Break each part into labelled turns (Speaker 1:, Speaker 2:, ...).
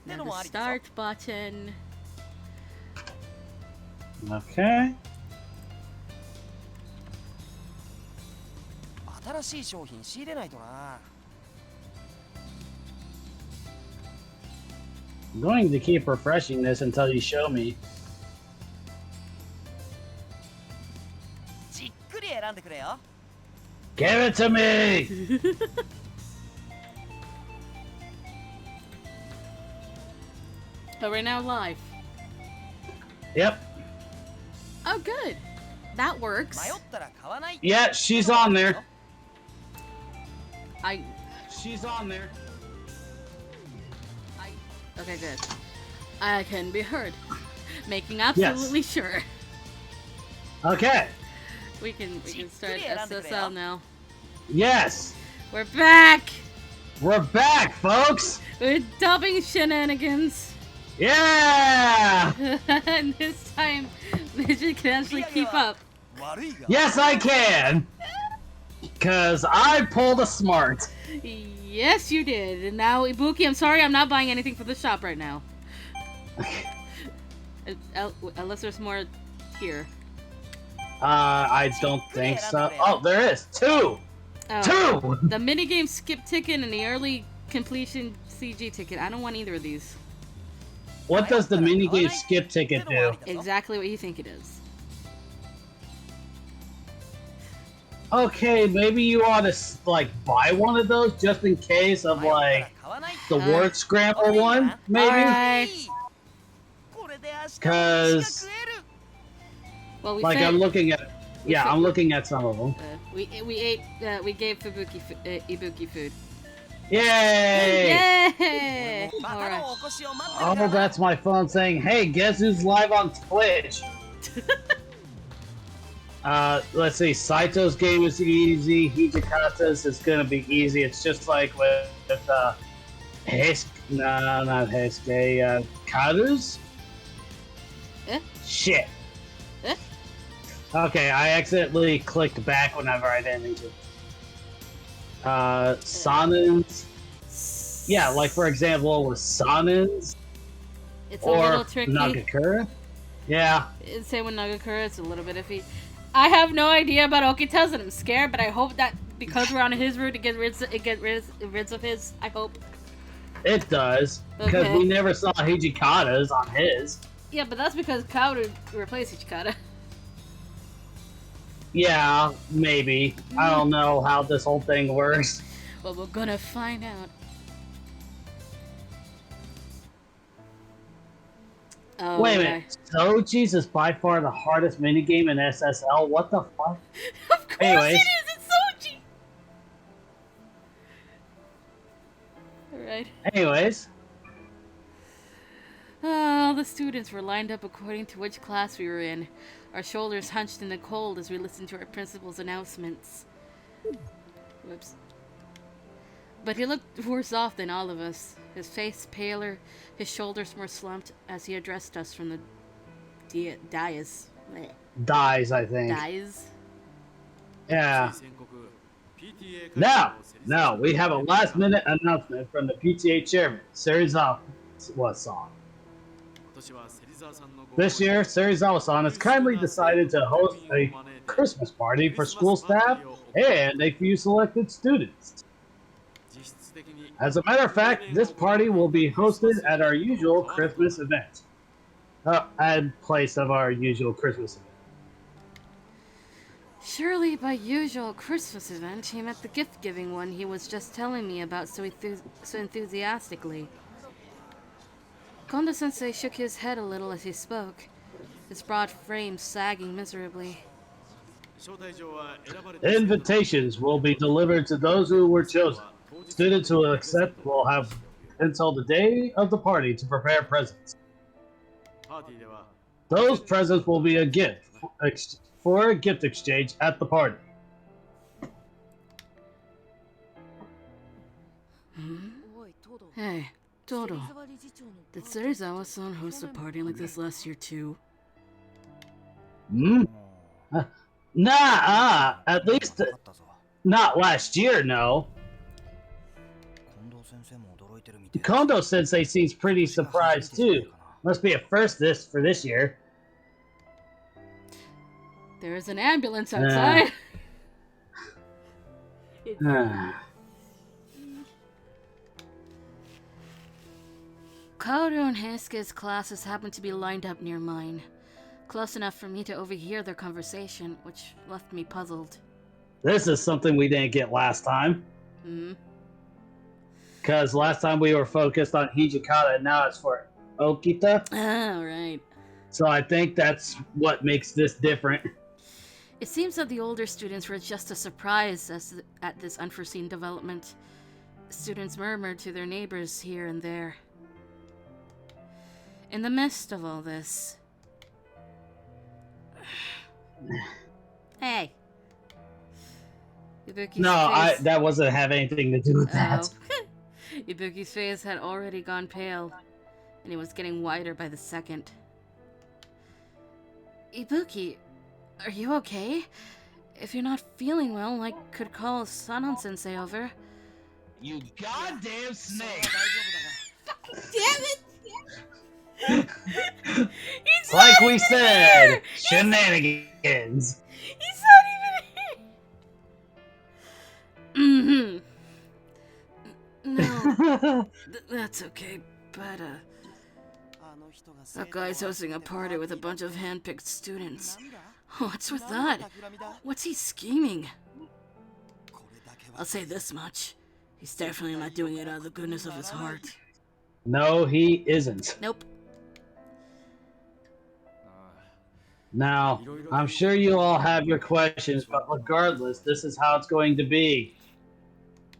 Speaker 1: Now the start button.
Speaker 2: Okay.
Speaker 3: 新しい商品仕入れないとな。
Speaker 2: I'm going to keep refreshing this until you show me.
Speaker 3: じっくり選んでくれよ。
Speaker 2: Give it to me!
Speaker 1: But we're now live.
Speaker 2: Yep.
Speaker 1: Oh, good. That works.
Speaker 3: 迷ったら買わない。
Speaker 2: Yeah, she's on there.
Speaker 1: She's
Speaker 2: on there.
Speaker 1: Okay, good. I can be heard. Making absolutely sure.
Speaker 2: Okay.
Speaker 1: We can start SSL now.
Speaker 2: Yes.
Speaker 1: We're back.
Speaker 2: We're back, folks.
Speaker 1: We're dubbing shenanigans.
Speaker 2: Yeah.
Speaker 1: And this time, Midget can actually keep up.
Speaker 2: Yes, I can. Cause I pulled a smart.
Speaker 1: Yes, you did. And now, Ibuki, I'm sorry, I'm not buying anything for the shop right now. Unless there's more here.
Speaker 2: I don't think so. Oh, there is. Two!
Speaker 1: Oh,
Speaker 2: Two!
Speaker 1: the minigame skip ticket and the early completion CG ticket. I don't want either of these.
Speaker 2: What does the minigame skip ticket do?
Speaker 1: Exactly what you think it is.
Speaker 2: Okay, maybe you ought to, like, buy one of those just in case of, like, the word scramble one, maybe? Because,
Speaker 1: well, we
Speaker 2: like, I'm looking at, I'm looking at some of them.
Speaker 1: We gave Ibuki food.
Speaker 2: Yay!
Speaker 1: Yay! Alright.
Speaker 2: Oh, that's my phone saying, hey, guess who's live on Twitch? Let's see, Saito's game is easy, Hijikata's is gonna be easy, it's just like with not Heisuke, Karu's?
Speaker 1: Eh?
Speaker 2: Shit.
Speaker 1: Eh?
Speaker 2: Okay, I accidentally clicked back whenever I didn't need to. Sanins. Yeah, like for example with Sanins.
Speaker 1: It's a little tricky.
Speaker 2: Nagakura. Yeah.
Speaker 1: Same with Nagakura, it's a little bit iffy. I have no idea about Okita's and I'm scared, but I hope that because we're on his route, it gets rid of his. I hope.
Speaker 2: It does, because we never saw Hijikata's on his.
Speaker 1: Yeah, but that's because Kaoru replaced Hijikata.
Speaker 2: Yeah, maybe. I don't know how this whole thing works.
Speaker 1: Well, we're gonna find out. Oh,
Speaker 2: wait a minute. Soji's is by far the hardest minigame in SSL? What the fuck?
Speaker 1: Of course
Speaker 2: Anyways.
Speaker 1: it is! It's Soji! Alright.
Speaker 2: Anyways.
Speaker 1: All the students were lined up according to which class we were in, our shoulders hunched in the cold as we listened to our principal's announcements. Whoops. But he looked worse off than all of us, his face paler, his shoulders more slumped as he addressed us from the dais.
Speaker 2: Dies, I think.
Speaker 1: Dies?
Speaker 2: Yeah. Now, we have a last-minute announcement from the PTA chairman, Serizawa-san. This year, Serizawa-san has kindly decided to host a Christmas party for school staff and a few selected students. As a matter of fact, this party will be hosted at our usual Christmas event. At place of our usual Christmas event.
Speaker 1: Surely by usual Christmas event, he meant the gift-giving one he was just telling me about so enthusiastically. Kondo-sensei shook his head a little as he spoke, his broad frame sagging miserably.
Speaker 2: Invitations will be delivered to those who were chosen. Students who will accept will have until the day of the party to prepare presents. Those presents will be a gift for a gift exchange at the party.
Speaker 1: Hey, Todo. Did Serizawa-san host a party like this last year too?
Speaker 2: Nah, at least not last year, no. Kondo Sensei seems pretty surprised too. Must be a first for this year.
Speaker 1: There's an ambulance outside. Kaoru and Heisuke's classes happened to be lined up near mine. Close enough for me to overhear their conversation, which left me puzzled.
Speaker 2: This is something we didn't get last time. Because last time we were focused on Hijikata, and now it's for Okita.
Speaker 1: Ah, right.
Speaker 2: So I think that's what makes this different.
Speaker 1: It seems that the older students were just as surprised at this unforeseen development. Students murmured to their neighbors here and there. In the midst of all this... Hey.
Speaker 2: That wasn't have anything to do with that.
Speaker 1: Ibuki's face had already gone pale, and it was getting whiter by the second. Ibuki, are you okay? If you're not feeling well, I could call Sanon-sensei over.
Speaker 4: You goddamn snake!
Speaker 1: Damn it! He's
Speaker 2: like we said, shenanigans.
Speaker 1: He's not even here. No, that's okay, but that guy's hosting a party with a bunch of hand-picked students. What's with that? What's he scheming? I'll say this much. He's definitely not doing it out of the goodness of his heart.
Speaker 2: No, he isn't.
Speaker 1: Nope.
Speaker 2: Now, I'm sure you all have your questions, but regardless, this is how it's going to be.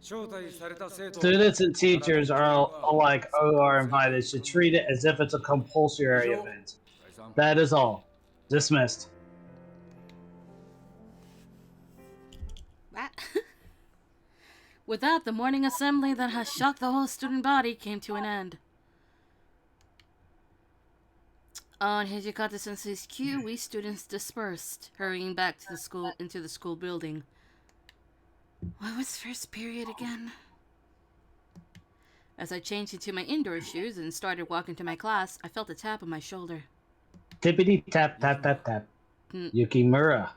Speaker 2: Students and teachers alike who are invited should treat it as if it's a compulsory event. That is all. Dismissed.
Speaker 1: With that, the morning assembly that has shocked the whole student body came to an end. On Hijikata Sensei's cue, we students dispersed, hurrying back to the school into the school building. What was first period again? As I changed into my indoor shoes and started walking to my class, I felt a tap on my shoulder.
Speaker 2: Tippity tap tap tap tap. Yukimura.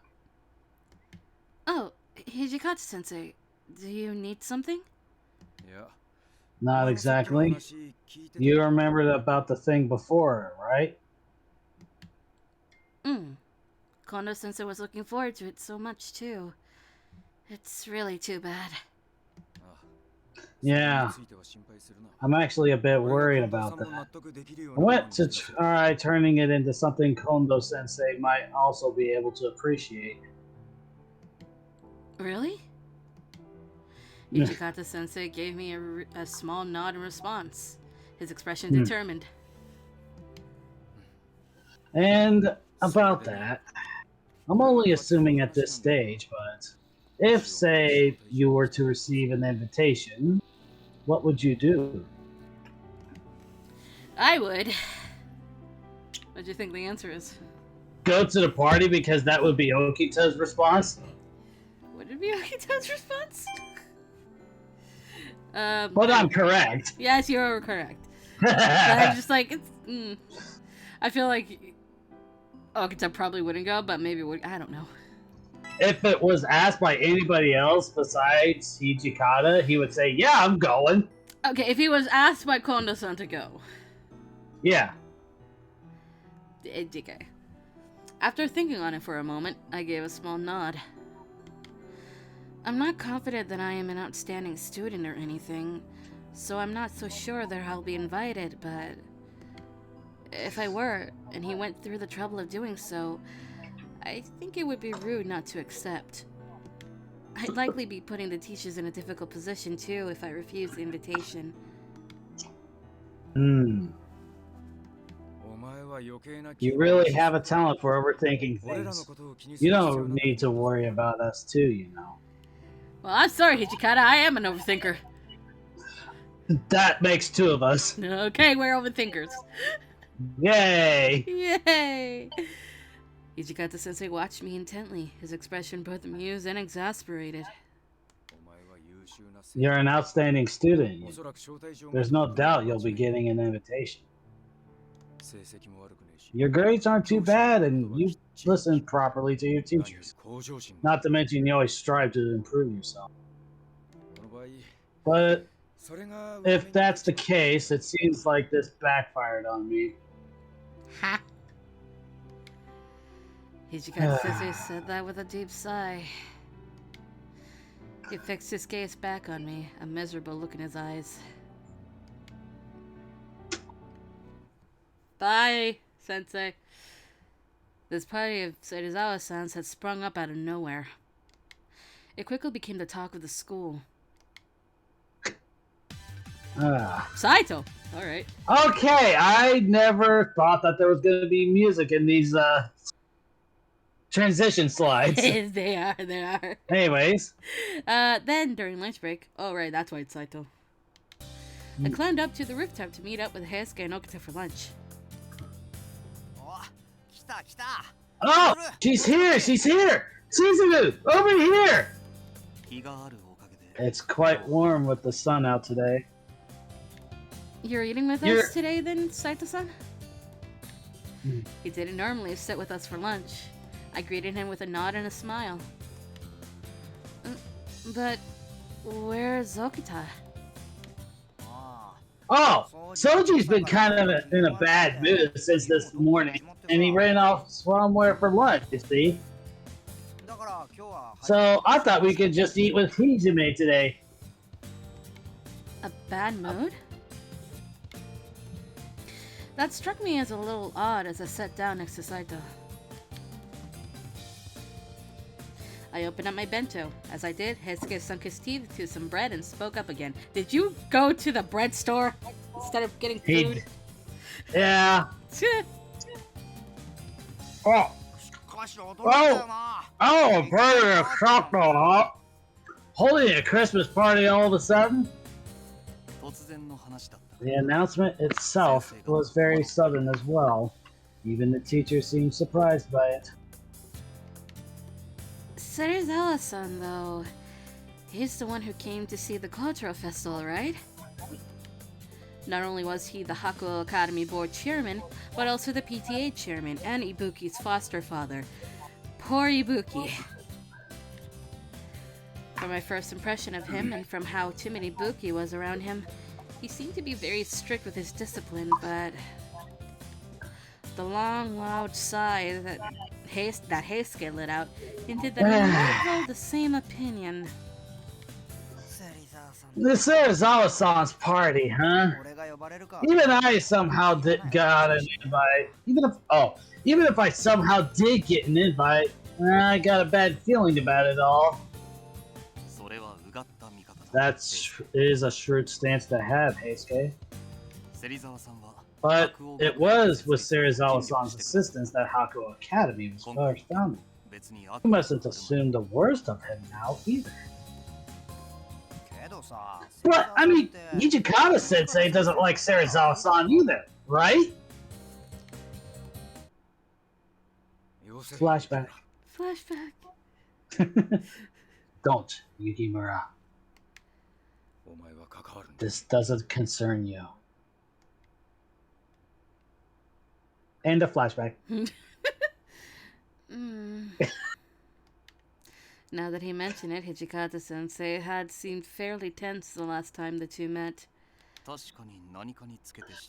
Speaker 1: Oh, Hijikata Sensei, do you need something?
Speaker 4: Yeah.
Speaker 2: Not exactly. You remembered about the thing before, right?
Speaker 1: Kondo Sensei was looking forward to it so much too. It's really too bad.
Speaker 2: Yeah. I'm actually a bit worried about that. I went to try turning it into something Kondo Sensei might also be able to appreciate.
Speaker 1: Really? Hijikata Sensei gave me a small nod in response, his expression determined.
Speaker 2: And about that, I'm only assuming at this stage, but if, say, you were to receive an invitation, what would you do?
Speaker 1: I would. What do you think the answer is?
Speaker 2: Go to the party, because that would be Okita's response?
Speaker 1: Would it be Okita's response?
Speaker 2: But I'm correct.
Speaker 1: Yes, you're correct. But I'm just like, I feel like Okita probably wouldn't go, but maybe would. I don't know.
Speaker 2: If it was asked by anybody else besides Hijikata, he would say, yeah, I'm going.
Speaker 1: Okay, if he was asked by Kondo-san to go.
Speaker 2: Yeah.
Speaker 1: Okay. After thinking on it for a moment, I gave a small nod. I'm not confident that I am an outstanding student or anything, so I'm not so sure that I'll be invited, but if I were, and he went through the trouble of doing so, I think it would be rude not to accept. I'd likely be putting the teachers in a difficult position too if I refuse the invitation.
Speaker 2: You really have a talent for overthinking things. You don't need to worry about us too, you know.
Speaker 1: Well, I'm sorry, Hijikata, I am an overthinker.
Speaker 2: That makes two of us.
Speaker 1: Okay, we're overthinkers.
Speaker 2: Yay!
Speaker 1: Yay! Hijikata Sensei watched me intently, his expression both amused and exasperated.
Speaker 2: You're an outstanding student. There's no doubt you'll be getting an invitation. Your grades aren't too bad, and you listen properly to your teachers. Not to mention you always strive to improve yourself. But if that's the case, it seems like this backfired on me.
Speaker 1: Ha! Hijikata Sensei said that with a deep sigh. He fixed his gaze back on me, a miserable look in his eyes. Bye, Sensei. This party of Serizawa-san's had sprung up out of nowhere. It quickly became the talk of the school. Saito! Alright.
Speaker 2: Okay, I never thought that there was going to be music in these transition slides.
Speaker 1: They are.
Speaker 2: Anyways.
Speaker 1: Then, during lunch break... Oh, right, that's why it's Saito. I climbed up to the rooftop to meet up with Heisuke and Okita for lunch.
Speaker 2: Oh! She's here! Suzumu! Over here! It's quite warm with the sun out today.
Speaker 1: You're eating with us today then, Saito-san? He didn't normally sit with us for lunch. I greeted him with a nod and a smile. But where's Okita?
Speaker 2: Oh, Soji's been kind of in a bad mood since this morning, and he ran off somewhere for lunch, you see. So I thought we could just eat with Hijime today.
Speaker 1: A bad mood? That struck me as a little odd as I sat down next to Saito. I opened up my bento. As I did, Heisuke sunk his teeth to some bread and spoke up again. Did you go to the bread store instead of getting food?
Speaker 2: Yeah. Oh, burger of chocolate, huh? Holding a Christmas party all of a sudden? The announcement itself was very sudden as well. Even the teacher seemed surprised by it.
Speaker 1: Serizawa-san, though, he's the one who came to see the cultural festival, right? Not only was he the Hakuo Academy board chairman, but also the PTA chairman and Ibuki's foster father. Poor Ibuki. From my first impression of him and from how timid Ibuki was around him, he seemed to be very strict with his discipline, but the long, loud sigh that Heisuke let out hinted that he might hold the same opinion.
Speaker 2: The Serizawa-san's party, huh? Even I somehow got an invite. Even if I somehow did get an invite, I got a bad feeling about it all. That is a shrewd stance to have, Heisuke. But it was with Serizawa-san's assistance that Hakuo Academy was first founded. You mustn't assume the worst of him now, either. But, I mean, Hijikata-sensei doesn't like Serizawa-san either, right? Flashback. Don't, Yukimura. This doesn't concern you. And a flashback.
Speaker 1: Now that he mentioned it, Hijikata-sensei had seemed fairly tense the last time the two met.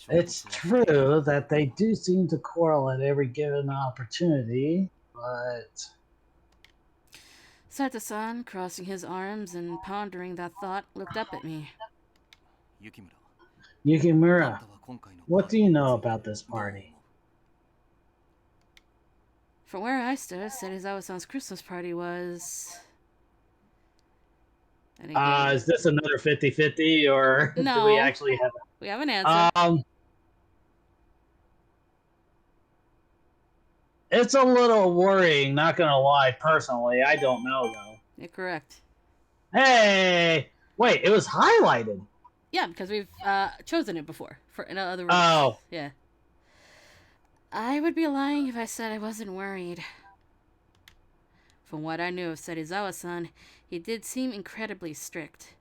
Speaker 2: It's true that they do seem to quarrel at every given opportunity, but...
Speaker 1: Saito-san, crossing his arms and pondering that thought, looked up at me.
Speaker 2: Yukimura, what do you know about this party?
Speaker 1: From where I stood, Serizawa-san's Christmas party was...
Speaker 2: Is this another 50-50, or
Speaker 1: no,
Speaker 2: do we actually have...
Speaker 1: We have an answer.
Speaker 2: It's a little worrying, not gonna lie, personally. I don't know, though.
Speaker 1: You're correct.
Speaker 2: Hey! Wait, it was highlighted!
Speaker 1: Yeah, because we've chosen it before. In other words.
Speaker 2: Oh.
Speaker 1: Yeah. I would be lying if I said I wasn't worried. From what I knew of Serizawa-san, he did seem incredibly strict.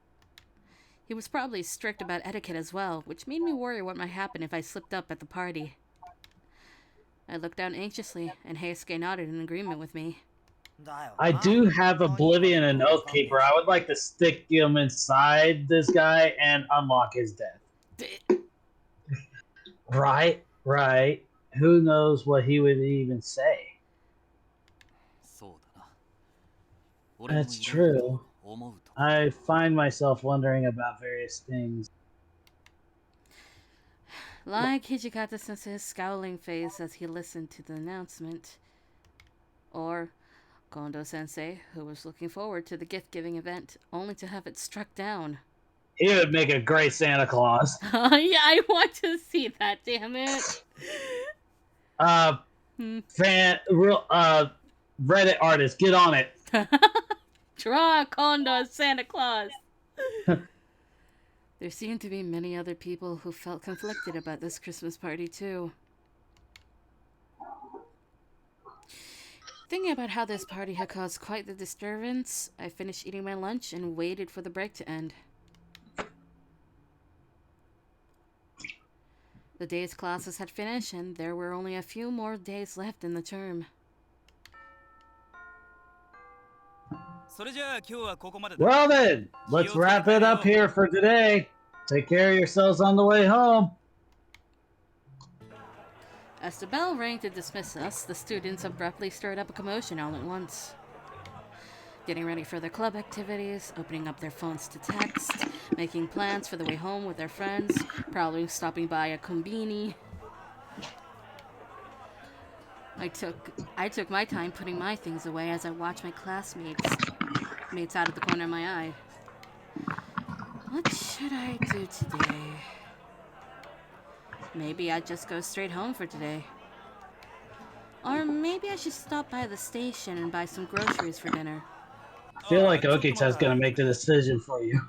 Speaker 1: He was probably strict about etiquette as well, which made me worry what might happen if I slipped up at the party. I looked down anxiously, and Heisuke nodded in agreement with me.
Speaker 2: I do have Oblivion and Oathkeeper. I would like to stick him inside this guy and unlock his death. Right. Who knows what he would even say? That's true. I find myself wondering about various things.
Speaker 1: Like Hijikata-sensei's scowling face as he listened to the announcement. Or Kondo-sensei, who was looking forward to the gift-giving event, only to have it struck down.
Speaker 2: He would make a great Santa Claus.
Speaker 1: Yeah, I want to see that, damn it.
Speaker 2: Reddit artist, get on it.
Speaker 1: Draw Kondo as Santa Claus. There seemed to be many other people who felt conflicted about this Christmas party, too. Thinking about how this party had caused quite the disturbance, I finished eating my lunch and waited for the break to end. The day's classes had finished, and there were only a few more days left in the term.
Speaker 2: Well then, let's wrap it up here for today. Take care of yourselves on the way home.
Speaker 1: As the bell rang to dismiss us, the students abruptly stirred up a commotion all at once. Getting ready for their club activities, opening up their phones to text, making plans for the way home with their friends, probably stopping by a combini. I took my time putting my things away as I watched my classmates out of the corner of my eye. What should I do today? Maybe I'd just go straight home for today. Or maybe I should stop by the station and buy some groceries for dinner.
Speaker 2: I feel like Okita's gonna make the decision for you.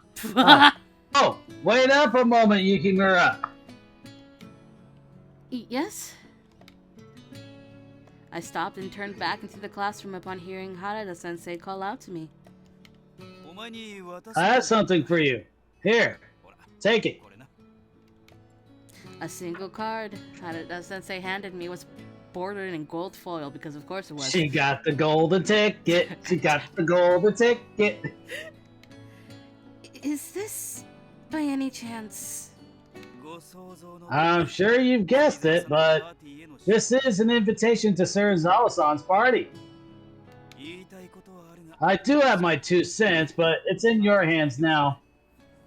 Speaker 2: Oh, wait up a moment, Yukimura.
Speaker 1: Yes? I stopped and turned back into the classroom upon hearing Harada-sensei call out to me.
Speaker 2: I have something for you. Here, take it.
Speaker 1: A single card Harada-sensei handed me was bordered in gold foil, because of course it was.
Speaker 2: She got the golden ticket. She got the golden ticket.
Speaker 1: Is this, by any chance...
Speaker 2: I'm sure you've guessed it, but this is an invitation to Serizawa-san's party. I do have my 2 cents, but it's in your hands now.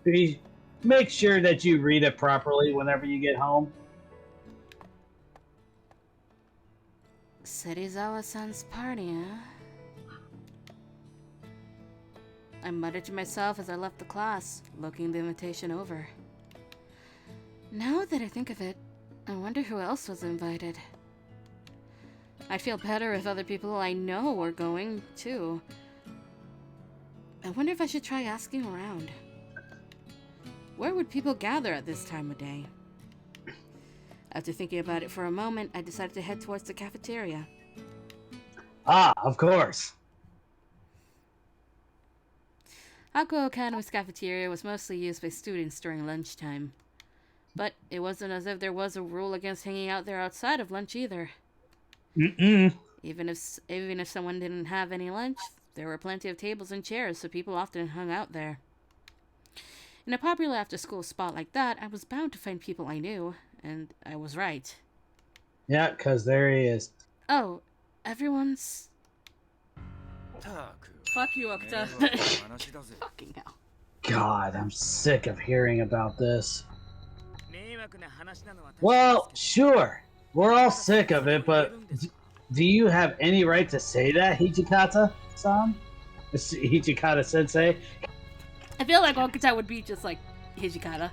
Speaker 2: Please make sure that you read it properly whenever you get home.
Speaker 1: Serizawa-san's party, huh? I muttered to myself as I left the class, looking the invitation over. Now that I think of it, I wonder who else was invited. I'd feel better if other people I know were going, too. I wonder if I should try asking around. Where would people gather at this time of day? After thinking about it for a moment, I decided to head towards the cafeteria.
Speaker 2: Ah, of course.
Speaker 1: Hakuoki Academy's cafeteria was mostly used by students during lunchtime. But it wasn't as if there was a rule against hanging out there outside of lunch either. Even if someone didn't have any lunch, there were plenty of tables and chairs, so people often hung out there. In a popular after-school spot like that, I was bound to find people I knew, and I was right.
Speaker 2: Yeah, 'cause there he is.
Speaker 1: Oh, everyone's... Fuck you, Okuta. Fucking hell.
Speaker 2: God, I'm sick of hearing about this. Well, sure. We're all sick of it, but do you have any right to say that, Hijikata-san? Hijikata-sensei?
Speaker 1: I feel like Okuta would be just like Hijikata.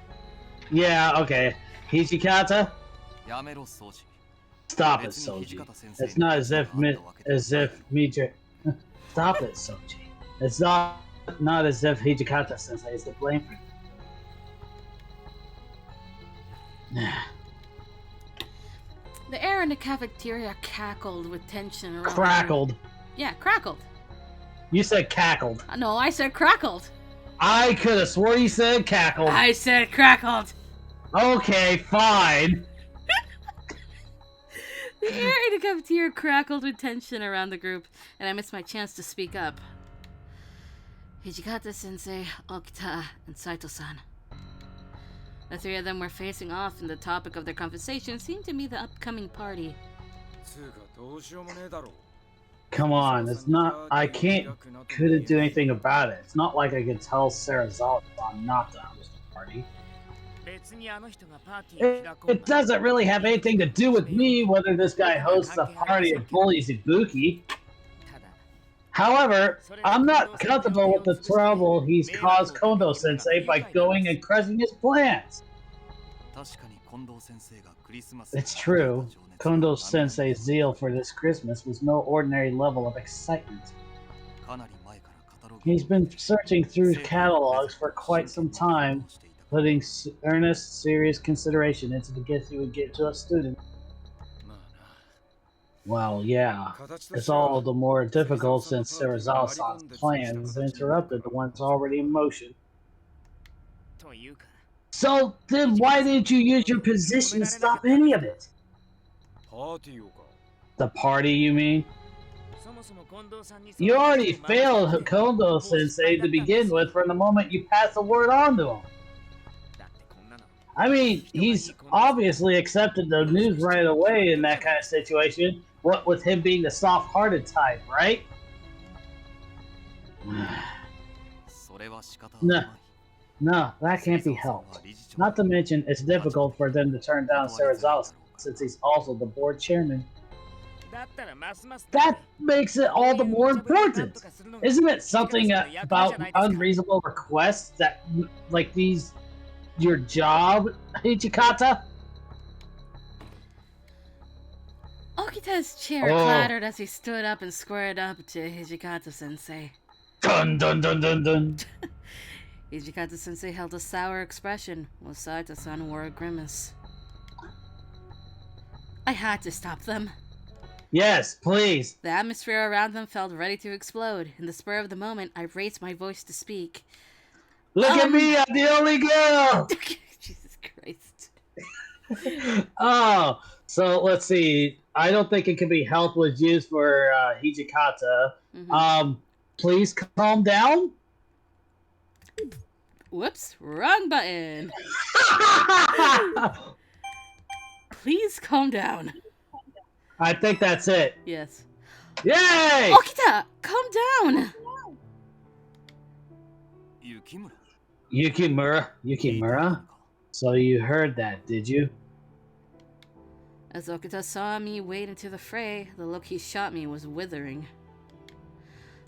Speaker 2: Yeah, okay. Hijikata? Stop it, Soji. It's not as if Mitra... Stop it, Soji. It's not as if Hijikata-sensei is to blame for it.
Speaker 1: The air in the cafeteria cackled with tension around.
Speaker 2: Crackled.
Speaker 1: Yeah, crackled.
Speaker 2: You said cackled.
Speaker 1: No, I said crackled.
Speaker 2: I could have swore you said cackled.
Speaker 1: I said crackled.
Speaker 2: Okay, fine.
Speaker 1: The air in the cafeteria crackled with tension around the group, and I missed my chance to speak up. Hijikata-sensei, Okita, and Saito-san. The three of them were facing off, and the topic of their conversation seemed to be the upcoming party.
Speaker 2: Come on, it's not. I couldn't do anything about it. It's not like I could tell Sarazawa-san not to host the party. It doesn't really have anything to do with me whether this guy hosts a party or bullies Ibuki. However, I'm not comfortable with the trouble he's caused Kondo-sensei by going and crushing his plans. It's true. Kondo-sensei's zeal for this Christmas was no ordinary level of excitement. He's been searching through catalogs for quite some time, putting earnest, serious consideration into the gifts he would give to a student. Well, yeah. It's all the more difficult since Sarazawa-san's plans interrupted the ones already in motion. So then why didn't you use your position to stop any of it? The party, you mean? You already failed Kondo-sensei to begin with from the moment you passed the word on to him. I mean, he's obviously accepted the news right away in that kind of situation, what with him being the soft-hearted type, right? No, that can't be helped. Not to mention, it's difficult for them to turn down Sarazawa since he's also the board chairman. That makes it all the more important. Isn't it something about unreasonable requests that, like these, your job, Ichikata?
Speaker 1: Okita's chair clattered as he stood up and squared up to Hijikata-sensei.
Speaker 2: Dun dun dun dun dun.
Speaker 1: Hijikata-sensei held a sour expression, while Saito-san wore a grimace. I had to stop them.
Speaker 2: Yes, please.
Speaker 1: The atmosphere around them felt ready to explode. In the spur of the moment, I raised my voice to speak.
Speaker 2: Look at me, I'm the only girl!
Speaker 1: Jesus Christ.
Speaker 2: Oh, so let's see. I don't think it can be helped was used for Hijikata. Please calm down?
Speaker 1: Whoops, wrong button. Please calm down.
Speaker 2: I think that's it.
Speaker 1: Yes.
Speaker 2: Yay!
Speaker 1: Okita, calm down.
Speaker 2: Yukimura? So you heard that, did you?
Speaker 1: As Okita saw me wade into the fray, the look he shot me was withering.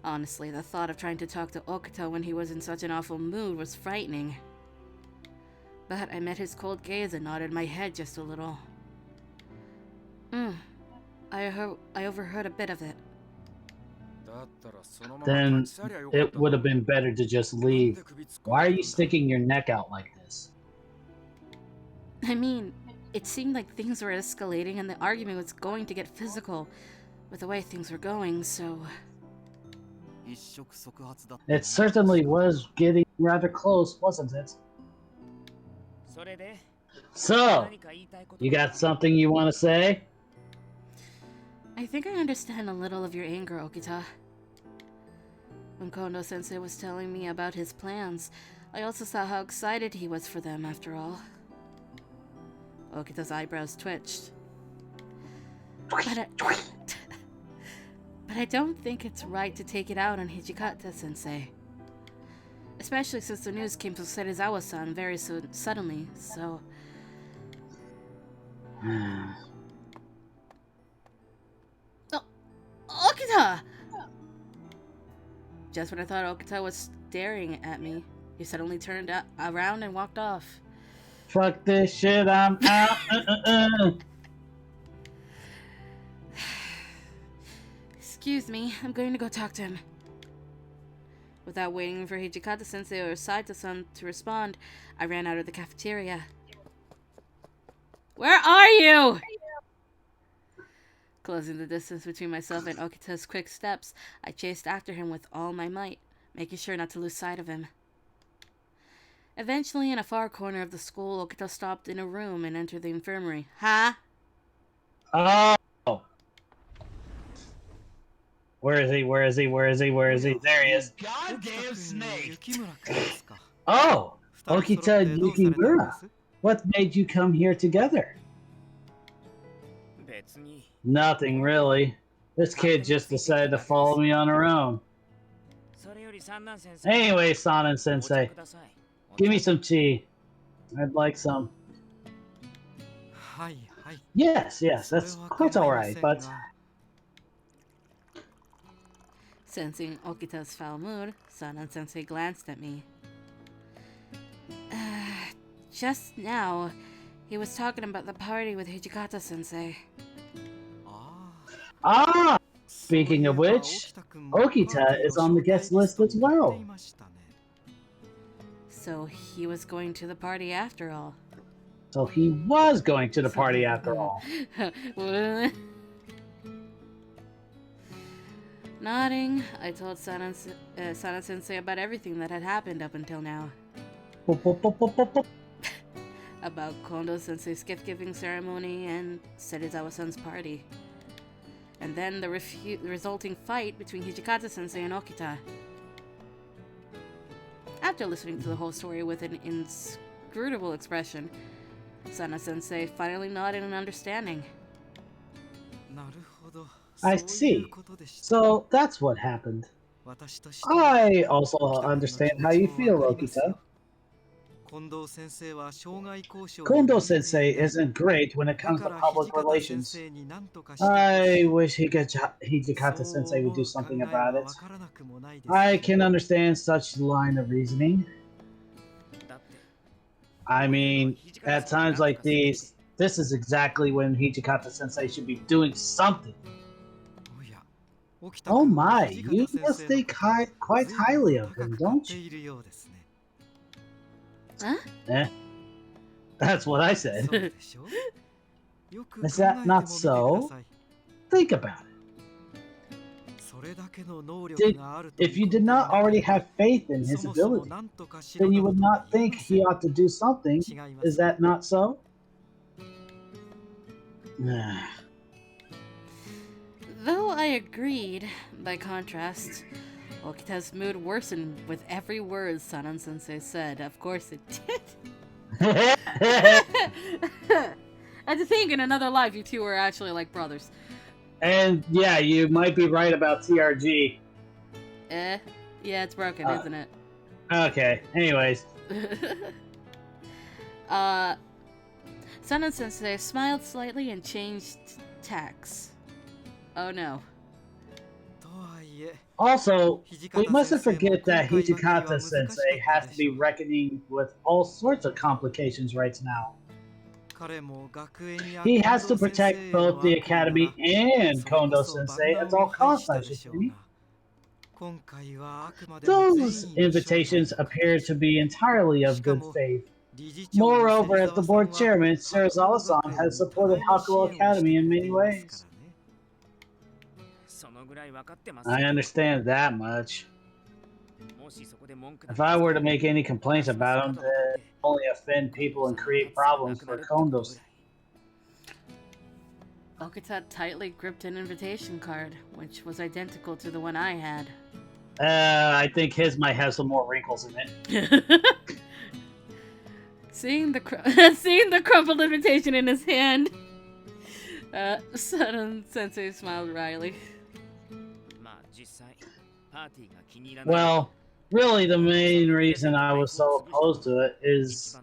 Speaker 1: Honestly, the thought of trying to talk to Okita when he was in such an awful mood was frightening. But I met his cold gaze and nodded my head just a little. I overheard a bit of it.
Speaker 2: Then it would have been better to just leave. Why are you sticking your neck out like this?
Speaker 1: I mean, it seemed like things were escalating and the argument was going to get physical with the way things were going, so...
Speaker 2: It certainly was getting rather close, wasn't it? So, you got something you want to say?
Speaker 1: I think I understand a little of your anger, Okita. When Kondo-sensei was telling me about his plans, I also saw how excited he was for them, after all. Okita's eyebrows twitched. But I don't think it's right to take it out on Hijikata-sensei. Especially since the news came to Serizawa-san very suddenly, so... Okita! Just when I thought Okita was staring at me, he suddenly turned around and walked off.
Speaker 2: Fuck this shit, I'm out.
Speaker 1: Excuse me, I'm going to go talk to him. Without waiting for Hijikata-sensei or Saito-san to respond, I ran out of the cafeteria. Where are you? Closing the distance between myself and Okita's quick steps, I chased after him with all my might, making sure not to lose sight of him. Eventually, in a far corner of the school, Okita stopped in a room and entered the infirmary. Huh?
Speaker 2: Oh. Where is he? Where is he? Where is he? Where is he? There he is.
Speaker 4: Goddamn snake!
Speaker 2: Oh, Okita and Yukimura. What made you come here together? Nothing really. This kid just decided to follow me on her own. Anyway, Sanan Sensei, give me some tea. I'd like some. Yes, that's quite alright, but...
Speaker 1: Sensing Okita's foul mood, Sanan Sensei glanced at me. Just now, he was talking about the party with Hijikata Sensei.
Speaker 2: Ah! Speaking of which, Okita is on the guest list as well.
Speaker 1: So he was going to the party after all.
Speaker 2: So he was going to the party after all.
Speaker 1: Nodding, I told Sana Sensei about everything that had happened up until now. About Kondo Sensei's gift-giving ceremony and Serizawa-san's party. And then the resulting fight between Hijikata Sensei and Okita. After listening to the whole story with an inscrutable expression, Sana Sensei finally nodded in understanding.
Speaker 2: I see. So that's what happened. I also understand how you feel, Okita. Kondo Sensei isn't great when it comes to public relations. I wish Hijikata Sensei would do something about it. I can understand such line of reasoning. I mean, at times like these, this is exactly when Hijikata Sensei should be doing something. Oh my, you must think quite highly of him, don't you?
Speaker 1: Huh?
Speaker 2: That's what I said. Is that not so? Think about it. If you did not already have faith in his ability, then you would not think he ought to do something. Is that not so?
Speaker 1: Though I agreed, by contrast, Okita's mood worsened with every word Sanan Sensei said. Of course it did. And to think in another life you two were actually like brothers.
Speaker 2: And yeah, you might be right about TRG.
Speaker 1: Yeah, it's broken, isn't it?
Speaker 2: Okay, anyways.
Speaker 1: Sanan Sensei smiled slightly and changed tacks. Oh no.
Speaker 2: Also, we mustn't forget that Hijikata Sensei has to be reckoning with all sorts of complications right now. He has to protect both the Academy and Kondo Sensei at all costs, I should think. Those invitations appear to be entirely of good faith. Moreover, as the board chairman, Serizawa-san has supported Hakuo Academy in many ways. I understand that much. If I were to make any complaints about him, that only offend people and create problems for Kondo's.
Speaker 1: Okita tightly gripped an invitation card, which was identical to the one I had.
Speaker 2: I think his might have some more wrinkles in it.
Speaker 1: Seeing the crumpled invitation in his hand, Sanan Sensei smiled wryly.
Speaker 2: Well, really the main reason I was so opposed to it is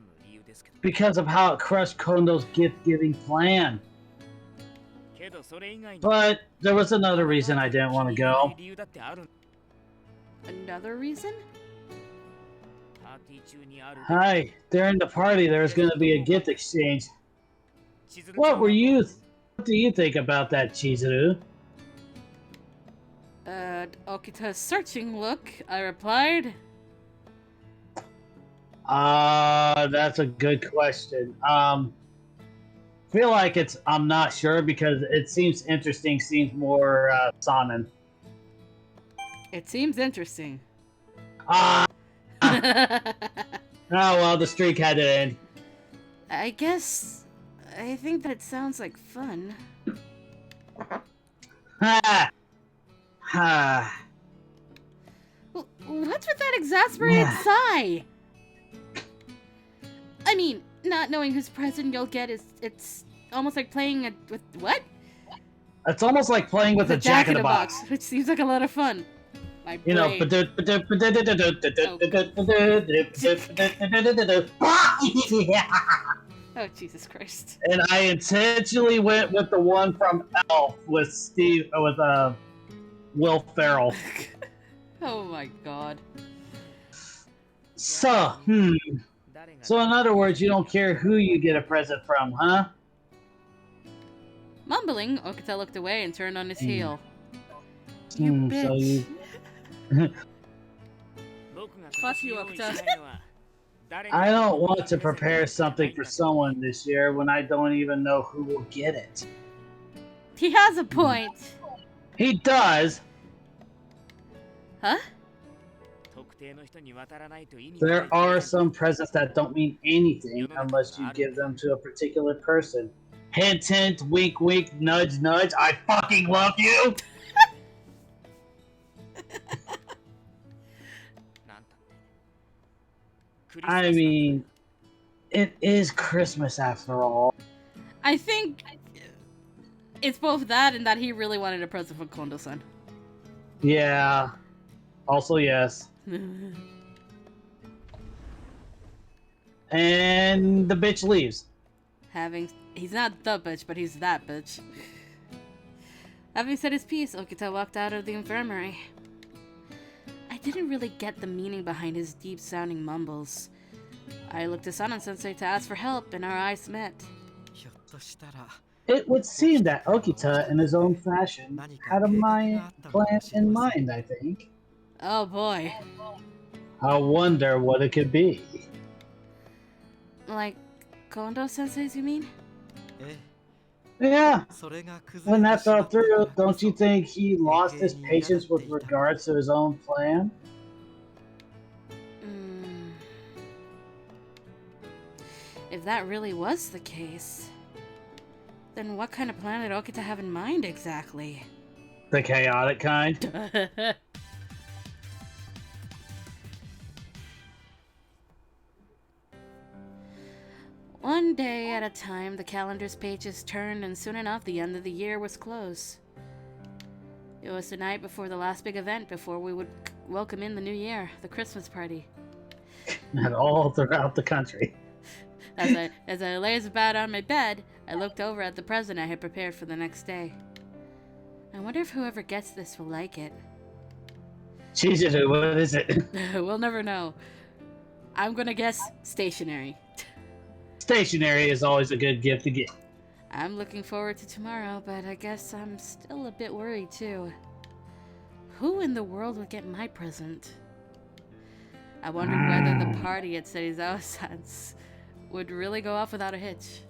Speaker 2: because of how it crushed Kondo's gift-giving plan. But there was another reason I didn't want to go.
Speaker 1: Another reason?
Speaker 2: Hi, during the party there's going to be a gift exchange. What do you think about that, Chizuru?
Speaker 1: Okita's searching look, I replied.
Speaker 2: That's a good question. Feel like I'm not sure because it seems interesting, seems more, Sanan.
Speaker 1: It seems interesting.
Speaker 2: Oh well, the streak had to end.
Speaker 1: I guess... I think that it sounds like fun.
Speaker 2: Ha! Ha!
Speaker 1: What's with that exasperated sigh? I mean, not knowing whose present you'll get it's almost like playing with what?
Speaker 2: It's almost like playing with a Jack in the Box.
Speaker 1: Which seems like a lot of fun. My
Speaker 2: You know,
Speaker 1: brain. Oh, Jesus Christ.
Speaker 2: and I intentionally went with the one from Elf with Will Ferrell.
Speaker 1: Oh my god.
Speaker 2: So, So in other words, you don't care who you get a present from, huh?
Speaker 1: Mumbling, Okita looked away and turned on his heel. You bitch.
Speaker 2: So you...
Speaker 1: Fuck you, Okita.
Speaker 2: I don't want to prepare something for someone this year when I don't even know who will get it.
Speaker 1: He has a point.
Speaker 2: He does.
Speaker 1: Huh?
Speaker 2: There are some presents that don't mean anything unless you give them to a particular person. Hint, hint, wink, wink, nudge, nudge. I fucking love you! I mean, it is Christmas after all.
Speaker 1: I think it's both that and that he really wanted a present from Kondo-san.
Speaker 2: Yeah. Also, yes. And the bitch leaves.
Speaker 1: He's not the bitch, but he's that bitch. Having said his piece, Okita walked out of the infirmary. I didn't really get the meaning behind his deep-sounding mumbles. I looked to Sanan-sensei to ask for help, and our eyes met.
Speaker 2: It would seem that Okita, in his own fashion, had a plan in mind, I think.
Speaker 1: Oh boy.
Speaker 2: I wonder what it could be.
Speaker 1: Like Kondo-sensei's, you mean?
Speaker 2: Yeah. When that fell through, don't you think he lost his patience with regards to his own plan?
Speaker 1: If that really was the case, then what kind of plan did Okita have in mind exactly?
Speaker 2: The chaotic kind.
Speaker 1: One day at a time, the calendar's pages turned, and soon enough, the end of the year was close. It was the night before the last big event before we would welcome in the new year, the Christmas party.
Speaker 2: And all throughout the country.
Speaker 1: As I lay about on my bed, I looked over at the present I had prepared for the next day. I wonder if whoever gets this will like it.
Speaker 2: Jesus, what is it?
Speaker 1: We'll never know. I'm gonna guess stationery.
Speaker 2: Stationery is always a good gift to get.
Speaker 1: I'm looking forward to tomorrow, but I guess I'm still a bit worried too. Who in the world would get my present? I wondered whether the party at Serizawa-san's would really go off without a hitch.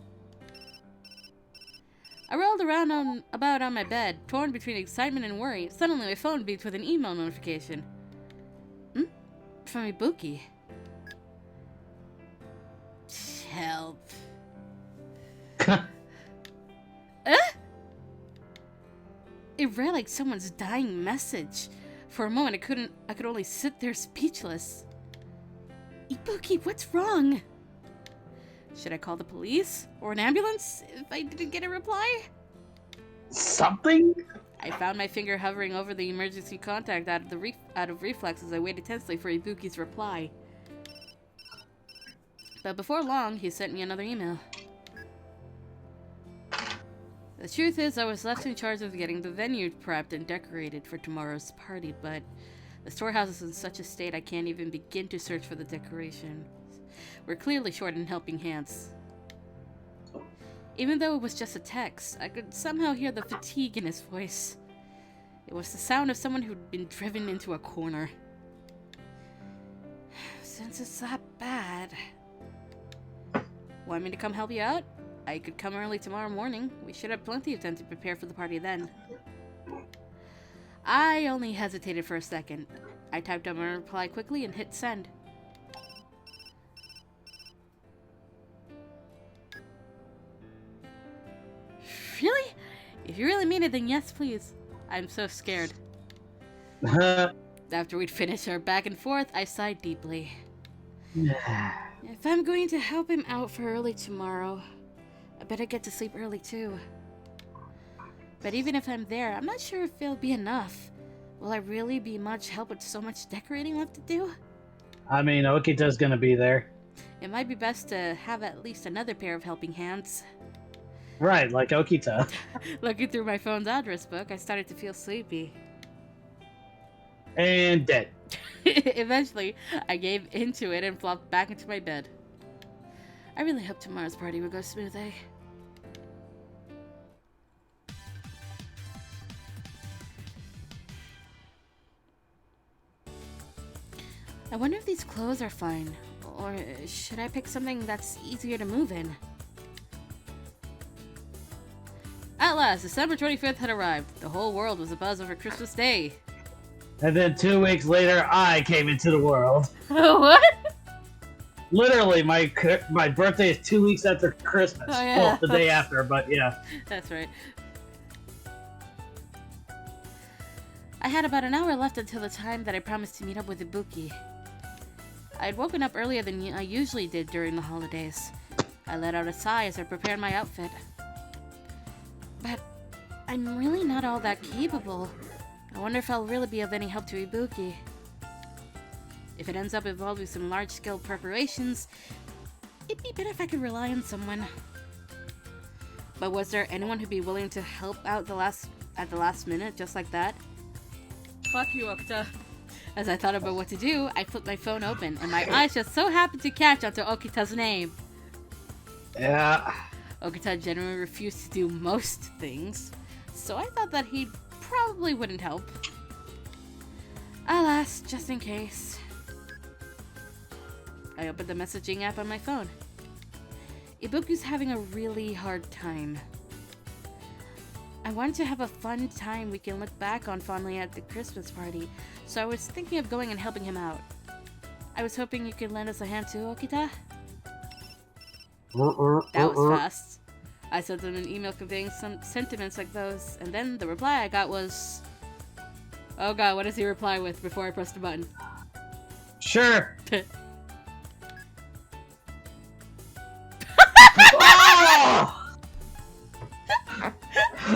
Speaker 1: I rolled about on my bed, torn between excitement and worry. Suddenly my phone beeped with an email notification. From Ibuki. Help. It read like someone's dying message. For a moment I could only sit there speechless. Ibuki, what's wrong? Should I call the police or an ambulance if I didn't get a reply?
Speaker 2: Something?
Speaker 1: I found my finger hovering over the emergency contact out of reflex as I waited tensely for Ibuki's reply. But before long, he sent me another email. The truth is, I was left in charge of getting the venue prepped and decorated for tomorrow's party, but the storehouse is in such a state I can't even begin to search for the decoration. We're clearly short in helping hands. Even though it was just a text, I could somehow hear the fatigue in his voice. It was the sound of someone who'd been driven into a corner. Since it's that bad... Want me to come help you out? I could come early tomorrow morning. We should have plenty of time to prepare for the party then. I only hesitated for a second. I typed up my reply quickly and hit send. If you really mean it, then yes, please. I'm so scared. After we'd finished our back and forth, I sighed deeply. If I'm going to help him out for early tomorrow, I better get to sleep early too. But even if I'm there, I'm not sure if it'll be enough. Will I really be much help with so much decorating left to do?
Speaker 2: I mean, Okita's gonna be there.
Speaker 1: It might be best to have at least another pair of helping hands.
Speaker 2: Right, like Okita.
Speaker 1: Looking through my phone's address book, I started to feel sleepy.
Speaker 2: And dead.
Speaker 1: Eventually, I gave into it and flopped back into my bed. I really hope tomorrow's party will go smoothly. I wonder if these clothes are fine, or should I pick something that's easier to move in? At last, December 25th had arrived. The whole world was abuzz over Christmas Day.
Speaker 2: And then 2 weeks later, I came into the world.
Speaker 1: What?
Speaker 2: Literally, my birthday is 2 weeks after Christmas.
Speaker 1: Oh, yeah.
Speaker 2: Well, the day after, but yeah.
Speaker 1: That's right. I had about an hour left until the time that I promised to meet up with Ibuki. I had woken up earlier than I usually did during the holidays. I let out a sigh as I prepared my outfit. But I'm really not all that capable. I wonder if I'll really be of any help to Ibuki. If it ends up involving some large-scale preparations, it'd be better if I could rely on someone. But was there anyone who'd be willing to help out at the last minute, just like that? Fuck you, Okita. As I thought about what to do, I flipped my phone open, and my eyes just so happened to catch onto Okita's name.
Speaker 2: Yeah.
Speaker 1: Okita generally refused to do most things, so I thought that he probably wouldn't help. Alas, just in case. I opened the messaging app on my phone. Ibuki's having a really hard time. I wanted to have a fun time we can look back on fondly at the Christmas party, so I was thinking of going and helping him out. I was hoping you could lend us a hand too, Okita? That was fast. I sent him an email conveying some sentiments like those, and then the reply I got was... Oh god, what does he reply with before I press the button?
Speaker 2: Sure.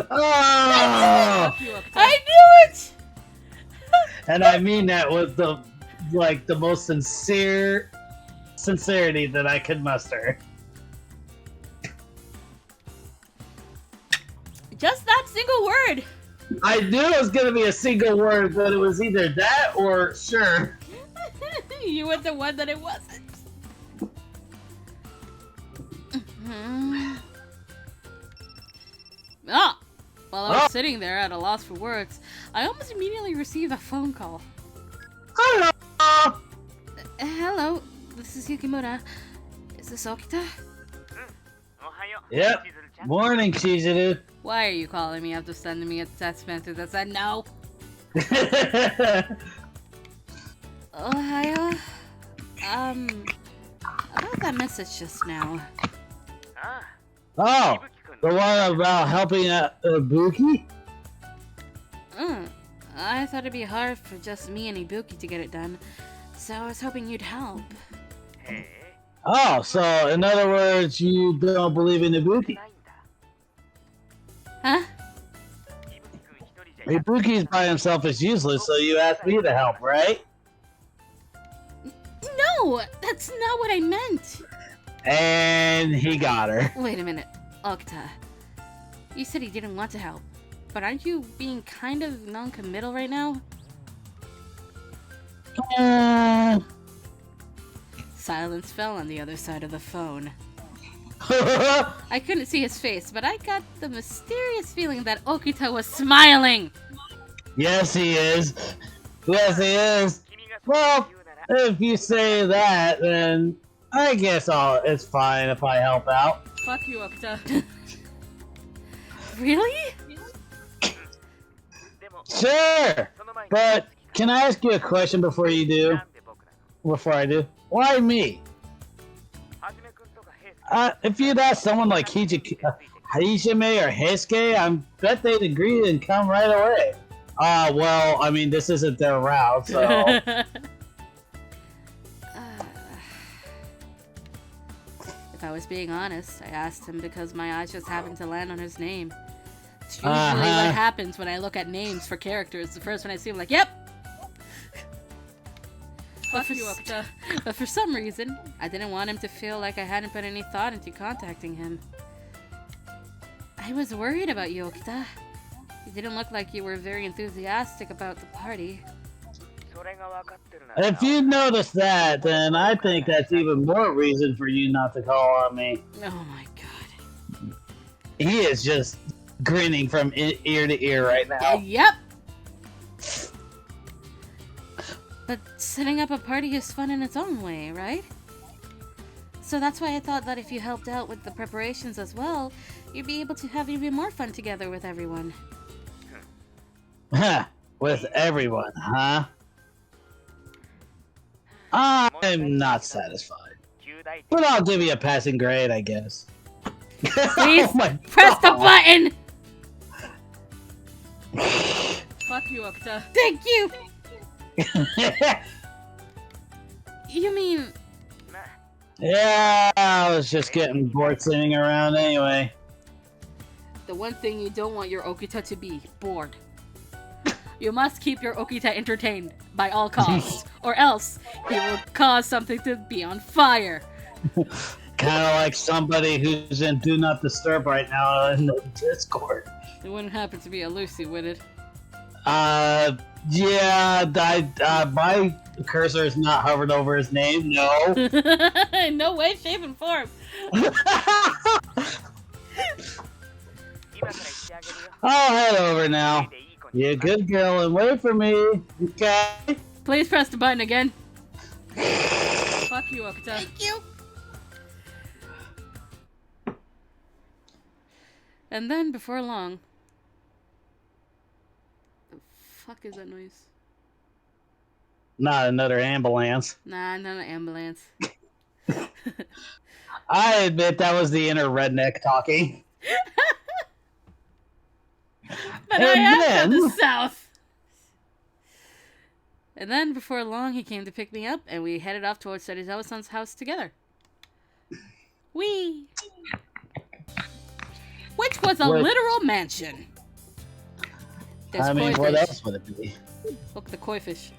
Speaker 2: Oh!
Speaker 1: I knew it!
Speaker 2: And I mean that with the most sincerity that I could muster.
Speaker 1: Just that single word!
Speaker 2: I knew it was gonna be a single word, but it was either that or sure.
Speaker 1: You went the one that it wasn't. Ah! While I was sitting there at a loss for words, I almost immediately received a phone call.
Speaker 2: Hello!
Speaker 1: Hello, this is Yukimura. Is this Okita?
Speaker 2: Yep. Morning, Chizuru.
Speaker 1: Why are you calling me after sending me a text message that said no? Ohio? About that message just now.
Speaker 2: Oh, the one about helping Ibuki?
Speaker 1: I thought it'd be hard for just me and Ibuki to get it done, so I was hoping you'd help.
Speaker 2: Oh, so in other words, you don't believe in Ibuki?
Speaker 1: Huh?
Speaker 2: Ibuki's by himself is useless, so you asked me to help, right?
Speaker 1: No, that's not what I meant.
Speaker 2: And he got her.
Speaker 1: Wait a minute, Okita. You said he didn't want to help, but aren't you being kind of non-committal right now? Silence fell on the other side of the phone. I couldn't see his face, but I got the mysterious feeling that Okita was smiling.
Speaker 2: Yes, he is. Yes, he is. Well, if you say that, then I guess it's fine if I help out.
Speaker 1: Fuck you, Okita. Really?
Speaker 2: Sure, but can I ask you a question before you do? Before I do? Why me? If you'd ask someone like Hajime or Heisuke, I bet they'd agree and come right away. Well, I mean, this isn't their route, so...
Speaker 1: If I was being honest, I asked him because my eyes just happened to land on his name. It's usually what happens when I look at names for characters. The first one I see, I'm like, yep! But for some reason, I didn't want him to feel like I hadn't put any thought into contacting him. I was worried about you, Okita. You didn't look like you were very enthusiastic about the party.
Speaker 2: If you noticed that, then I think that's even more reason for you not to call on me.
Speaker 1: Oh my god.
Speaker 2: He is just grinning from ear to ear right now.
Speaker 1: Yep! But setting up a party is fun in its own way, right? So that's why I thought that if you helped out with the preparations as well, you'd be able to have even more fun together with everyone.
Speaker 2: With everyone, huh? I'm not satisfied. But I'll give you a passing grade, I guess.
Speaker 1: Please
Speaker 2: Oh
Speaker 1: press the button! Fuck you, Okita. Thank you! You mean...
Speaker 2: Yeah, I was just getting bored sitting around anyway.
Speaker 1: The one thing you don't want your Okita to be, bored. You must keep your Okita entertained by all costs, or else he will cause something to be on fire.
Speaker 2: Kind of like somebody who's in Do Not Disturb right now in the Discord.
Speaker 1: It wouldn't happen to be a Lucy, would it?
Speaker 2: Yeah, my cursor is not hovered over his name, no.
Speaker 1: In no way, shape, and form.
Speaker 2: I'll head over now. You a good girl and wait for me, okay?
Speaker 1: Please press the button again. Fuck you, Okita. Thank you. And then, before long... The fuck is that noise?
Speaker 2: Not another ambulance.
Speaker 1: Nah, not an ambulance.
Speaker 2: I admit that was the inner redneck talking.
Speaker 1: But I am from the south. And then, before long, he came to pick me up, and we headed off towards Serizawa-san's house together. Whee! Which was a literal mansion. There's koi
Speaker 2: what
Speaker 1: fish.
Speaker 2: else would it be?
Speaker 1: Look, the koi fish.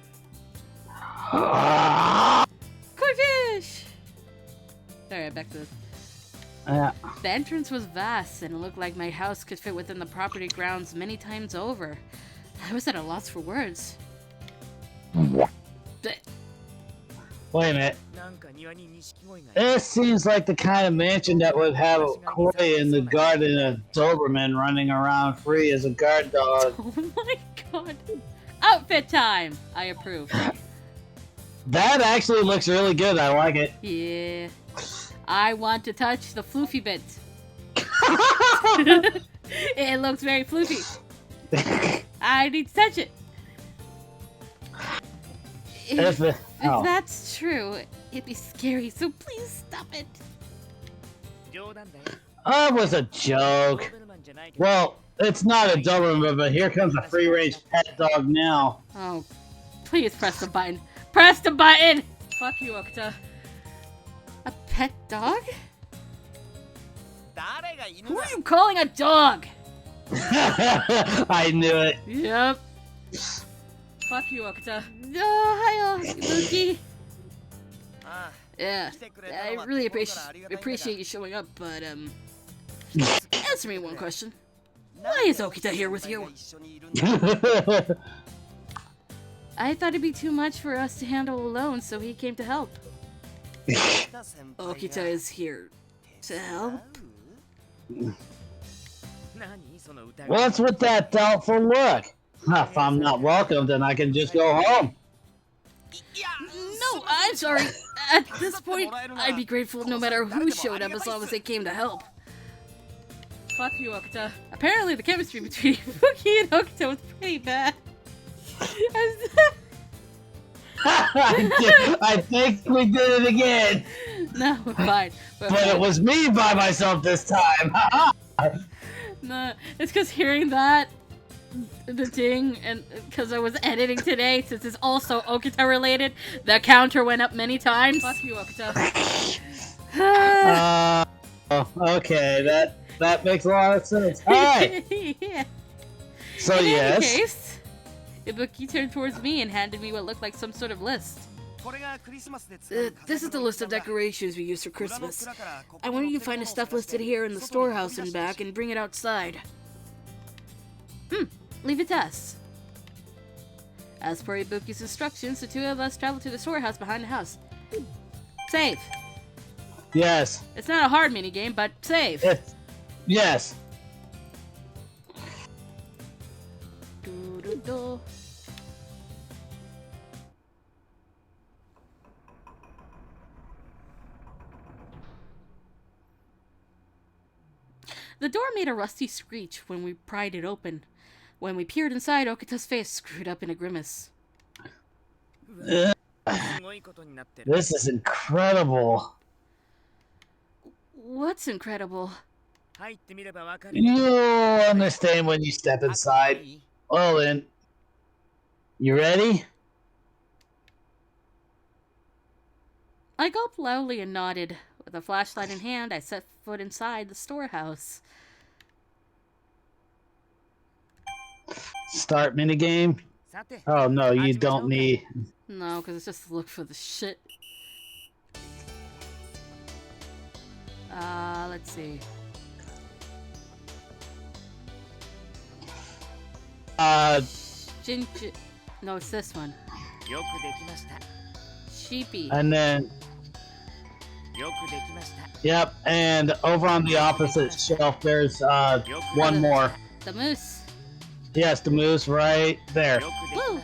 Speaker 2: Ah!
Speaker 1: Koi fish! Alright, back to this.
Speaker 2: Yeah.
Speaker 1: The entrance was vast, and it looked like my house could fit within the property grounds many times over. I was at a loss for words.
Speaker 2: Wait a minute. This seems like the kind of mansion that would have a koi in the garden and a Doberman running around free as a guard dog.
Speaker 1: Oh my god. Outfit time! I approve.
Speaker 2: That actually looks really good. I like it.
Speaker 1: Yeah. I want to touch the floofy bit. It looks very floofy. I need to touch it. If that's true, it'd be scary, so please stop it.
Speaker 2: That was a joke. Well, it's not a Doberman, but here comes a free-range pet dog now.
Speaker 1: Oh, please press the button. Press the button! Fuck you, Okita. A pet dog? Who are you calling a dog?
Speaker 2: I knew it.
Speaker 1: Yep. Fuck you, Okita. Oh, hi, Luki. Yeah, I really appreciate you showing up, but, answer me one question. Why is Okita here with you? I thought it'd be too much for us to handle alone, so he came to help. Okita is here to help?
Speaker 2: What's with that doubtful look? If I'm not welcome, then I can just go home.
Speaker 1: No, I'm sorry. At this point, I'd be grateful no matter who showed up as long as they came to help. Fuck you, Okita. Apparently the chemistry between Fuki and Okita was pretty bad.
Speaker 2: I think we did it again.
Speaker 1: No, we're fine.
Speaker 2: But it was me by myself this time.
Speaker 1: No, it's because hearing that, the ding, and because I was editing today, since it's also Okita related, the counter went up many times. Fuck you, Okita.
Speaker 2: Okay, that makes a lot of sense. Alright!
Speaker 1: Yeah.
Speaker 2: So
Speaker 1: In
Speaker 2: yes.
Speaker 1: any case, Ibuki turned towards me and handed me what looked like some sort of list. This is the list of decorations we use for Christmas. I want you to find the stuff listed here in the storehouse and back and bring it outside. Leave it to us. As per Ibuki's instructions, the two of us travel to the storehouse behind the house. Save.
Speaker 2: Yes.
Speaker 1: It's not a hard minigame, but save.
Speaker 2: Yes.
Speaker 1: Doo-doo-doo. The door made a rusty screech when we pried it open. When we peered inside, Okita's face screwed up in a grimace.
Speaker 2: This is incredible.
Speaker 1: What's incredible?
Speaker 2: You'll understand when you step inside. Well then, you ready?
Speaker 1: I gulped loudly and nodded. With a flashlight in hand, I set foot inside the storehouse.
Speaker 2: Start minigame? Oh no, you don't need...
Speaker 1: No, because it's just to look for the shit. Let's see. Ginger... No, it's this one. Sheepy.
Speaker 2: And then... Yep, and over on the opposite shelf, there's one more.
Speaker 1: The moose.
Speaker 2: Yes, the moose right there.
Speaker 1: Woo!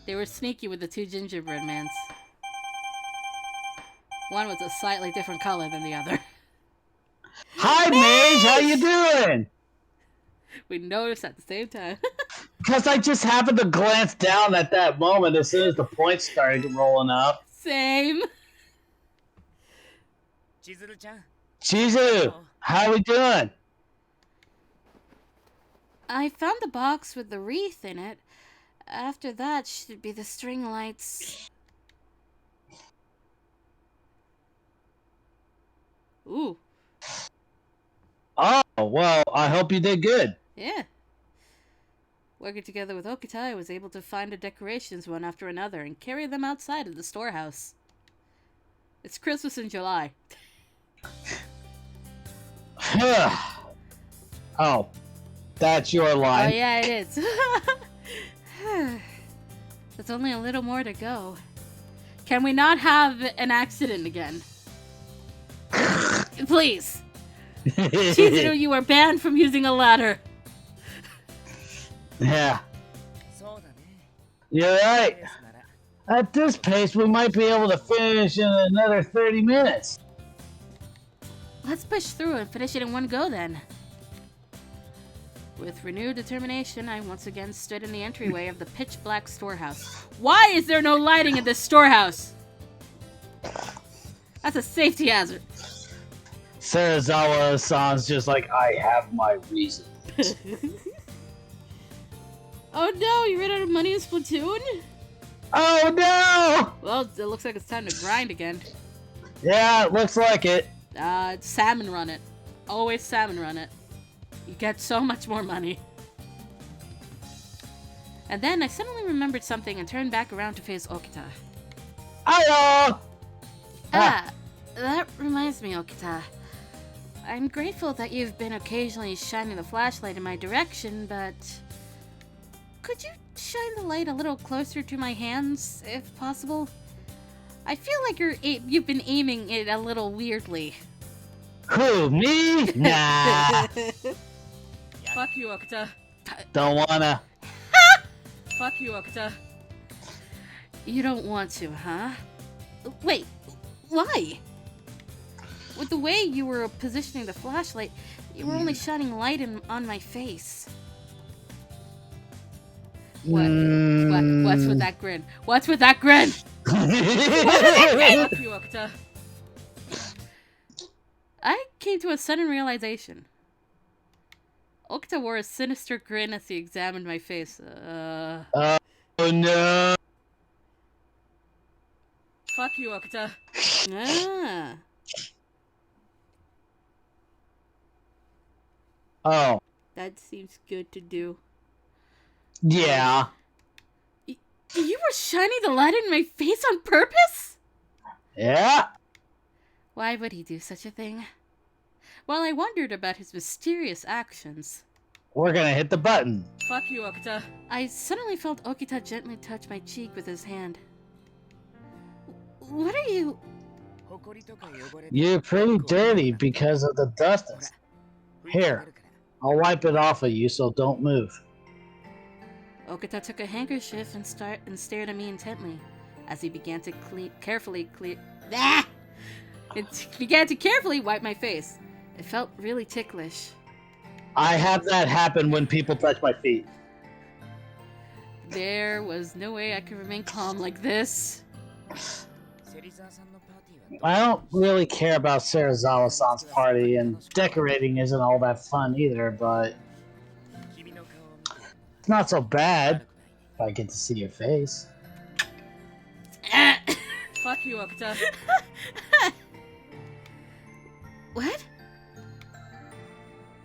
Speaker 1: They were sneaky with the two gingerbread mans. One was a slightly different color than the other.
Speaker 2: Hi, Mage! How you doing?
Speaker 1: We noticed at the same time.
Speaker 2: Because I just happened to glance down at that moment as soon as the points started rolling up.
Speaker 1: Same.
Speaker 2: Chizuru, how we doing?
Speaker 1: I found the box with the wreath in it. After that should be the string lights. Ooh.
Speaker 2: Oh, well, I hope you did good.
Speaker 1: Yeah. Working together with Okita, I was able to find the decorations one after another and carry them outside of the storehouse. It's Christmas in July.
Speaker 2: Oh, that's your line.
Speaker 1: Oh yeah, it is. There's only a little more to go. Can we not have an accident again? Please. Chizuru, you are banned from using a ladder.
Speaker 2: Yeah. You're right. At this pace, we might be able to finish in another 30 minutes.
Speaker 1: Let's push through and finish it in one go then. With renewed determination, I once again stood in the entryway of the pitch-black storehouse. Why is there no lighting in this storehouse? That's a safety hazard.
Speaker 2: Sarazawa sounds just like, I have my reasons.
Speaker 1: Oh no, you ran out of money in Splatoon?
Speaker 2: Oh no!
Speaker 1: Well, it looks like it's time to grind again.
Speaker 2: Yeah, it looks like it.
Speaker 1: Salmon run it. Always salmon run it. You get so much more money. And then I suddenly remembered something and turned back around to face Okita.
Speaker 2: Hello!
Speaker 1: That reminds me, Okita. I'm grateful that you've been occasionally shining the flashlight in my direction, but... could you shine the light a little closer to my hands, if possible? I feel like you've been aiming it a little weirdly.
Speaker 2: Who, me? Nah.
Speaker 1: Fuck you, Okita.
Speaker 2: Don't wanna.
Speaker 1: Fuck you, Okita. You don't want to, huh? Wait, why? With the way you were positioning the flashlight, you were only shining light on my face. What's with that grin? What's with that grin? Fuck you, Okita. came to a sudden realization. Okita wore a sinister grin as he examined my face.
Speaker 2: Oh no!
Speaker 1: Fuck you, Okita. Ah.
Speaker 2: Oh.
Speaker 1: That seems good to do.
Speaker 2: Yeah.
Speaker 1: You were shining the light in my face on purpose?
Speaker 2: Yeah.
Speaker 1: Why would he do such a thing? While I wondered about his mysterious actions.
Speaker 2: We're gonna hit the button.
Speaker 1: Fuck you, Okita. I suddenly felt Okita gently touch my cheek with his hand. What are you...
Speaker 2: You're pretty dirty because of the dust. Here, I'll wipe it off of you, so don't move.
Speaker 1: Okita took a handkerchief and stared at me intently as he began to carefully wipe my face. It felt really ticklish.
Speaker 2: I have that happen when people touch my feet.
Speaker 1: There was no way I could remain calm like this.
Speaker 2: I don't really care about Serizawa-san's party, and decorating isn't all that fun either, but it's not so bad if I get to see your face.
Speaker 1: Fuck you, Okita. What?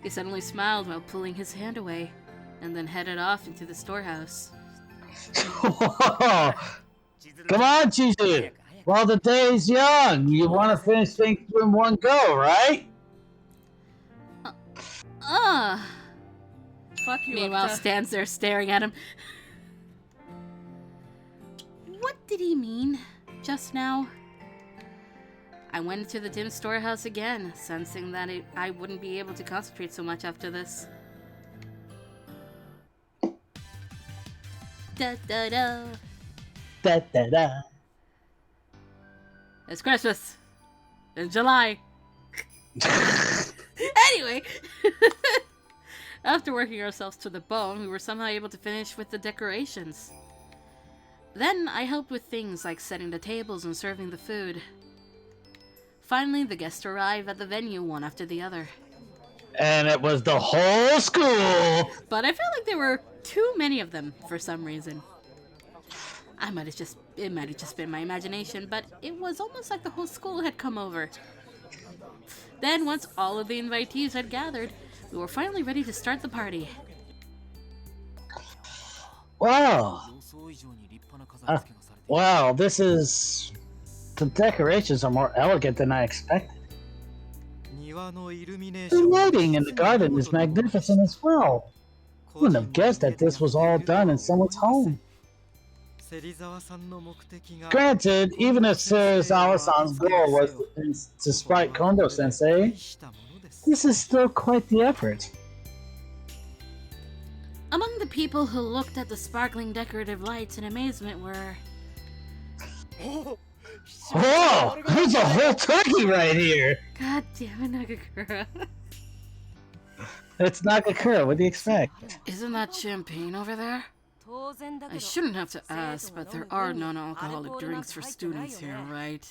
Speaker 1: He suddenly smiled while pulling his hand away, and then headed off into the storehouse.
Speaker 2: Come on, Chizu! While the day's young, you want to finish things in one go, right?
Speaker 1: Fuck you, meanwhile, Okita stands there staring at him. What did he mean just now? I went into the dim storehouse again, sensing that I wouldn't be able to concentrate so much after this. Da da da.
Speaker 2: Da da da.
Speaker 1: It's Christmas. In July. Anyway. After working ourselves to the bone, we were somehow able to finish with the decorations. Then I helped with things like setting the tables and serving the food. Finally, the guests arrived at the venue one after the other.
Speaker 2: And it was the whole school!
Speaker 1: But I felt like there were too many of them for some reason. It might have just been my imagination, but it was almost like the whole school had come over. Then, once all of the invitees had gathered, we were finally ready to start the party.
Speaker 2: Wow! Wow, the decorations are more elegant than I expected. The lighting in the garden is magnificent as well. Wouldn't have guessed that this was all done in someone's home. Granted, even if Serizawa-san's goal was to spite Kondo-sensei, this is still quite the effort.
Speaker 1: Among the people who looked at the sparkling decorative lights in amazement were...
Speaker 2: Whoa! There's a whole turkey right here!
Speaker 1: God damn it, Nagakura.
Speaker 2: It's Nagakura, what do you expect?
Speaker 1: Isn't that champagne over there? I shouldn't have to ask, but there are non-alcoholic drinks for students here, right?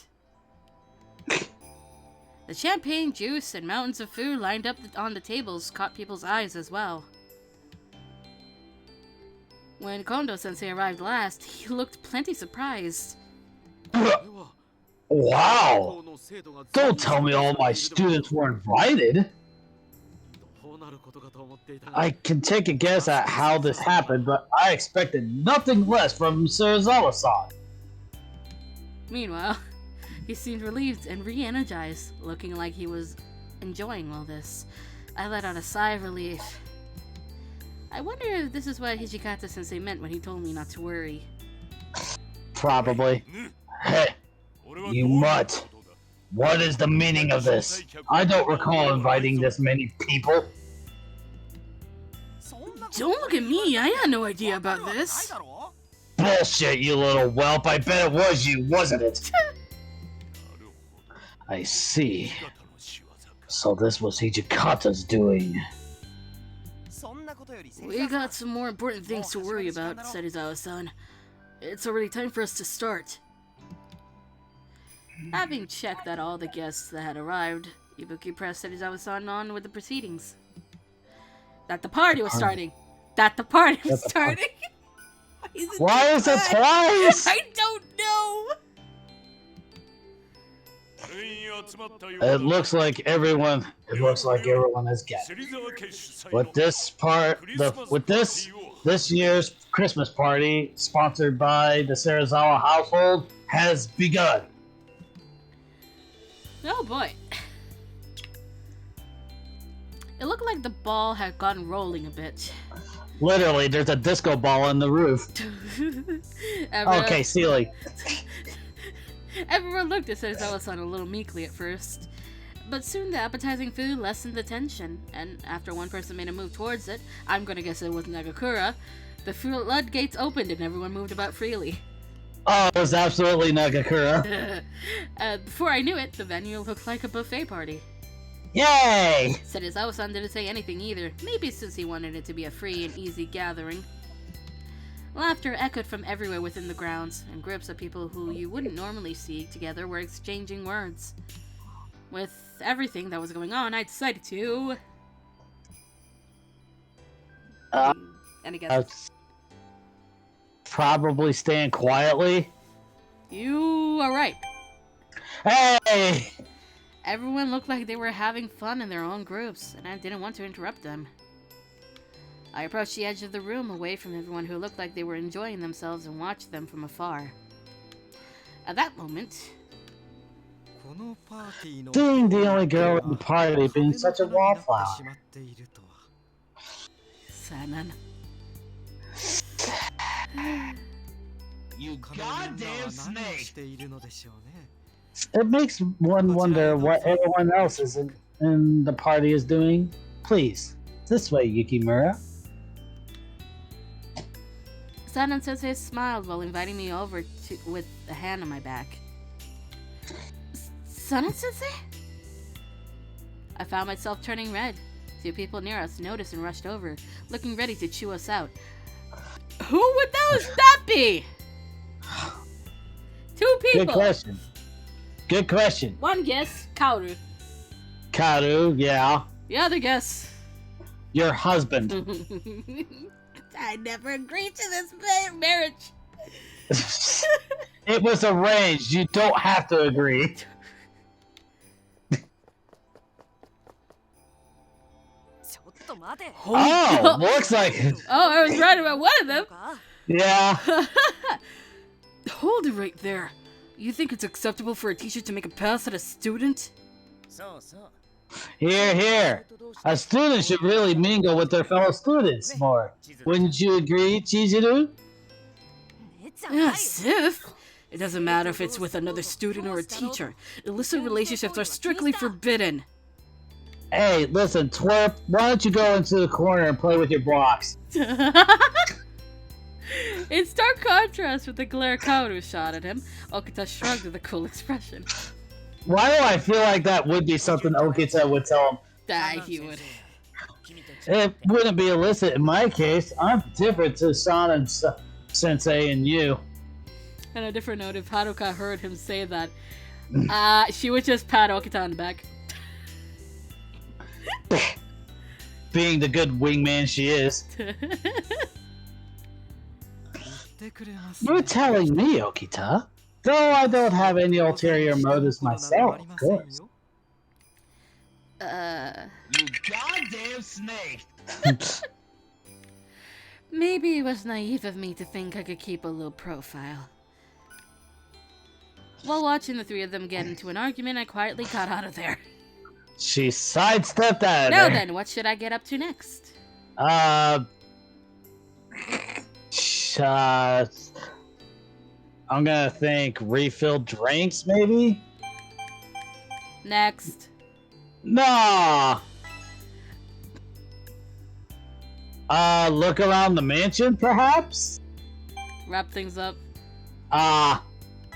Speaker 1: The champagne, juice, and mountains of food lined up on the tables caught people's eyes as well. When Kondo-sensei arrived last, he looked plenty surprised.
Speaker 2: Wow! Don't tell me all my students were invited! I can take a guess at how this happened, but I expected nothing less from Serizawa-san.
Speaker 1: Meanwhile, he seemed relieved and re-energized, looking like he was enjoying all this. I let out a sigh of relief. I wonder if this is what Hijikata-sensei meant when he told me not to worry.
Speaker 2: Probably. Hey, you mutt. What is the meaning of this? I don't recall inviting this many people.
Speaker 1: Don't look at me, I had no idea about this.
Speaker 2: Bullshit, you little whelp. I bet it was you, wasn't it? I see. So this was Hijikata's doing.
Speaker 1: We got some more important things to worry about, Serizawa-san. It's already time for us to start. Having checked that all the guests that had arrived, Ibuki pressed Serizawa-san on with the proceedings. That the party was starting. That the party was starting.
Speaker 2: Why is it twice?
Speaker 1: I don't know.
Speaker 2: It looks like everyone. It looks like everyone is getting. With this part, this year's Christmas party, sponsored by the Serizawa household, has begun.
Speaker 1: Oh boy. It looked like the ball had gotten rolling a bit.
Speaker 2: Literally, there's a disco ball on the roof. Okay, ceiling.
Speaker 1: Everyone looked at Serizawa-san a little meekly at first, but soon the appetizing food lessened the tension, and after one person made a move towards it, I'm gonna guess it was Nagakura, the floodgates opened and everyone moved about freely.
Speaker 2: Oh, it was absolutely Nagakura.
Speaker 1: Before I knew it, the venue looked like a buffet party.
Speaker 2: Yay!
Speaker 1: Serizawa-san didn't say anything either, maybe since he wanted it to be a free and easy gathering. Laughter echoed from everywhere within the grounds, and groups of people who you wouldn't normally see together were exchanging words. With everything that was going on, I decided to... Any guesses?
Speaker 2: Probably stand quietly.
Speaker 1: You are right.
Speaker 2: Hey!
Speaker 1: Everyone looked like they were having fun in their own groups, and I didn't want to interrupt them. I approached the edge of the room away from everyone who looked like they were enjoying themselves and watched them from afar. At that moment...
Speaker 2: Seeing the only girl in the party being such a wallflower.
Speaker 1: Sanan.
Speaker 4: You goddamn snake!
Speaker 2: It makes one wonder what everyone else in the party is doing. Please, this way, Yukimura.
Speaker 1: Sanan Sensei smiled while inviting me over with a hand on my back. Sanan Sensei? I found myself turning red. Two people near us noticed and rushed over, looking ready to chew us out. Who would that be? Two people.
Speaker 2: Good question. Good question.
Speaker 1: One guess, Kaoru.
Speaker 2: Kaoru, yeah.
Speaker 1: The other guess.
Speaker 2: Your husband.
Speaker 1: I never agreed to this marriage.
Speaker 2: It was arranged. You don't have to agree. Oh, looks like...
Speaker 1: Oh, I was right about one of them.
Speaker 2: Yeah.
Speaker 1: Hold it right there. You think it's acceptable for a teacher to make a pass at a student?
Speaker 2: Here, here. A student should really mingle with their fellow students more. Wouldn't you agree, Chizuru?
Speaker 1: Yes, if. It doesn't matter if it's with another student or a teacher. Illicit relationships are strictly forbidden.
Speaker 2: Hey, listen, twerp, why don't you go into the corner and play with your blocks?
Speaker 1: In stark contrast with the glare Kaoru shot at him, Okita shrugged with a cool expression.
Speaker 2: Why do I feel like that would be something Okita would tell him?
Speaker 1: He would.
Speaker 2: It wouldn't be illicit in my case. I'm different to Sanan Sensei and you.
Speaker 1: On a different note, if Haruka heard him say that, she would just pat Okita on the back.
Speaker 2: Being the good wingman she is. You're telling me, Okita? Though I don't have any ulterior motives myself, of course.
Speaker 4: You goddamn snake!
Speaker 1: Maybe it was naive of me to think I could keep a low profile. While watching the three of them get into an argument, I quietly got out of there.
Speaker 2: She sidestepped out of
Speaker 1: Now
Speaker 2: there.
Speaker 1: then, what should I get up to next?
Speaker 2: I'm gonna think refilled drinks, maybe?
Speaker 1: Next.
Speaker 2: Nah. Look around the mansion, perhaps?
Speaker 1: Wrap things up.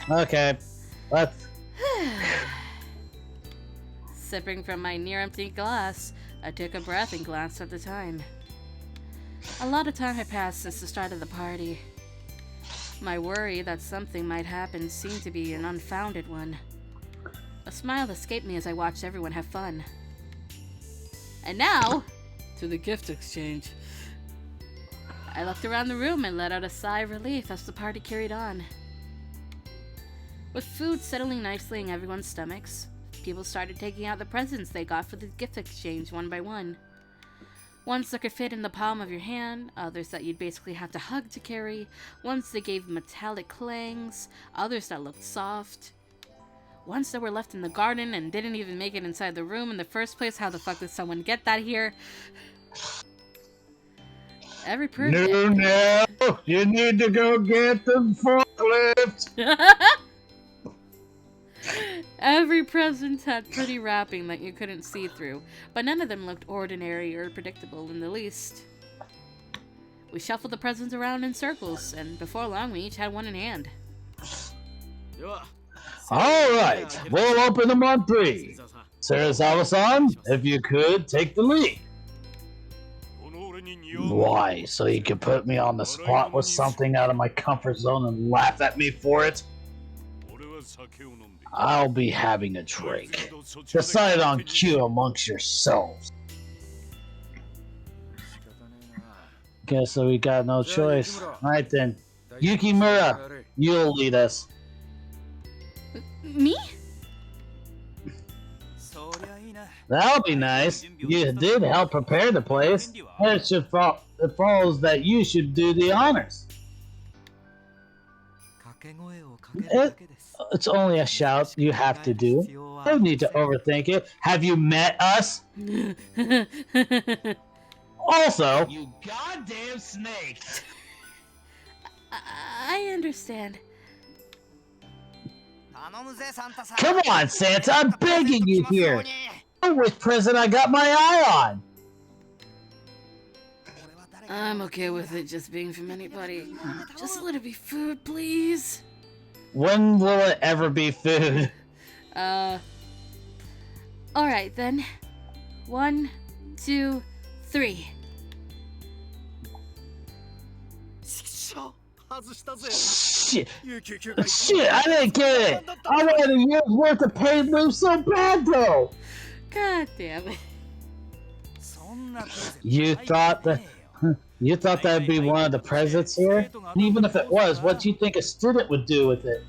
Speaker 2: Okay. Let's...
Speaker 1: Sipping from my near-empty glass, I took a breath and glanced at the time. A lot of time had passed since the start of the party. My worry that something might happen seemed to be an unfounded one. A smile escaped me as I watched everyone have fun. And now, to the gift exchange. I looked around the room and let out a sigh of relief as the party carried on. With food settling nicely in everyone's stomachs, people started taking out the presents they got for the gift exchange one by one. Ones that could fit in the palm of your hand, others that you'd basically have to hug to carry, ones that gave metallic clangs, others that looked soft. Ones that were left in the garden and didn't even make it inside the room in the first place. How the fuck did someone get that here? Every person.
Speaker 2: No, you need to go get the forklift.
Speaker 1: Every present had pretty wrapping that you couldn't see through, but none of them looked ordinary or predictable in the least. We shuffled the presents around in circles, and before long we each had one in hand.
Speaker 2: Alright, we'll open them on 3. Sarazawa-san, if you could, take the lead. Why, so you can put me on the spot with something out of my comfort zone and laugh at me for it? I'll be having a drink. Decide on cue amongst yourselves. Guess so we got no choice. Alright then. Yukimura, you'll lead us.
Speaker 1: Me?
Speaker 2: That'll be nice. You did help prepare the place. It follows that you should do the honors. It's only a shout you have to do. No need to overthink it. Have you met us? Also,
Speaker 4: You goddamn snake!
Speaker 1: I understand.
Speaker 2: come on, Santa, I'm begging you here. Which present I got my eye on?
Speaker 1: I'm okay with it just being from anybody. Just let it be food, please.
Speaker 2: When will it ever be food?
Speaker 1: Alright then. 1, 2, 3.
Speaker 2: Shit, I didn't get it. I wanted a year's worth of paid leave so bad though.
Speaker 1: God damn it.
Speaker 2: You thought that'd be one of the presents here? And even if it was, what do you think a student would do with it?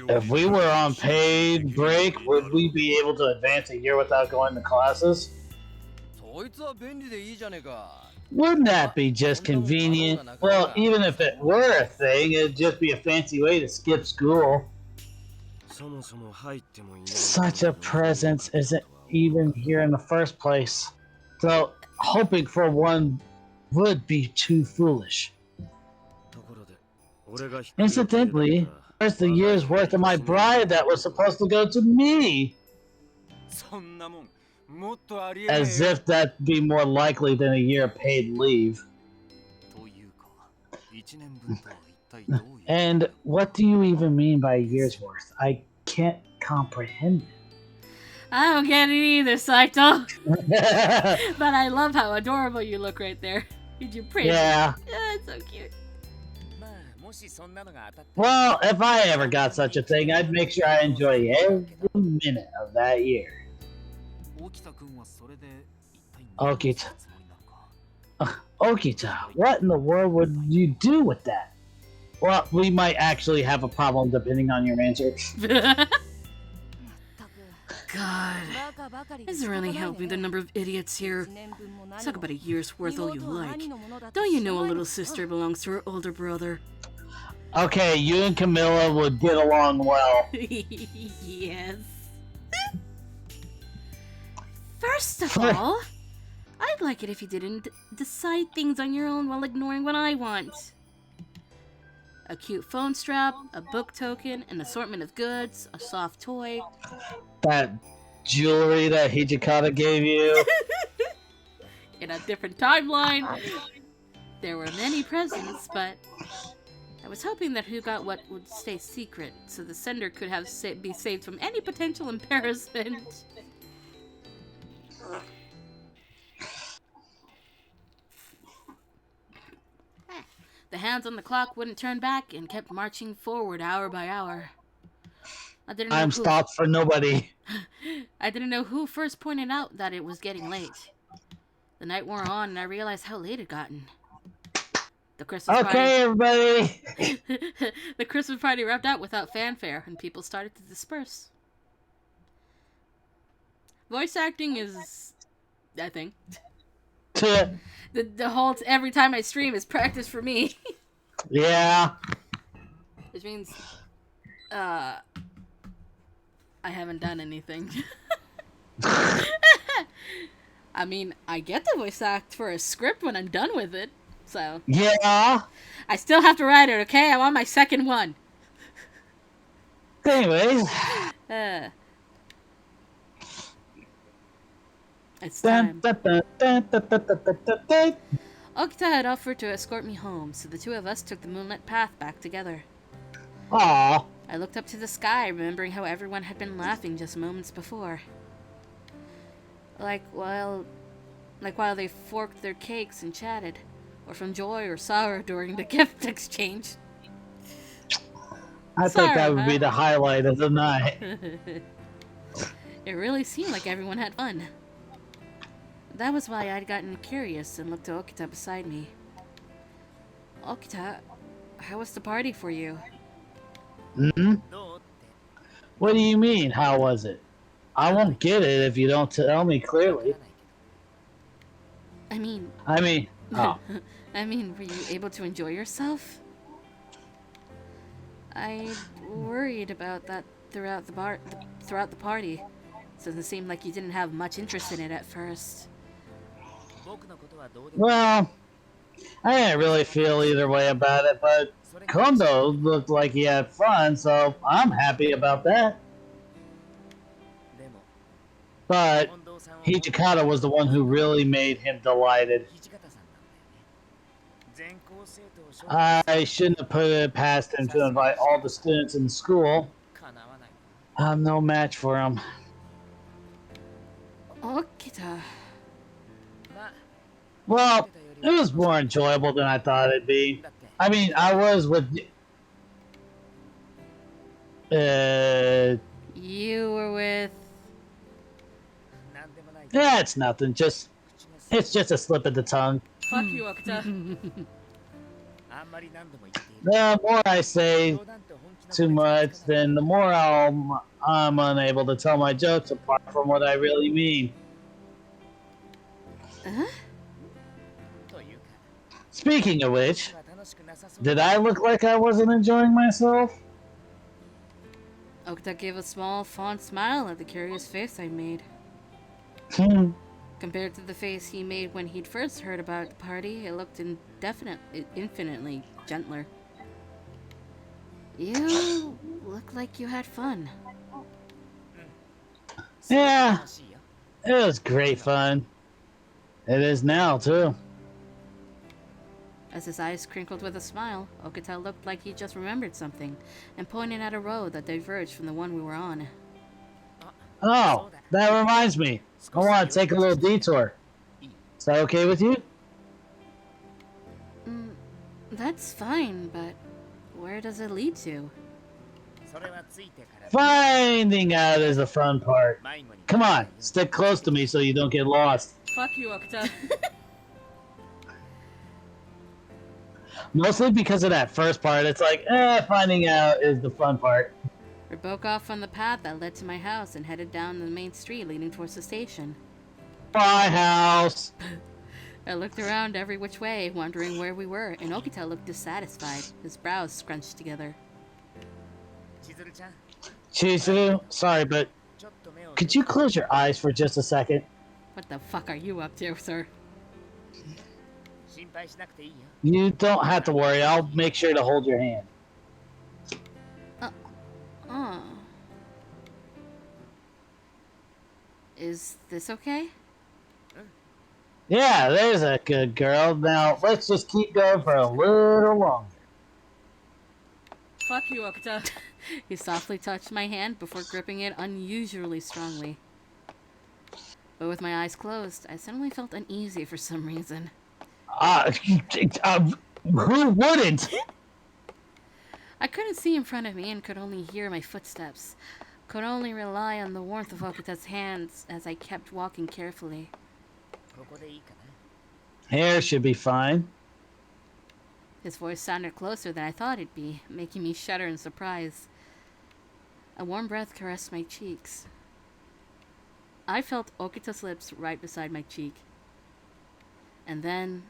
Speaker 2: If we were on paid break, would we be able to advance a year without going to classes? Wouldn't that be just convenient? Well, even if it were a thing, it'd just be a fancy way to skip school. Such a presence isn't even here in the first place. So, hoping for one would be too foolish. Incidentally, where's the year's worth of my bride that was supposed to go to me? As if that'd be more likely than a year of paid leave. And what do you even mean by a year's worth? I can't comprehend it.
Speaker 1: I don't get it either, Saito. But I love how adorable you look right there. Did you praise
Speaker 2: Yeah.
Speaker 1: it? Yeah, it's so cute.
Speaker 2: Well, if I ever got such a thing, I'd make sure I enjoy every minute of that year. Okita. Okita, what in the world would you do with that? Well, we might actually have a problem depending on your answer.
Speaker 1: God, this is really helping the number of idiots here. Talk about a year's worth all you like. Don't you know a little sister belongs to her older brother?
Speaker 2: Okay, you and Camilla would get along well.
Speaker 1: Yes. First of all, I'd like it if you didn't decide things on your own while ignoring what I want. A cute phone strap, a book token, an assortment of goods, a soft toy.
Speaker 2: That jewelry that Hijikata gave you.
Speaker 1: In a different timeline, there were many presents, but I was hoping that who got what would stay secret, so the sender could have be saved from any potential embarrassment. The hands on the clock wouldn't turn back and kept marching forward hour by hour. I didn't know
Speaker 2: I'm
Speaker 1: who.
Speaker 2: stopped for nobody.
Speaker 1: I didn't know who first pointed out that it was getting late. The night wore on, and I realized how late it gotten. The Christmas party.
Speaker 2: Okay, everybody.
Speaker 1: The Christmas party wrapped out without fanfare, and people started to disperse. Voice acting is, I think, the whole every time I stream is practice for me.
Speaker 2: Yeah.
Speaker 1: Which means, I haven't done anything. I mean, I get the voice act for a script when I'm done with it, so.
Speaker 2: Yeah.
Speaker 1: I still have to write it, okay? I'm on my second one.
Speaker 2: Anyways.
Speaker 1: It's time.
Speaker 2: Dun, dun, dun, dun, dun, dun, dun, dun, dun.
Speaker 1: Okita had offered to escort me home, so the two of us took the moonlit path back together.
Speaker 2: Aw.
Speaker 1: I looked up to the sky, remembering how everyone had been laughing just moments before. Like while they forked their cakes and chatted, or from joy or sorrow during the gift exchange.
Speaker 2: I think that would be the highlight of the night.
Speaker 1: It really seemed like everyone had fun. That was why I'd gotten curious and looked to Okita beside me. Okita, how was the party for you?
Speaker 2: Hmm? What do you mean, how was it? I won't get it if you don't tell me clearly.
Speaker 1: I mean,
Speaker 2: oh.
Speaker 1: I mean, were you able to enjoy yourself? I worried about that throughout the party, since it seemed like you didn't have much interest in it at first.
Speaker 2: Well, I didn't really feel either way about it, but Kondo looked like he had fun, so I'm happy about that. But Hijikata was the one who really made him delighted. I shouldn't have put it past him to invite all the students in the school. I'm no match for him.
Speaker 1: Okita.
Speaker 2: Well, it was more enjoyable than I thought it'd be. I mean, I was with...
Speaker 1: You were with...
Speaker 2: Yeah, it's nothing. It's just a slip of the tongue.
Speaker 1: Fuck you, Okita.
Speaker 2: The more I say too much, then the more I'm unable to tell my jokes apart from what I really mean.
Speaker 1: Huh?
Speaker 2: Speaking of which, did I look like I wasn't enjoying myself?
Speaker 1: Okita gave a small, fond smile at the curious face I made. Compared to the face he made when he'd first heard about the party, it looked infinitely gentler. You look like you had fun.
Speaker 2: Yeah, it was great fun. It is now, too.
Speaker 1: As his eyes crinkled with a smile, Okita looked like he just remembered something, and pointed at a road that diverged from the one we were on.
Speaker 2: Oh, that reminds me. I want to take a little detour. Is that okay with you?
Speaker 1: That's fine, but where does it lead to?
Speaker 2: Finding out is the fun part. Come on, stick close to me so you don't get lost.
Speaker 1: Fuck you, Okita.
Speaker 2: Mostly because of that first part, it's like, finding out is the fun part.
Speaker 1: We broke off from the path that led to my house and headed down the main street leading towards the station.
Speaker 2: My house!
Speaker 1: I looked around every which way, wondering where we were, and Okita looked dissatisfied, his brows scrunched together.
Speaker 2: Chizuru, sorry, but could you close your eyes for just a second?
Speaker 1: What the fuck are you up to, sir?
Speaker 2: You don't have to worry, I'll make sure to hold your hand.
Speaker 1: Is this okay?
Speaker 2: Yeah, there's a good girl. Now, let's just keep going for a little longer.
Speaker 1: Fuck you, Okita. He softly touched my hand before gripping it unusually strongly. But with my eyes closed, I suddenly felt uneasy for some reason.
Speaker 2: Who wouldn't?
Speaker 1: I couldn't see in front of me and could only hear my footsteps. Could only rely on the warmth of Okita's hands as I kept walking carefully.
Speaker 3: ここでいいかな。
Speaker 2: Hair should be fine.
Speaker 1: His voice sounded closer than I thought it'd be, making me shudder in surprise. A warm breath caressed my cheeks. I felt Okita's lips right beside my cheek. And then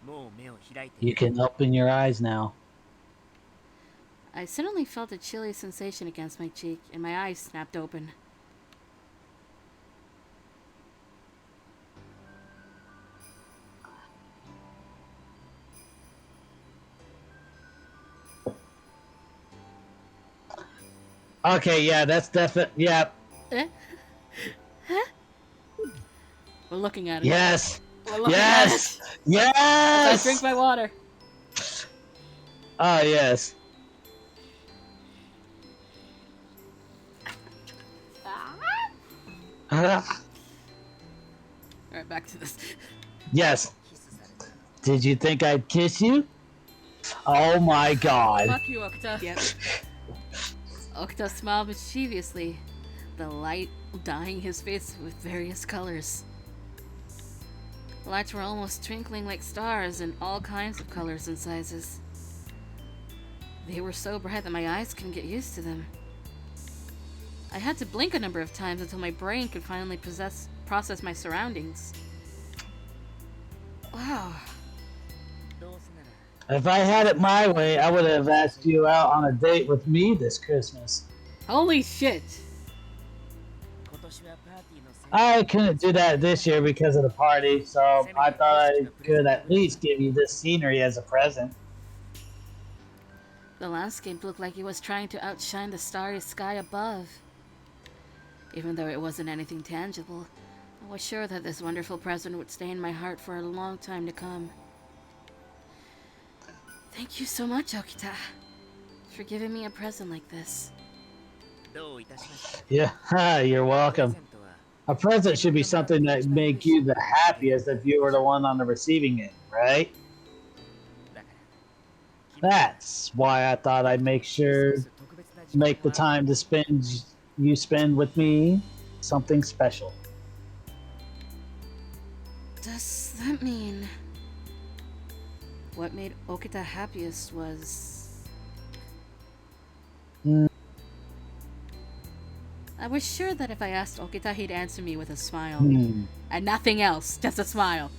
Speaker 3: もう目を開いて。
Speaker 2: You can open your eyes now.
Speaker 1: I suddenly felt a chilly sensation against my cheek, and my eyes snapped open.
Speaker 2: Okay, yeah, that's definite. Yeah.
Speaker 1: Eh? Huh? We're looking at it.
Speaker 2: Yes.
Speaker 1: We're looking
Speaker 2: Yes.
Speaker 1: at it.
Speaker 2: Yes.
Speaker 1: I drink my water.
Speaker 2: Oh, yes.
Speaker 1: Alright, back to this.
Speaker 2: Yes.
Speaker 3: キスされた。
Speaker 2: Did you think I'd kiss you? Oh my god.
Speaker 1: Fuck you, Okita. Yep. Okita smiled mischievously, the light dyeing his face with various colors. The lights were almost twinkling like stars in all kinds of colors and sizes. They were so bright that my eyes couldn't get used to them. I had to blink a number of times until my brain could finally process my surroundings. Wow.
Speaker 3: どうせなら
Speaker 2: If I had it my way, I would have asked you out on a date with me this Christmas.
Speaker 1: Holy shit!
Speaker 3: 今年はパーティーの先
Speaker 2: I couldn't do that this year because of the party, so I thought I could at least give you this scenery as a present.
Speaker 1: The landscape looked like it was trying to outshine the starry sky above. Even though it wasn't anything tangible, I was sure that this wonderful present would stay in my heart for a long time to come. Thank you so much, Okita, for giving me a present like this.
Speaker 3: どういたしました。
Speaker 2: Yeah, you're
Speaker 3: プレ
Speaker 2: welcome.
Speaker 3: ゼントは
Speaker 2: A present should be something that make you the happiest if you were the one on the receiving end, right?
Speaker 3: だから。
Speaker 2: That's why I thought I'd make sure
Speaker 3: 特別な時間
Speaker 2: make the
Speaker 3: は
Speaker 2: time to spend with me something special.
Speaker 1: Does that mean what made Okita happiest was...
Speaker 2: Mm.
Speaker 1: I was sure that if I asked Okita, he'd answer me with a smile.
Speaker 2: Hmm.
Speaker 1: And nothing else, just a smile.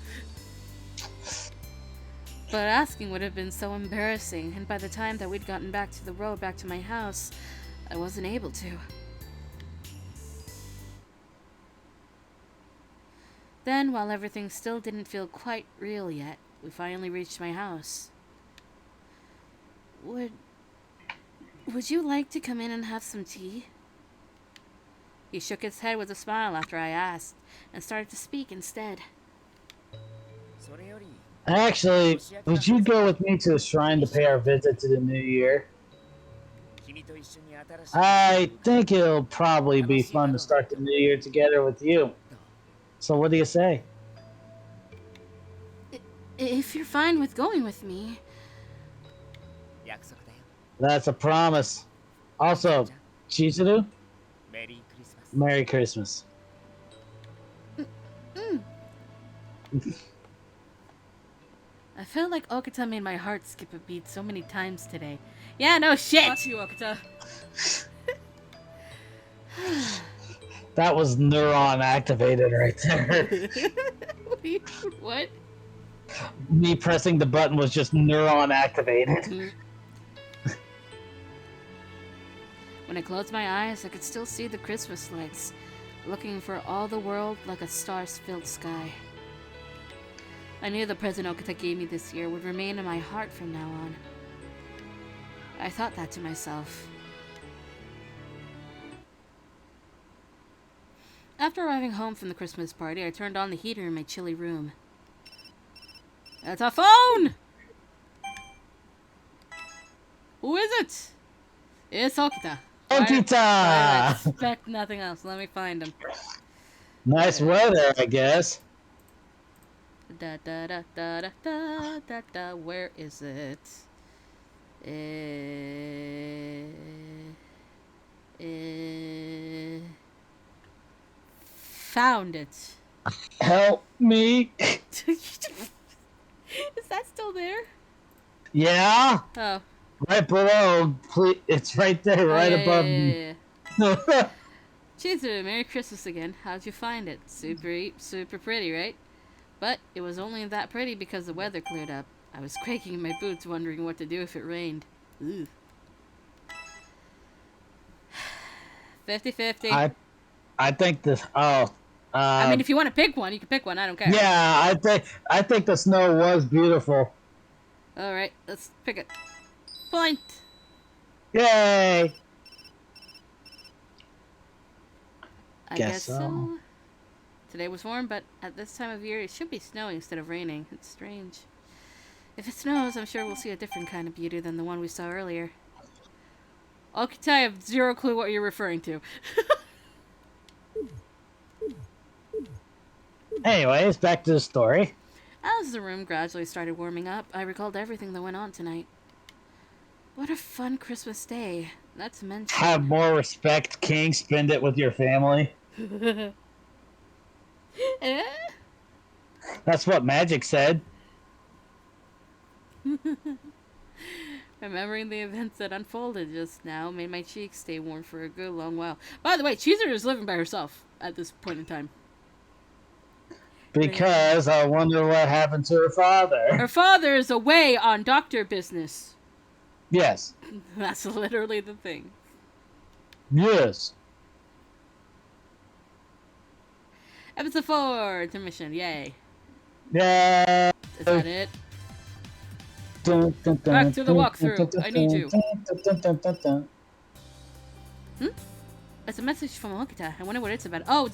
Speaker 1: But asking would have been so embarrassing, and by the time that we'd gotten back to the road back to my house, I wasn't able to. Then, while everything still didn't feel quite real yet, we finally reached my house. Would you like to come in and have some tea? He shook his head with a smile after I asked, and started to speak instead.
Speaker 3: それより
Speaker 2: Actually, would you go with me to the shrine to pay our visit to the new year?
Speaker 3: 君と一緒に新しい
Speaker 2: I think it'll probably be fun to start the new year together with you. So what do you say?
Speaker 1: If you're fine with going with me...
Speaker 3: 約束だよ。
Speaker 2: That's a promise. Also, Chizuru,
Speaker 3: メリークリスマス。
Speaker 2: Merry Christmas.
Speaker 1: I feel like Okita made my heart skip a beat so many times today. Yeah, no shit! Fuck you, Okita.
Speaker 2: That was neuron activated right there.
Speaker 1: What?
Speaker 2: Me pressing the button was just neuron activated.
Speaker 1: When I closed my eyes, I could still see the Christmas lights, looking for all the world like a stars-filled sky. I knew the present Okita gave me this year would remain in my heart from now on. I thought that to myself. After arriving home from the Christmas party, I turned on the heater in my chilly room. That's a phone! Who is it? It's Okita. I
Speaker 2: Okita!
Speaker 1: expect nothing else. Let me find him.
Speaker 2: Nice weather, I guess.
Speaker 1: Da da da da da da da da. Where is it? Found it.
Speaker 2: Help me.
Speaker 1: Is that still there?
Speaker 2: Yeah.
Speaker 1: Oh.
Speaker 2: Right below. Please, it's right there,
Speaker 1: Oh,
Speaker 2: right
Speaker 1: yeah,
Speaker 2: above
Speaker 1: yeah,
Speaker 2: me.
Speaker 1: yeah. Cheezer, Merry Christmas again. How'd you find it? Super pretty, right? But it was only that pretty because the weather cleared up. I was quaking in my boots, wondering what to do if it rained. Ooh. 50-50.
Speaker 2: I think this. Oh.
Speaker 1: I mean, if you want to pick one, you can pick one. I don't care.
Speaker 2: Yeah, I think the snow was beautiful.
Speaker 1: All right, let's pick it. Point.
Speaker 2: Yay!
Speaker 1: I guess so. Today was warm, but at this time of year, it should be snowing instead of raining. It's strange. If it snows, I'm sure we'll see a different kind of beauty than the one we saw earlier. Okay, I have zero clue what you're referring to.
Speaker 2: Anyways, back to the story.
Speaker 1: As the room gradually started warming up, I recalled everything that went on tonight. What a fun Christmas day. Not to mention...
Speaker 2: Have more respect, King. Spend it with your family.
Speaker 1: Eh?
Speaker 2: That's what Magic said.
Speaker 1: Remembering the events that unfolded just now made my cheeks stay warm for a good long while. By the way, Cheezer is living by herself at this point in time.
Speaker 2: Because I wonder what happened to her father.
Speaker 1: Her father is away on doctor business.
Speaker 2: Yes.
Speaker 1: That's literally the thing.
Speaker 2: Yes.
Speaker 1: Episode 4, intermission, yay.
Speaker 2: Yeah.
Speaker 1: Is that it? Back to the walkthrough. I need you. It's a message from Okita. I wonder what it's about. Oh,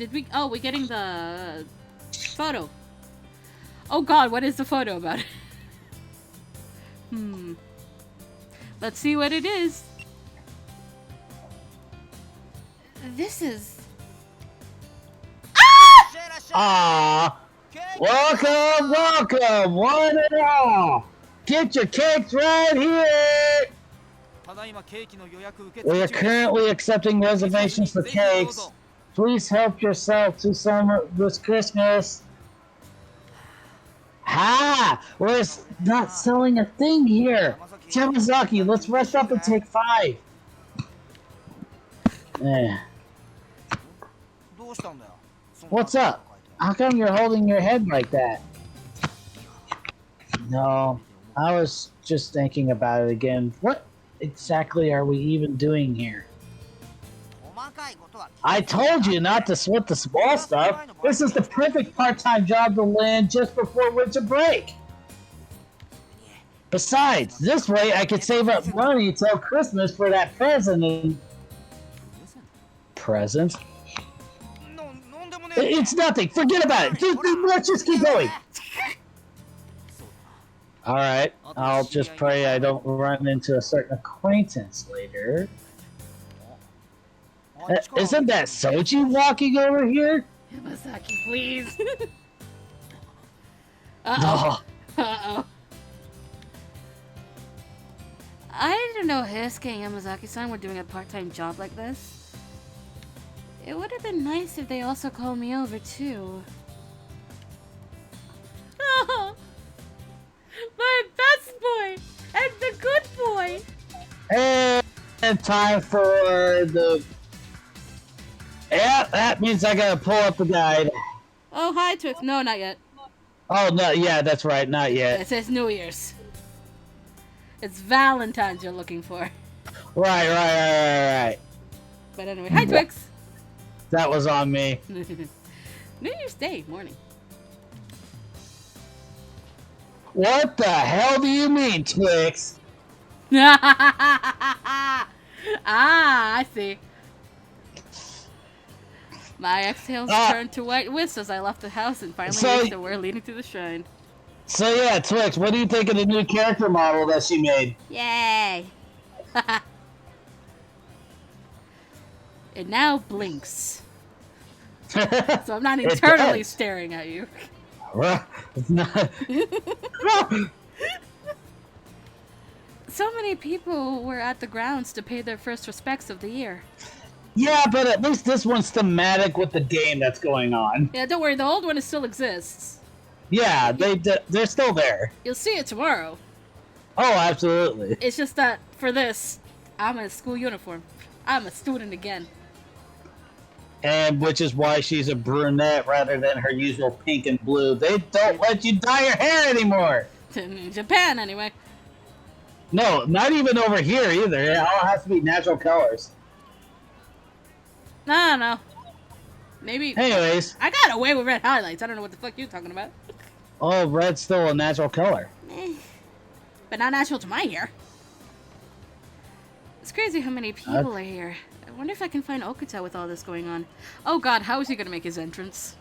Speaker 1: we're getting the photo. Oh god, what is the photo about? Let's see what it is. This is...
Speaker 2: Ah! Welcome, one and all! Get your cakes right here! We are currently accepting reservations for cakes. Please help yourself to some this Christmas. Ha! We're not selling a thing here. Yamazaki, let's rest up and take 5. What's up? How come you're holding your head like that? No, I was just thinking about it again. What exactly are we even doing here? I told you not to sweat the small stuff. This is the perfect part-time job to land just before winter break. Besides, this way I could save up money till Christmas for that present. Present? It's nothing. Forget about it. Let's just keep going. Alright. I'll just pray I don't run into a certain acquaintance later. Isn't that Soji walking over here?
Speaker 1: Yamasaki, please. Uh-oh. Uh-oh. I didn't know Hisuke and Yamazaki-san were doing a part-time job like this. It would have been nice if they also called me over, too. Oh, my best boy! And the good boy!
Speaker 2: And time for the... Yeah, that means I gotta pull up the guide.
Speaker 1: Oh, hi, Twix. No, not yet.
Speaker 2: Oh, no, yeah, that's right, not yet.
Speaker 1: It says New Year's. It's Valentine's you're looking for.
Speaker 2: Right.
Speaker 1: But anyway, hi, Twix.
Speaker 2: That was on me.
Speaker 1: New Year's Day morning.
Speaker 2: What the hell do you mean, Twix?
Speaker 1: Ah, I see. My exhales turned to white wisps as I left the house and finally reached the way leading to the shrine.
Speaker 2: So yeah, Twix, what do you think of the new character model that she made?
Speaker 1: Yay! It now blinks. So I'm not internally staring at you.
Speaker 2: It's not.
Speaker 1: so many people were at the grounds to pay their first respects of the year.
Speaker 2: Yeah, but at least this one's thematic with the game that's going on.
Speaker 1: Yeah, don't worry, the old one still exists.
Speaker 2: Yeah, they're still there.
Speaker 1: You'll see it tomorrow.
Speaker 2: Oh, absolutely.
Speaker 1: It's just that for this, I'm in a school uniform. I'm a student again.
Speaker 2: And which is why she's a brunette rather than her usual pink and blue. They don't let you dye your hair anymore.
Speaker 1: In Japan, anyway.
Speaker 2: No, not even over here either. It all has to be natural colors.
Speaker 1: No. Maybe.
Speaker 2: Anyways.
Speaker 1: I got away with red highlights. I don't know what the fuck you're talking about.
Speaker 2: Oh, red's still a natural color.
Speaker 1: But not natural to my hair. It's crazy how many people are here. I wonder if I can find Okuta with all this going on. Oh god, how is he gonna make his entrance?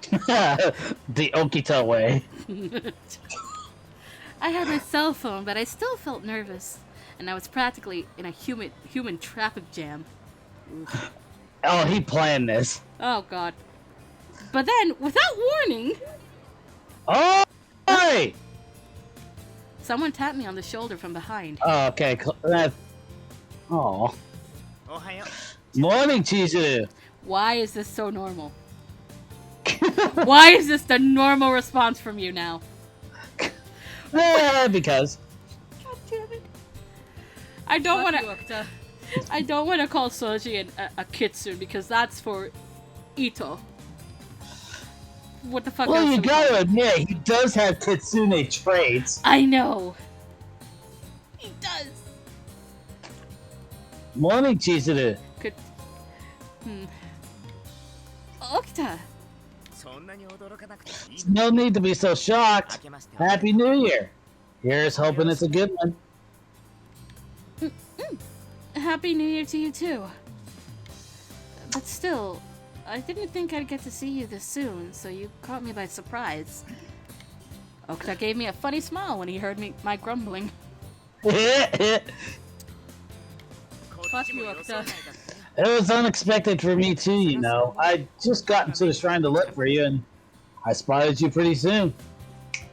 Speaker 2: The Okita way.
Speaker 1: I had my cell phone, but I still felt nervous. And I was practically in a human traffic jam.
Speaker 2: Oh, he planned this.
Speaker 1: Oh god. But then, without warning...
Speaker 2: Oh! Hey!
Speaker 1: Someone tapped me on the shoulder from behind.
Speaker 2: Oh, okay. Oh.
Speaker 3: Ohayo.
Speaker 2: Morning, Chizuru.
Speaker 1: Why is this so normal? Why is this the normal response from you now?
Speaker 2: Because.
Speaker 1: God damn it. I don't want to... I don't want to call Soji a kitsune because that's for Ito. What the fuck
Speaker 2: Well,
Speaker 1: else
Speaker 2: you
Speaker 1: do we
Speaker 2: gotta
Speaker 1: call it?
Speaker 2: admit, he does have kitsune traits.
Speaker 1: I know. He does.
Speaker 2: Morning, Chizuru.
Speaker 1: Could... Okita.
Speaker 2: No need to be so shocked. Happy New Year. Here's hoping it's a good one.
Speaker 1: Happy New Year to you too. But still, I didn't think I'd get to see you this soon, so you caught me by surprise. Okita gave me a funny smile when he heard my grumbling. Fuck you, Okita.
Speaker 2: It was unexpected for me too, you know. I just got into the shrine to look for you, and I spotted you pretty soon.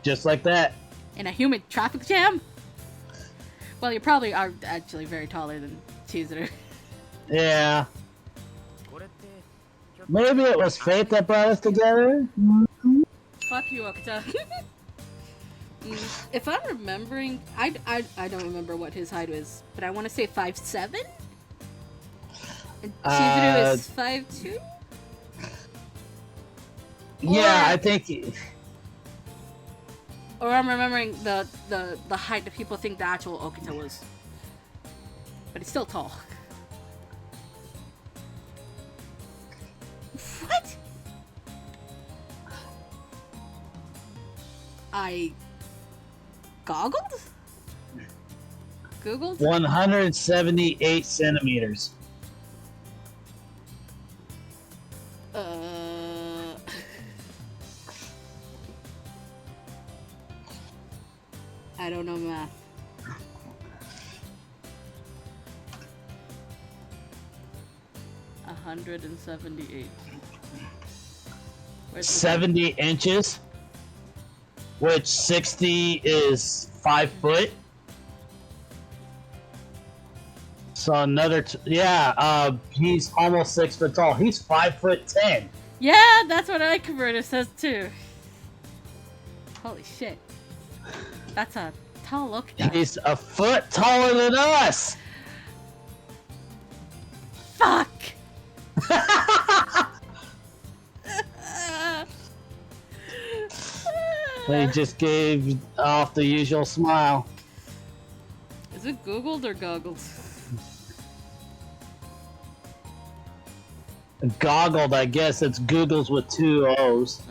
Speaker 2: Just like that.
Speaker 1: In a human traffic jam? Well, you probably are actually very taller than Chizuru.
Speaker 2: Yeah. Maybe it was fate that brought us together?
Speaker 1: Fuck you, Okita. If I'm remembering, I don't remember what his height is, but I want to say 5'7"? And Chizuru is 5'2"?
Speaker 2: Yeah, I think...
Speaker 1: Or I'm remembering the height that people think the actual Okita was. But he's still tall. What? I... goggled? Googled?
Speaker 2: 178 centimeters.
Speaker 1: I don't know math. $178.
Speaker 2: 70 inches, which 60 is 5 foot. So another, he's almost 6 foot tall. He's 5'10".
Speaker 1: Yeah, that's what iConverter says too. Holy shit. That's a tall look.
Speaker 2: He's a foot taller than us.
Speaker 1: Fuck!
Speaker 2: He just gave off the usual smile.
Speaker 1: Is it Googled or goggles?
Speaker 2: Goggled, I guess. It's Googles with 2 O's.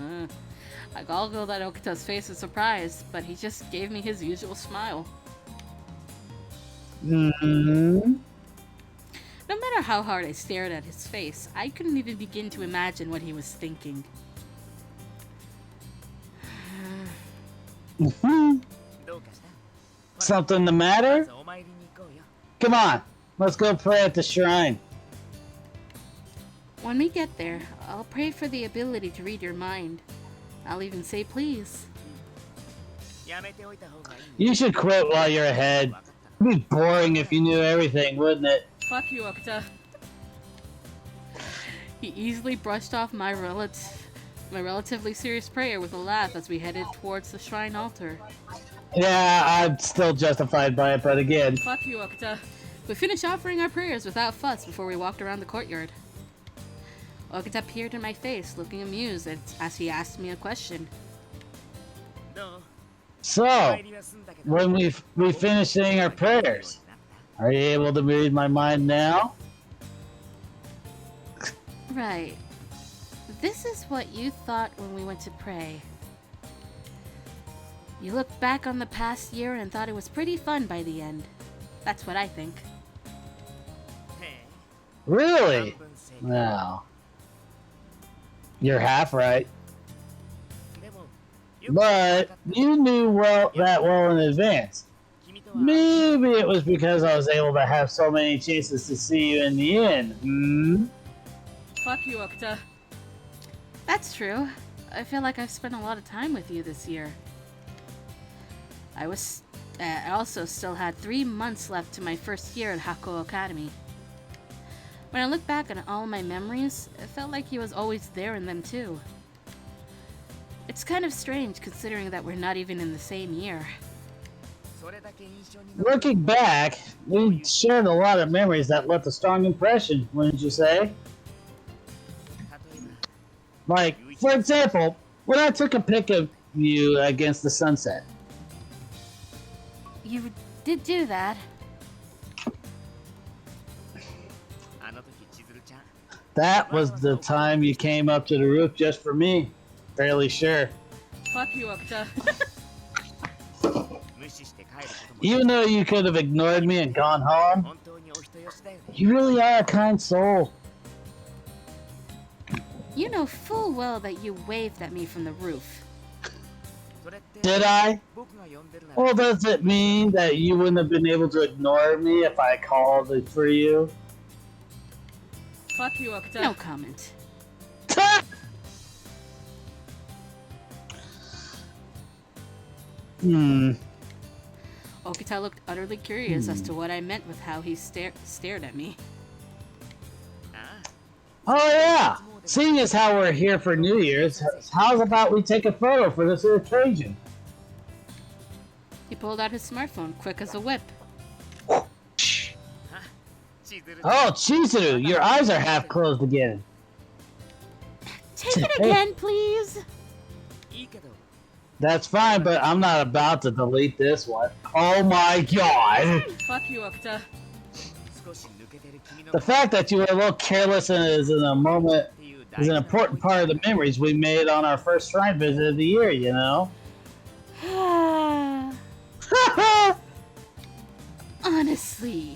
Speaker 1: I goggled at Okita's face in surprise, but he just gave me his usual smile.
Speaker 2: Mm-hmm.
Speaker 1: No matter how hard I stared at his face, I couldn't even begin to imagine what he was thinking.
Speaker 2: Something the matter? Come on, let's go pray at the shrine.
Speaker 1: When we get there, I'll pray for the ability to read your mind. I'll even say please.
Speaker 2: You should quit while you're ahead. It'd be boring if you knew everything, wouldn't it?
Speaker 1: Fuck you, Okuta. He easily brushed off my relatively serious prayer with a laugh as we headed towards the shrine altar.
Speaker 2: Yeah, I'm still justified by it, but again.
Speaker 1: Fuck you, Okuta. We finished offering our prayers without fuss before we walked around the courtyard. Okuta peered in my face, looking amused as he asked me a question.
Speaker 2: So, when we finish saying our prayers, are you able to read my mind now?
Speaker 1: Right. This is what you thought when we went to pray. You looked back on the past year and thought it was pretty fun by the end. That's what I think.
Speaker 2: Really? No. You're half right. But you knew that well in advance. Maybe it was because I was able to have so many chances to see you in the end. Hmm?
Speaker 1: Fuck you, Okuta. That's true. I feel like I've spent a lot of time with you this year. I also still had 3 months left to my first year at Hakuoki Academy. When I look back on all my memories, it felt like he was always there in them too. It's kind of strange considering that we're not even in the same year.
Speaker 2: Looking back, we shared a lot of memories that left a strong impression, wouldn't you say? Like, for example, when I took a pic of you against the sunset.
Speaker 1: You did do that.
Speaker 2: That was the time you came up to the roof just for me. Fairly sure.
Speaker 1: Fuck you, Okuta.
Speaker 2: Even though you could have ignored me and gone home, you really are a kind soul.
Speaker 1: You know full well that you waved at me from the roof.
Speaker 2: Did I? Well, does it mean that you wouldn't have been able to ignore me if I called it for you?
Speaker 1: Fuck you, Okuta. No comment. Okuta looked utterly curious as to what I meant with how he stared at me.
Speaker 2: Oh yeah! Seeing as how we're here for New Year's, how's about we take a photo for this occasion?
Speaker 1: He pulled out his smartphone, quick as a whip.
Speaker 2: Oh, Chizuru, your eyes are half closed again.
Speaker 1: Take it again, please!
Speaker 2: That's fine, but I'm not about to delete this one. Oh my god!
Speaker 1: Fuck you, Okuta.
Speaker 2: The fact that you were a little careless and is in a moment is an important part of the memories we made on our first shrine visit of the year, you know?
Speaker 1: Honestly.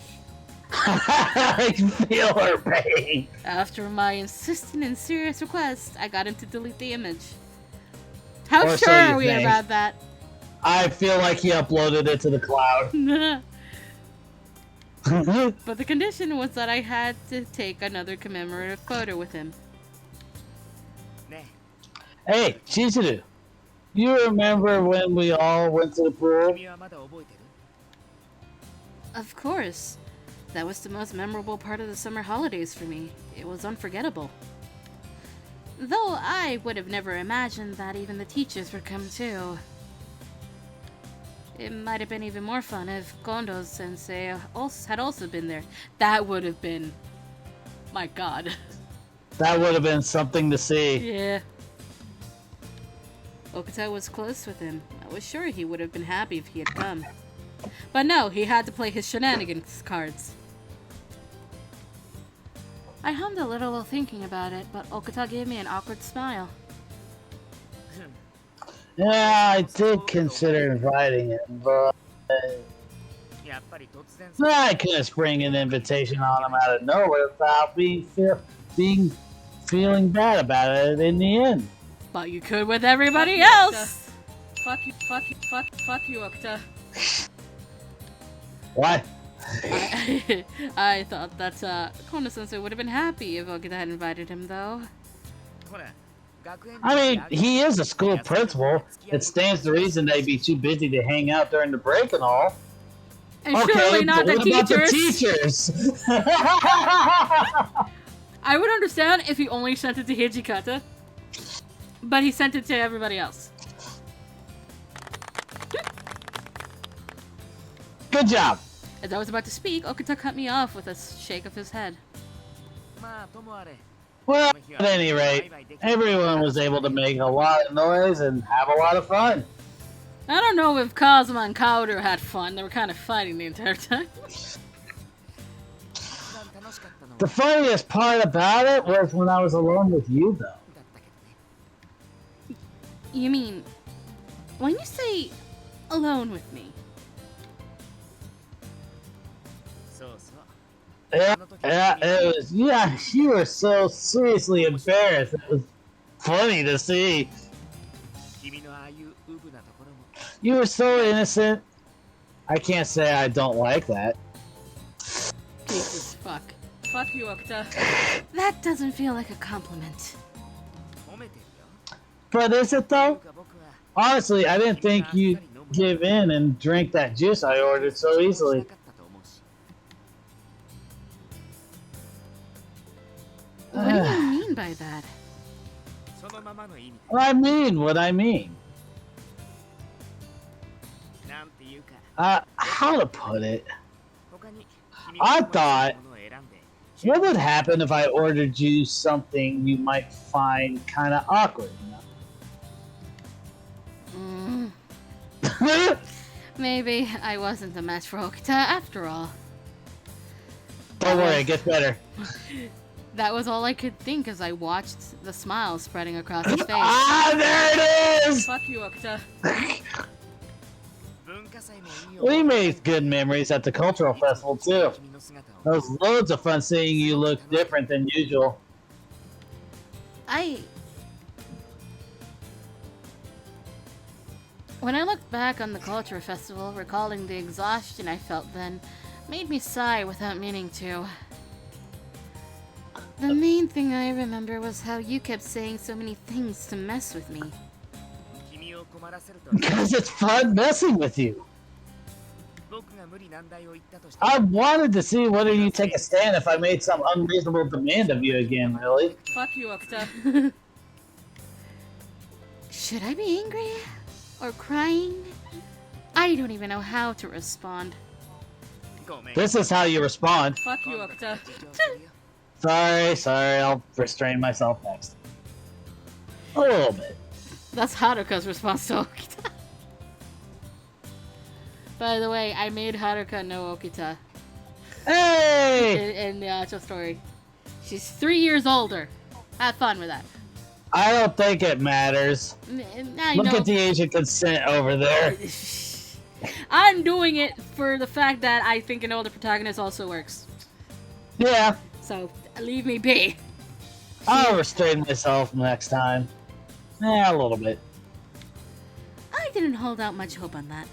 Speaker 2: I feel her pain.
Speaker 1: After my insistent and serious request, I got him to delete the image. How
Speaker 2: Or
Speaker 1: sure
Speaker 2: so you
Speaker 1: are we
Speaker 2: think.
Speaker 1: about that?
Speaker 2: I feel like he uploaded it to the cloud.
Speaker 1: But the condition was that I had to take another commemorative photo with him.
Speaker 2: Hey, Chizuru, you remember when we all went to the pool?
Speaker 1: Of course. That was the most memorable part of the summer holidays for me. It was unforgettable. Though I would have never imagined that even the teachers would come too. It might have been even more fun if Kondo sensei had also been there. That would have been... my god.
Speaker 2: That would have been something to see.
Speaker 1: Yeah. Okuta was close with him. I was sure he would have been happy if he had come. But no, he had to play his shenanigans cards. I hummed a little while thinking about it, but Okuta gave me an awkward smile.
Speaker 2: Yeah, I did consider inviting him, but I couldn't spring an invitation on him out of nowhere without feeling bad about it in the end.
Speaker 1: But you could with everybody else! Fuck you, Okuta.
Speaker 2: What?
Speaker 1: I thought that Kono-sensei would have been happy if Okuta had invited him, though.
Speaker 2: I mean, he is a school principal. It stands to reason they'd be too busy to hang out during the break and all.
Speaker 1: And
Speaker 2: Okay,
Speaker 1: surely not the
Speaker 2: what about the
Speaker 1: teachers.
Speaker 2: teachers?
Speaker 1: I would understand if he only sent it to Hijikata, but he sent it to everybody else.
Speaker 2: Good job.
Speaker 1: As I was about to speak, Okita cut me off with a shake of his head.
Speaker 2: Well, at any rate, everyone was able to make a lot of noise and have a lot of fun.
Speaker 1: I don't know if Kazuma and Kaoru had fun. They were kind of fighting the entire time.
Speaker 2: The funniest part about it was when I was alone with you, though.
Speaker 1: You mean, when you say alone with me?
Speaker 2: Yeah, it was. Yeah, you were so seriously embarrassed. It was funny to see. You were so innocent. I can't say I don't like that.
Speaker 1: Jesus fuck. Fuck you, Okita. That doesn't feel like a compliment.
Speaker 2: But is it though? Honestly, I didn't think you'd give in and drink that juice I ordered so easily.
Speaker 1: What do you mean by that?
Speaker 2: I mean what I mean. How to put it? I thought, what would happen if I ordered you something you might find kind of awkward, you know?
Speaker 1: Maybe I wasn't the match for Okita after all.
Speaker 2: Don't worry, it gets better.
Speaker 1: That was all I could think as I watched the smile spreading across his face.
Speaker 2: Ah, there it is!
Speaker 1: Fuck you, Okita.
Speaker 2: We made good memories at the cultural festival, too. It was loads of fun seeing you look different than usual.
Speaker 1: When I looked back on the culture festival, recalling the exhaustion I felt then, made me sigh without meaning to. The main thing I remember was how you kept saying so many things to mess with me.
Speaker 2: Because it's fun messing with you. I wanted to see whether you take a stand if I made some unreasonable demand of you again, really.
Speaker 1: Fuck you, Okita. Should I be angry? Or crying? I don't even know how to respond.
Speaker 2: This is how you respond.
Speaker 1: Fuck you, Okita.
Speaker 2: Sorry, I'll restrain myself next. A little bit.
Speaker 1: That's Haruka's response to Okita. By the way, I made Haruka know Okita.
Speaker 2: Hey!
Speaker 1: In the actual story. She's 3 years older. Have fun with that.
Speaker 2: I don't think it matters. Look at the age of consent over there.
Speaker 1: I'm doing it for the fact that I think an older protagonist also works.
Speaker 2: Yeah.
Speaker 1: So, leave me be.
Speaker 2: I'll restrain myself next time. Yeah, a little bit.
Speaker 1: I didn't hold out much hope on that.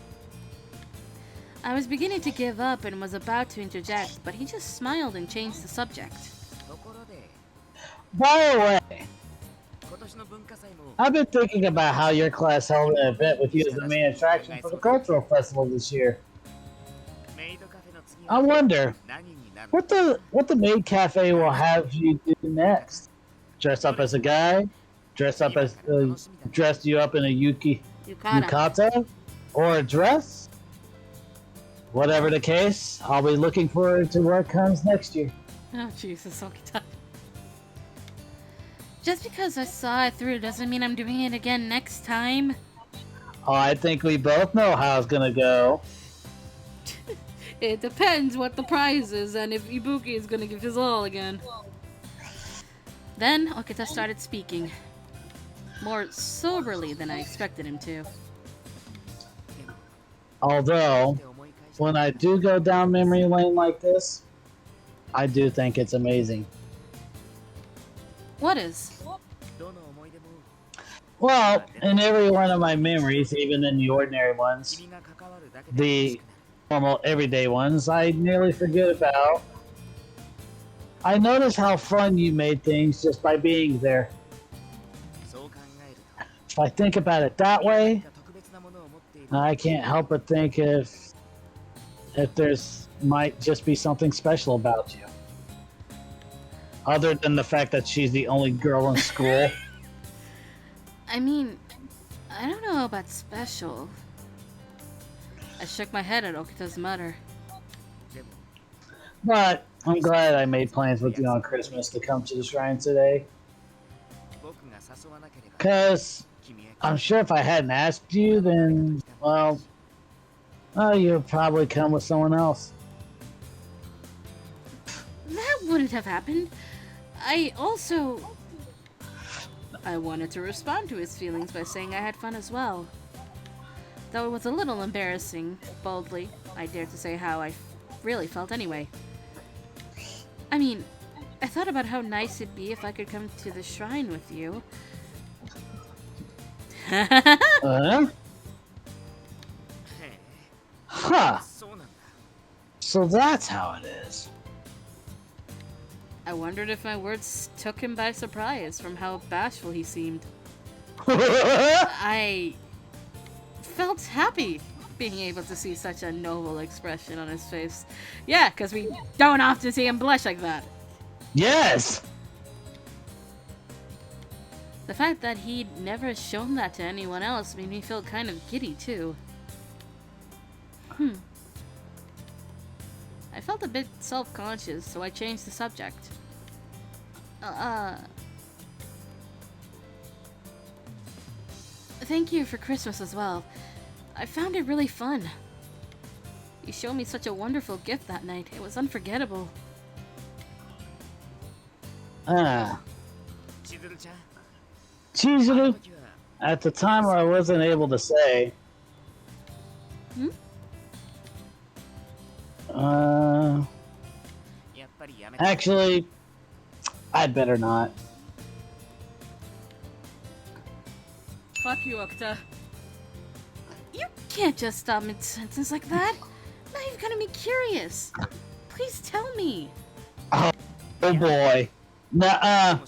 Speaker 1: I was beginning to give up and was about to interject, but he just smiled and changed the subject.
Speaker 2: By the way, I've been thinking about how your class held an event with you as the main attraction for the cultural festival this year. I wonder what the maid cafe will have you do next. Dress up as a guy, dress you up in a yukata, or a dress. Whatever the case, I'll be looking forward to what comes next year.
Speaker 1: Oh Jesus, Okita. Just because I saw it through doesn't mean I'm doing it again next time.
Speaker 2: Oh, I think we both know how it's gonna go.
Speaker 1: It depends what the prize is and if Ibuki is gonna give his all again. Then Okita started speaking. More soberly than I expected him to.
Speaker 2: Although, when I do go down memory lane like this, I do think it's amazing.
Speaker 1: What is?
Speaker 2: Well, in every one of my memories, even in the ordinary ones, the normal everyday ones, I nearly forget about. I notice how fun you made things just by being there. If I think about it that way, I can't help but think if if there's might just be something special about you. Other than the fact that she's the only girl in school.
Speaker 1: I mean, I don't know about special. I shook my head at Okita's mutter.
Speaker 2: But I'm glad I made plans with you on Christmas to come to the shrine today. Because I'm sure if I hadn't asked you, then, well, you'd probably come with someone else.
Speaker 1: That wouldn't have happened. I wanted to respond to his feelings by saying I had fun as well. Though it was a little embarrassing, boldly, I dared to say how I really felt anyway. I mean, I thought about how nice it'd be if I could come to the shrine with you.
Speaker 2: Huh. So that's how it is.
Speaker 1: I wondered if my words took him by surprise from how bashful he seemed. I felt happy being able to see such a noble expression on his face. Yeah, because we don't often see him blush like that.
Speaker 2: Yes!
Speaker 1: The fact that he'd never shown that to anyone else made me feel kind of giddy, too. I felt a bit self-conscious, so I changed the subject. Thank you for Christmas as well. I found it really fun. You showed me such a wonderful gift that night. It was unforgettable.
Speaker 2: Chizuru, at the time I wasn't able to say. Actually, I'd better not.
Speaker 1: Fuck you, Okta. You can't just stop mid-sentence like that. Now you've got me curious. Please tell me.
Speaker 2: Oh boy. Nuh-uh.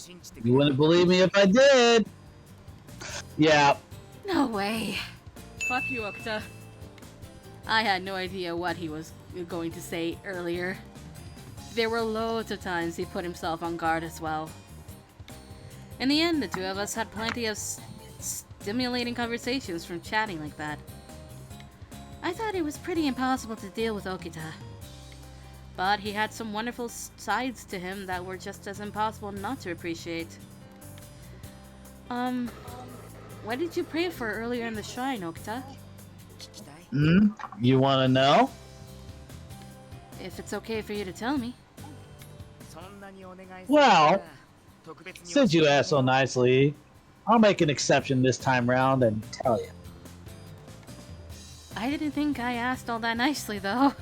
Speaker 2: You wouldn't believe me if I did. Yeah.
Speaker 1: No way. Fuck you, Okta. I had no idea what he was going to say earlier. There were loads of times he put himself on guard as well. In the end, the two of us had plenty of stimulating conversations from chatting like that. I thought it was pretty impossible to deal with Okita. But he had some wonderful sides to him that were just as impossible not to appreciate. What did you pray for earlier in the shrine, Okita?
Speaker 2: You want to know?
Speaker 1: If it's okay for you to tell me.
Speaker 2: Well, since you asked so nicely, I'll make an exception this time round and tell you.
Speaker 1: I didn't think I asked all that nicely, though.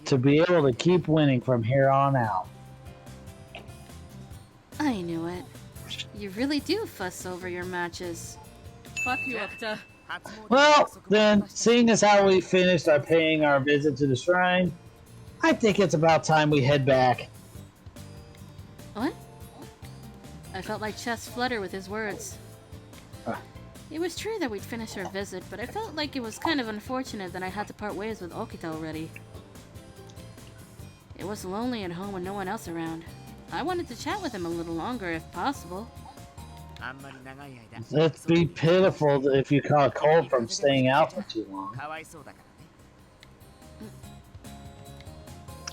Speaker 2: To be able to keep winning from here on out.
Speaker 1: I knew it. You really do fuss over your matches. Fuck you, Okta.
Speaker 2: Well, then, seeing as how we finished paying our visit to the shrine, I think it's about time we head back.
Speaker 1: What? I felt my chest flutter with his words. It was true that we'd finished our visit, but I felt like it was kind of unfortunate that I had to part ways with Okita already. It was lonely at home with no one else around. I wanted to chat with him a little longer if possible.
Speaker 2: It'd be pitiful if you caught a cold from staying out for too long.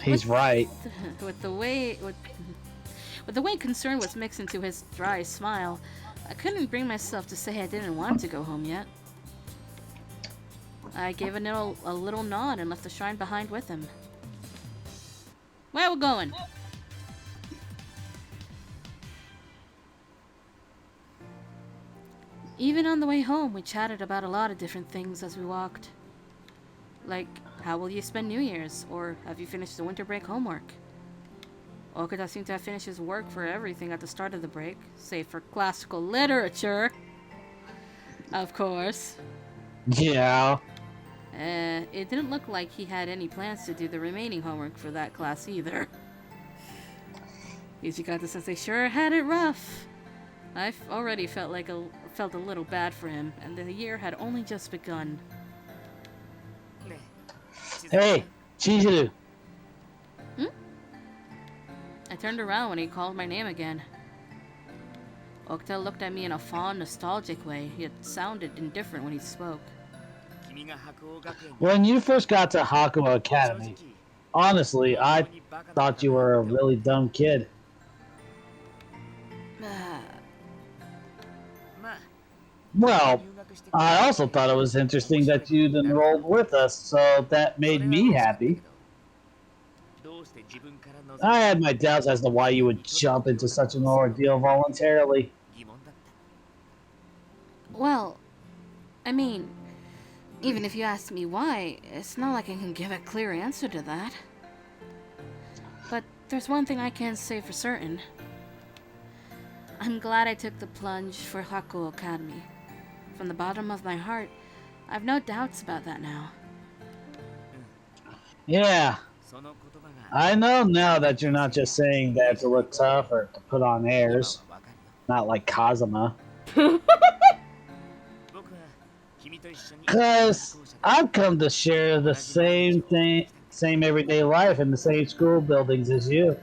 Speaker 2: He's right.
Speaker 1: With the way concern was mixed into his dry smile, I couldn't bring myself to say I didn't want to go home yet. I gave a little nod and left the shrine behind with him. Where are we going? Even on the way home, we chatted about a lot of different things as we walked. Like, how will you spend New Year's? Or have you finished the winter break homework? Okita seemed to have finished his work for everything at the start of the break, save for classical literature. Of course.
Speaker 2: Yeah.
Speaker 1: It didn't look like he had any plans to do the remaining homework for that class either. Ichikata-sensei sure had it rough. I've already felt a little bad for him, and the year had only just begun.
Speaker 2: Hey, Chizuru.
Speaker 1: I turned around when he called my name again. Okta looked at me in a fond, nostalgic way, yet sounded indifferent when he spoke.
Speaker 2: When you first got to Hakuo Academy, honestly, I thought you were a really dumb kid. Well, I also thought it was interesting that you'd enrolled with us, so that made me happy. I had my doubts as to why you would jump into such an ordeal voluntarily.
Speaker 1: Well, I mean, even if you ask me why, it's not like I can give a clear answer to that. But there's one thing I can say for certain. I'm glad I took the plunge for Hakuo Academy. From the bottom of my heart, I've no doubts about that now.
Speaker 2: Yeah, I know now that you're not just saying that to look tough or to put on airs. Not like Kazuma. Because I've come to share the same thing, same everyday life in the same school buildings as you.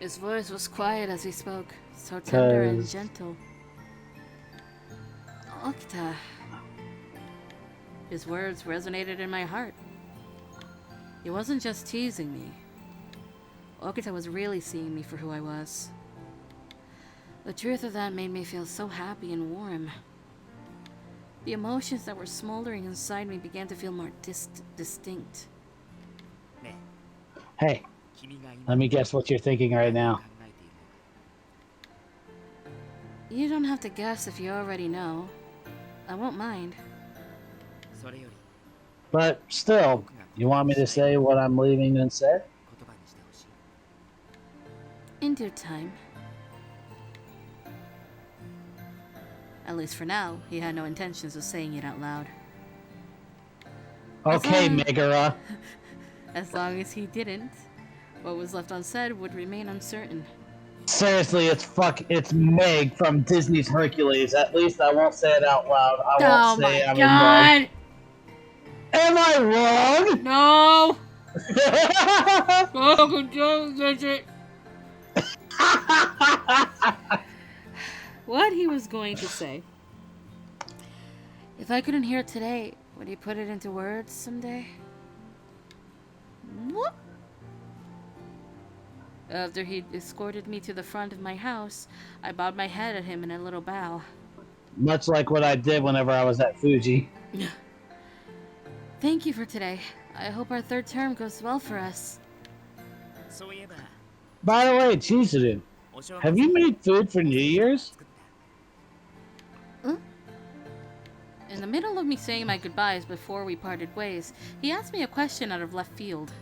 Speaker 1: His voice was quiet as he spoke, so tender and
Speaker 2: 'Cause-
Speaker 1: gentle. Okta. His words resonated in my heart. He wasn't just teasing me. Okita was really seeing me for who I was. The truth of that made me feel so happy and warm. The emotions that were smoldering inside me began to feel more distinct.
Speaker 2: Hey, let me guess what you're thinking right now.
Speaker 1: You don't have to guess if you already know. I won't mind.
Speaker 2: But still, you want me to say what I'm leaving instead?
Speaker 1: In due time. At least for now, he had no intentions of saying it out loud.
Speaker 2: Okay,
Speaker 1: long-
Speaker 2: Megara.
Speaker 1: As long as he didn't, what was left unsaid would remain uncertain.
Speaker 2: Seriously, it's Meg from Disney's Hercules. At least I won't say it out loud. I won't
Speaker 1: Oh
Speaker 2: say
Speaker 1: my
Speaker 2: I'm in love.
Speaker 1: god!
Speaker 2: Am I wrong?
Speaker 1: No! Oh, don't get it. What he was going to say. If I couldn't hear it today, would he put it into words someday? What? After he escorted me to the front of my house, I bowed my head at him in a little bow.
Speaker 2: Much like what I did whenever I was at Fuji.
Speaker 1: Thank you for today. I hope our third term goes well for us.
Speaker 2: By the way, Chizuru, have you made food for New Year's?
Speaker 1: In the middle of me saying my goodbyes before we parted ways, he asked me a question out of left field.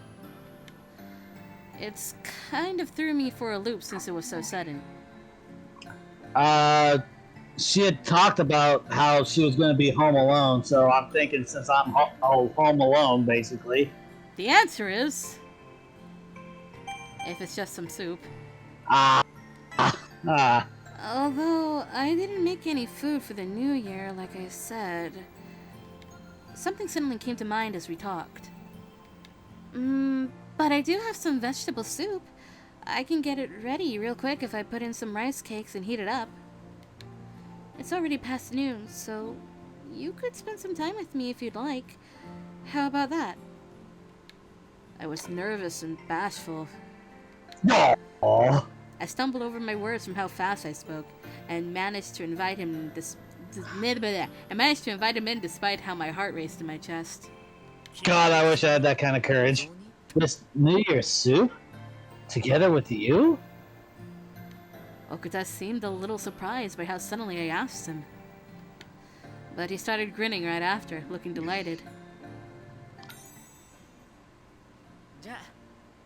Speaker 1: It's kind of threw me for a loop since it was so sudden.
Speaker 2: She had talked about how she was going to be home alone, so I'm thinking since I'm home alone, basically.
Speaker 1: The answer is... if it's just some soup. Although, I didn't make any food for the new year, like I said. Something suddenly came to mind as we talked. But I do have some vegetable soup. I can get it ready real quick if I put in some rice cakes and heat it up. It's already past noon, so you could spend some time with me if you'd like. How about that? I was nervous and bashful.
Speaker 2: Aww.
Speaker 1: I stumbled over my words from how fast I spoke, and managed to invite him in despite how my heart raced in my chest.
Speaker 2: God, I wish I had that kind of courage. This New Year's soup? Together with you?
Speaker 1: Okuta seemed a little surprised by how suddenly I asked him. But he started grinning right after, looking delighted.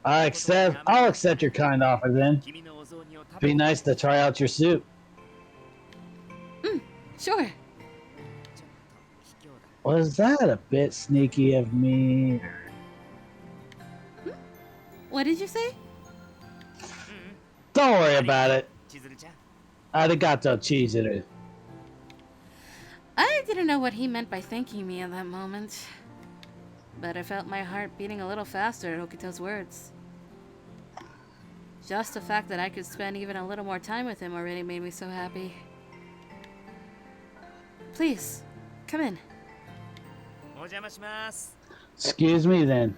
Speaker 2: I'll accept your kind offer then. Be nice to try out your soup.
Speaker 1: Sure.
Speaker 2: Was that a bit sneaky of me?
Speaker 1: What did you say?
Speaker 2: Don't worry about it. Arigato, Chizuru.
Speaker 1: I didn't know what he meant by thanking me in that moment. but I felt my heart beating a little faster at Okita's words. Just the fact that I could spend even a little more time with him already made me so happy. Please, come in.
Speaker 3: お邪魔します。
Speaker 2: Excuse me then.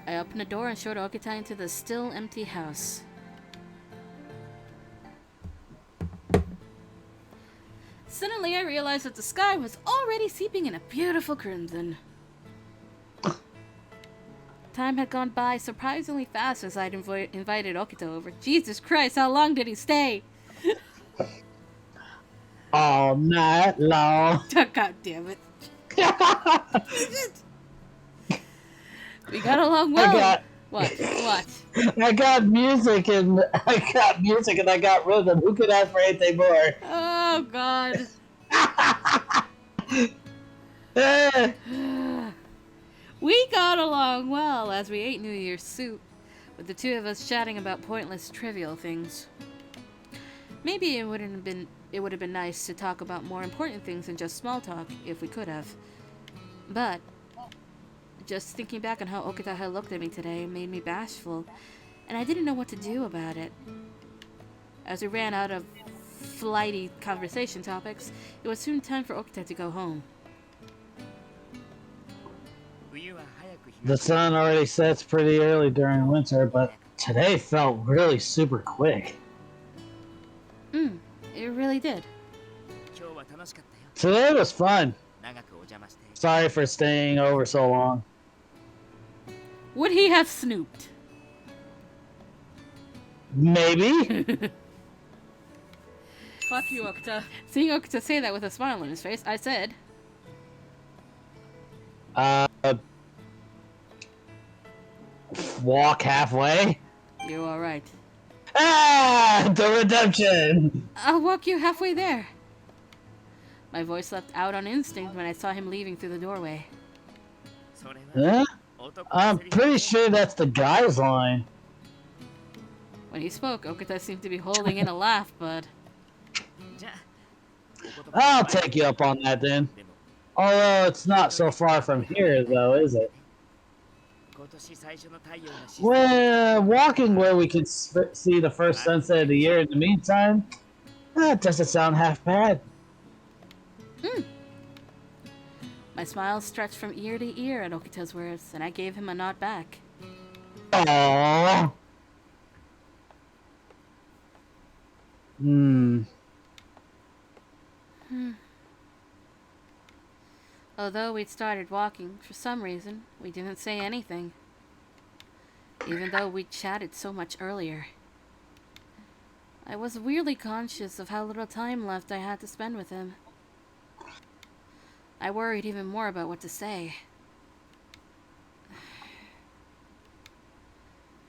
Speaker 1: I opened the door and showed Okita into the still empty house. Suddenly I realized that the sky was already seeping in a beautiful crimson. Time had gone by surprisingly fast as I'd invited Okita over. Jesus Christ, how long did he stay?
Speaker 2: All night long.
Speaker 1: God damn it. We got along well. What?
Speaker 2: I got music and I got rhythm. Who could ask for anything more?
Speaker 1: Oh, God. We got along well as we ate New Year's soup, with the two of us chatting about pointless, trivial things. Maybe it would have been nice to talk about more important things than just small talk, if we could have. But just thinking back on how Okita had looked at me today made me bashful, and I didn't know what to do about it. As we ran out of flighty conversation topics, it was soon time for Okita to go home.
Speaker 2: The sun already sets pretty early during winter, but today felt really super quick.
Speaker 1: It really did.
Speaker 3: 今日は楽しかったよ。
Speaker 2: Today was fun.
Speaker 3: 長くお邪魔して。
Speaker 2: Sorry for staying over so long.
Speaker 1: Would he have snooped?
Speaker 2: Maybe.
Speaker 1: Fuck you, Okita. Seeing Okita say that with a smile on his face, I said,
Speaker 2: Walk halfway.
Speaker 1: "You're alright.
Speaker 2: Ah, the redemption.
Speaker 1: I'll walk you halfway there." My voice left out on instinct when I saw him leaving through the doorway.
Speaker 3: それは
Speaker 2: Huh?
Speaker 3: 男の
Speaker 2: I'm
Speaker 3: セリフ
Speaker 2: pretty sure that's the guy's line.
Speaker 1: When he spoke, Okita seemed to be holding in a laugh, but
Speaker 3: じゃあお言葉
Speaker 2: I'll take you up on that then. Although it's not so far from here, though, is it?
Speaker 3: 今年最初の太陽が沈んで
Speaker 2: Well, walking where we can see the first sunset of the year in the meantime, that doesn't sound half bad.
Speaker 1: my smile stretched from ear to ear at Okita's words, and I gave him a nod back.
Speaker 2: Aww.
Speaker 1: Although we'd started walking, for some reason, we didn't say anything. Even though we'd chatted so much earlier. I was weirdly conscious of how little time left I had to spend with him. I worried even more about what to say.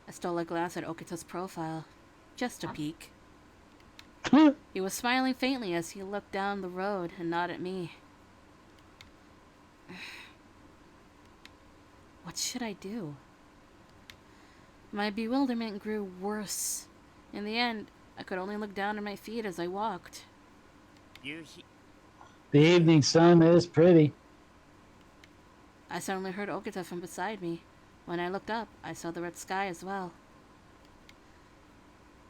Speaker 1: I stole a glance at Okita's profile, just a peek. He was smiling faintly as he looked down the road and nodded at me. What should I do? My bewilderment grew worse. In the end, I could only look down at my feet as I walked.
Speaker 3: 夕日
Speaker 2: The evening sun is pretty.
Speaker 1: I suddenly heard Okita from beside me. When I looked up, I saw the red sky as well.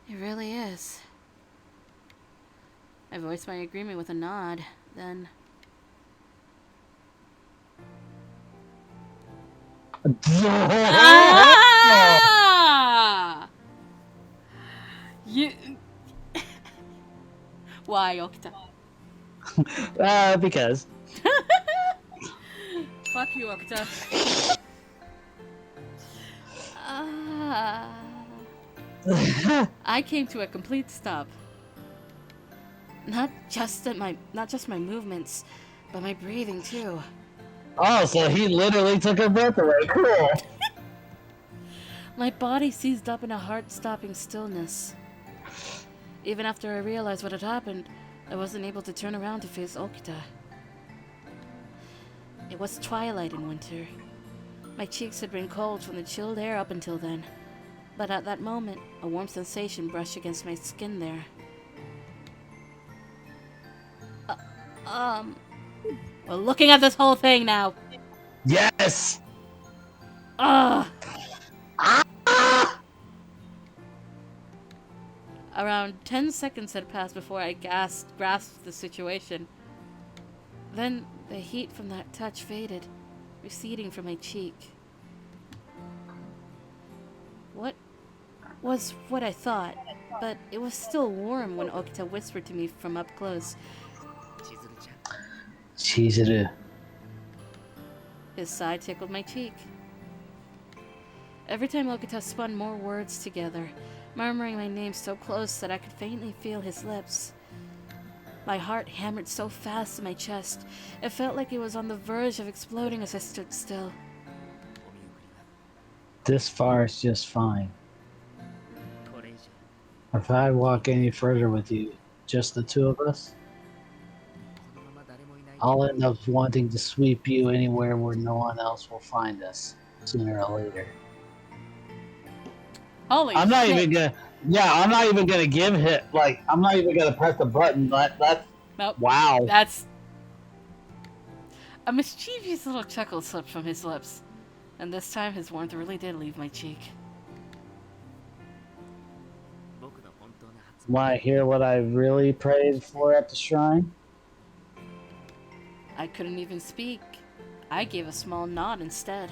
Speaker 1: It really is. I voiced my agreement with a nod, then... Ah! You... Why, Okita?
Speaker 2: Because.
Speaker 1: Fuck you, Okita. I came to a complete stop. Not just my movements, but my breathing too.
Speaker 2: Oh, so he literally took her breath away. Cool.
Speaker 1: My body seized up in a heart-stopping stillness. Even after I realized what had happened, I wasn't able to turn around to face Okita. It was twilight in winter. My cheeks had been cold from the chilled air up until then, but at that moment, a warm sensation brushed against my skin there. We're looking at this whole thing now.
Speaker 2: Yes!
Speaker 1: Ugh!
Speaker 2: Ah!
Speaker 1: Around 10 seconds had passed before I grasped the situation. Then the heat from that touch faded, receding from my cheek. What was what I thought, but it was still warm when Okita whispered to me from up close.
Speaker 2: Chizuru.
Speaker 1: His sigh tickled my cheek. Every time Okita spun more words together, murmuring my name so close that I could faintly feel his lips. My heart hammered so fast in my chest, it felt like it was on the verge of exploding as I stood still.
Speaker 2: This far is just fine. If I walk any further with you, just the two of us, I'll end up wanting to sweep you anywhere where no one else will find us, sooner or later.
Speaker 1: Holy
Speaker 2: I'm not
Speaker 1: shit.
Speaker 2: even gonna. Yeah, I'm not even gonna give him. Like, I'm not even gonna press the button. That's
Speaker 1: Nope.
Speaker 2: wow.
Speaker 1: That's... A mischievous little chuckle slipped from his lips, and this time his warmth really did leave my cheek.
Speaker 2: Want to hear what I really prayed for at the shrine?
Speaker 1: I couldn't even speak. I gave a small nod instead.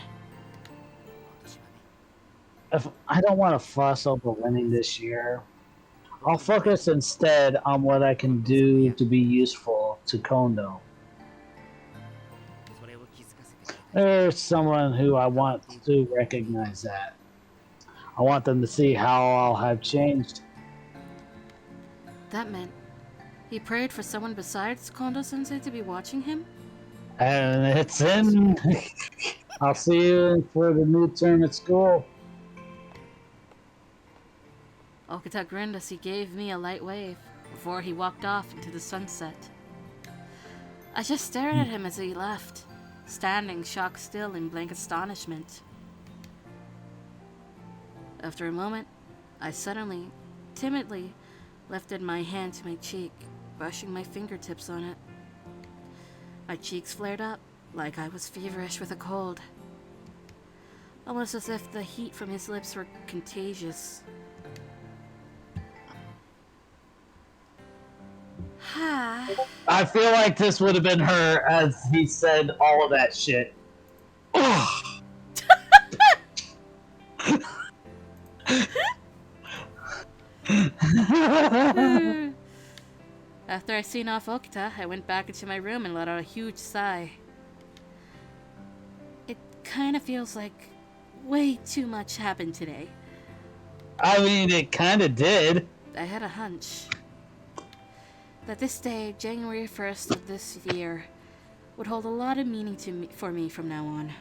Speaker 2: If I don't want to fuss over winning this year, I'll focus instead on what I can do to be useful to Kondo. There's someone who I want to recognize that. I want them to see how I'll have changed.
Speaker 1: That meant he prayed for someone besides Kondo-sensei to be watching him?
Speaker 2: And it's in. I'll see you for the new term at school.
Speaker 1: Okita grinned as he gave me a light wave before he walked off into the sunset. I just stared at him as he left, standing shocked still in blank astonishment. After a moment, I suddenly, timidly, lifted my hand to my cheek, brushing my fingertips on it. My cheeks flared up like I was feverish with a cold, almost as if the heat from his lips were contagious.
Speaker 2: I feel like this would have been her as he said all of that shit.
Speaker 1: After I seen off Okita, I went back into my room and let out a huge sigh. It kinda feels like way too much happened today.
Speaker 2: I mean, it kind of did.
Speaker 1: I had a hunch that this day, January 1st of this year, would hold a lot of meaning for me from now on.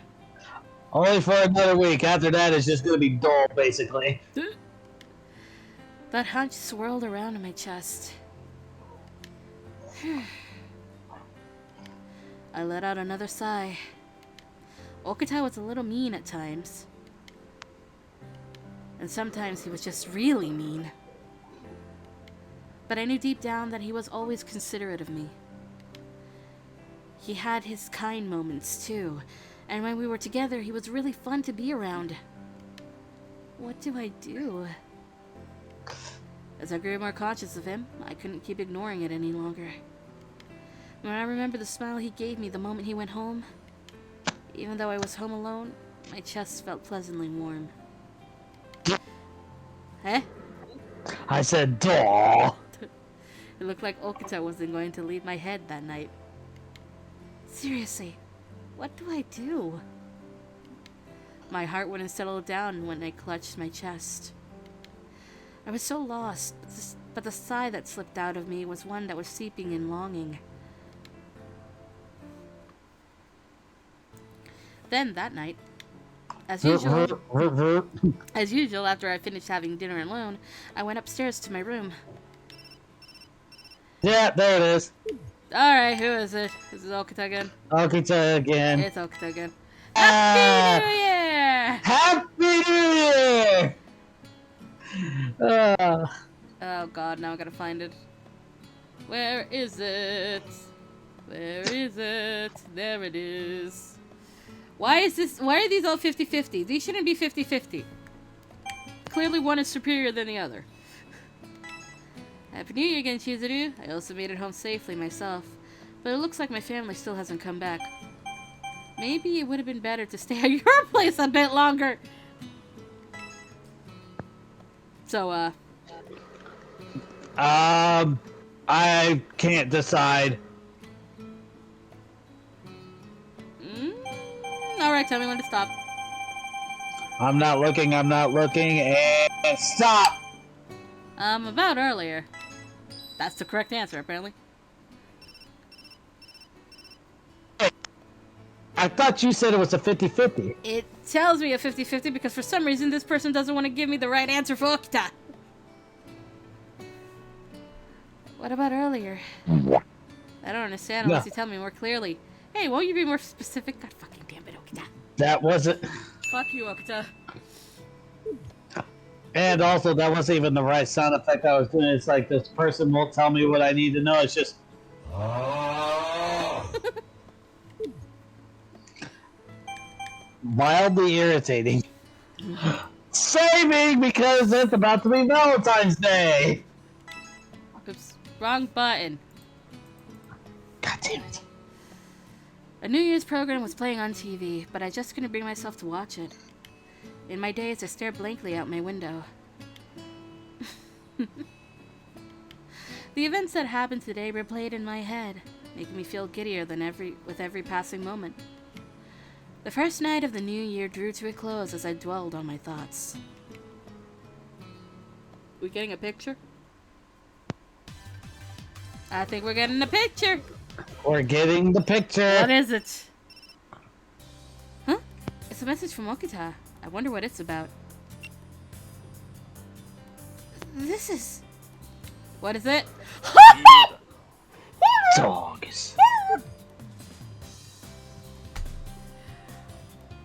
Speaker 2: Only for another week. After that, it's just going to be dull, basically.
Speaker 1: That hunch swirled around in my chest. I let out another sigh. Okita was a little mean at times. And sometimes he was just really mean. But I knew deep down that he was always considerate of me. He had his kind moments too, and when we were together, he was really fun to be around. What do I do? As I grew more conscious of him, I couldn't keep ignoring it any longer. When I remember the smile he gave me the moment he went home, even though I was home alone, my chest felt pleasantly warm. Eh?
Speaker 2: I said, duh.
Speaker 1: It looked like Okita wasn't going to leave my head that night. Seriously, what do I do? My heart wouldn't settle down when I clutched my chest. I was so lost, but the sigh that slipped out of me was one that was seeping in longing. Then that night, as usual, after I finished having dinner alone, I went upstairs to my room.
Speaker 2: Yeah, there it is.
Speaker 1: Alright, who is it? This is Okita again.
Speaker 2: Okita again.
Speaker 1: It's Okita again. Happy New Year!
Speaker 2: Happy New Year!
Speaker 1: Oh god, now I gotta find it. Where is it? Where is it? There it is. Why are these all 50-50? These shouldn't be 50-50. Clearly one is superior than the other. Happy New Year again, Chizuru. I also made it home safely myself. But it looks like my family still hasn't come back. Maybe it would have been better to stay at your place a bit longer. So,
Speaker 2: I can't decide.
Speaker 1: Alright, tell me when to stop.
Speaker 2: I'm not looking, and stop!
Speaker 1: About earlier. That's the correct answer, apparently.
Speaker 2: I thought you said it was a 50-50.
Speaker 1: It tells me a 50-50 because for some reason this person doesn't want to give me the right answer for Okita. What about earlier? I don't understand unless you tell me more clearly. Hey, won't you be more specific? God fucking damn it, Okita.
Speaker 2: That wasn't...
Speaker 1: Fuck you, Okita.
Speaker 2: And also, that wasn't even the right sound effect I was doing. It's like this person won't tell me what I need to know. It's just... mildly irritating. Saving because it's about to be Valentine's Day!
Speaker 1: Oops, wrong button.
Speaker 2: God damn it.
Speaker 1: A New Year's program was playing on TV, but I just couldn't bring myself to watch it. In my daze, I stared blankly out my window. The events that happened today replayed in my head, making me feel giddier with every passing moment. The first night of the new year drew to a close as I dwelled on my thoughts. We getting a picture? I think we're getting a picture.
Speaker 2: We're getting the picture.
Speaker 1: What is it? Huh? It's a message from Okita. I wonder what it's about. This is... What is it?
Speaker 2: Dogs.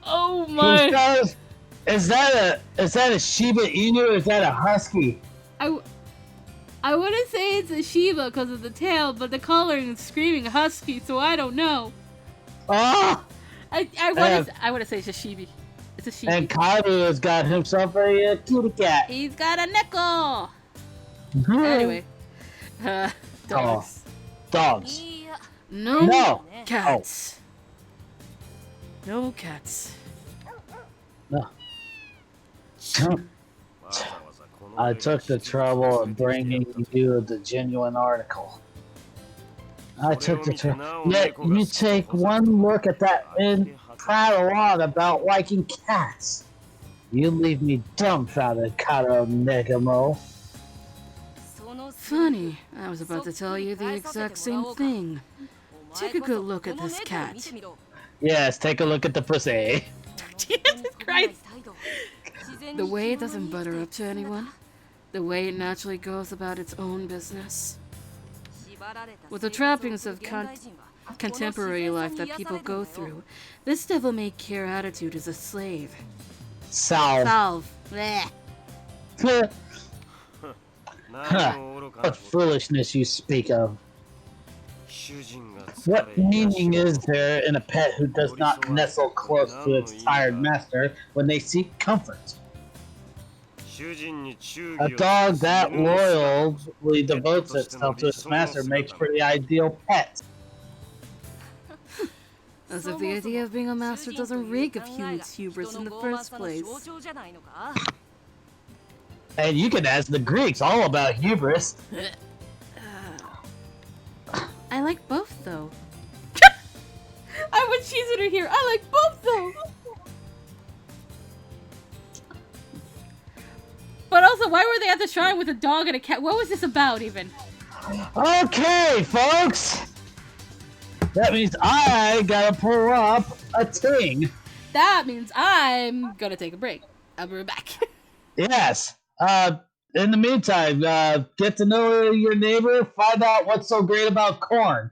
Speaker 1: Oh my...
Speaker 2: Is that a Shiba Inu or is that a Husky?
Speaker 1: I want to say it's a Shiba because of the tail, but the coloring is screaming husky, so I don't know.
Speaker 2: Oh!
Speaker 1: I want to say it's a Shibi. It's a Shibi.
Speaker 2: And Kaido has got himself a kitty cat.
Speaker 1: He's got a nickel. Anyway, dogs.
Speaker 2: Dogs.
Speaker 1: No cats. No cats.
Speaker 2: No. I took the trouble of bringing you the genuine article. I took the trouble. Yet you take one look at that and prattle on about liking cats. You leave me dumbfounded, Karo Negamo.
Speaker 1: Funny, I was about to tell you the exact same thing. Take a good look at this cat.
Speaker 2: Yes, take a look at the pussy.
Speaker 1: Jesus Christ! The way it doesn't butter up to anyone. The way it naturally goes about its own business. With the trappings of contemporary life that people go through, this devil-may-care attitude is a slave. Salve. Blech.
Speaker 2: What foolishness you speak of. What meaning is there in a pet who does not nestle close to its tired master when they seek comfort? A dog that loyally devotes itself to its master makes for the ideal pet.
Speaker 1: As if the idea of being a master doesn't reek of human hubris in the first place.
Speaker 2: And you can ask the Greeks all about hubris.
Speaker 1: I like both, though. I would cheese it here. I like both, though. But also, why were they at the shrine with a dog and a cat? What was this about, even?
Speaker 2: Okay, folks. That means I gotta pull up a thing.
Speaker 1: That means I'm gonna take a break. I'll be right back.
Speaker 2: Yes. In the meantime, get to know your neighbor, find out what's so great about corn.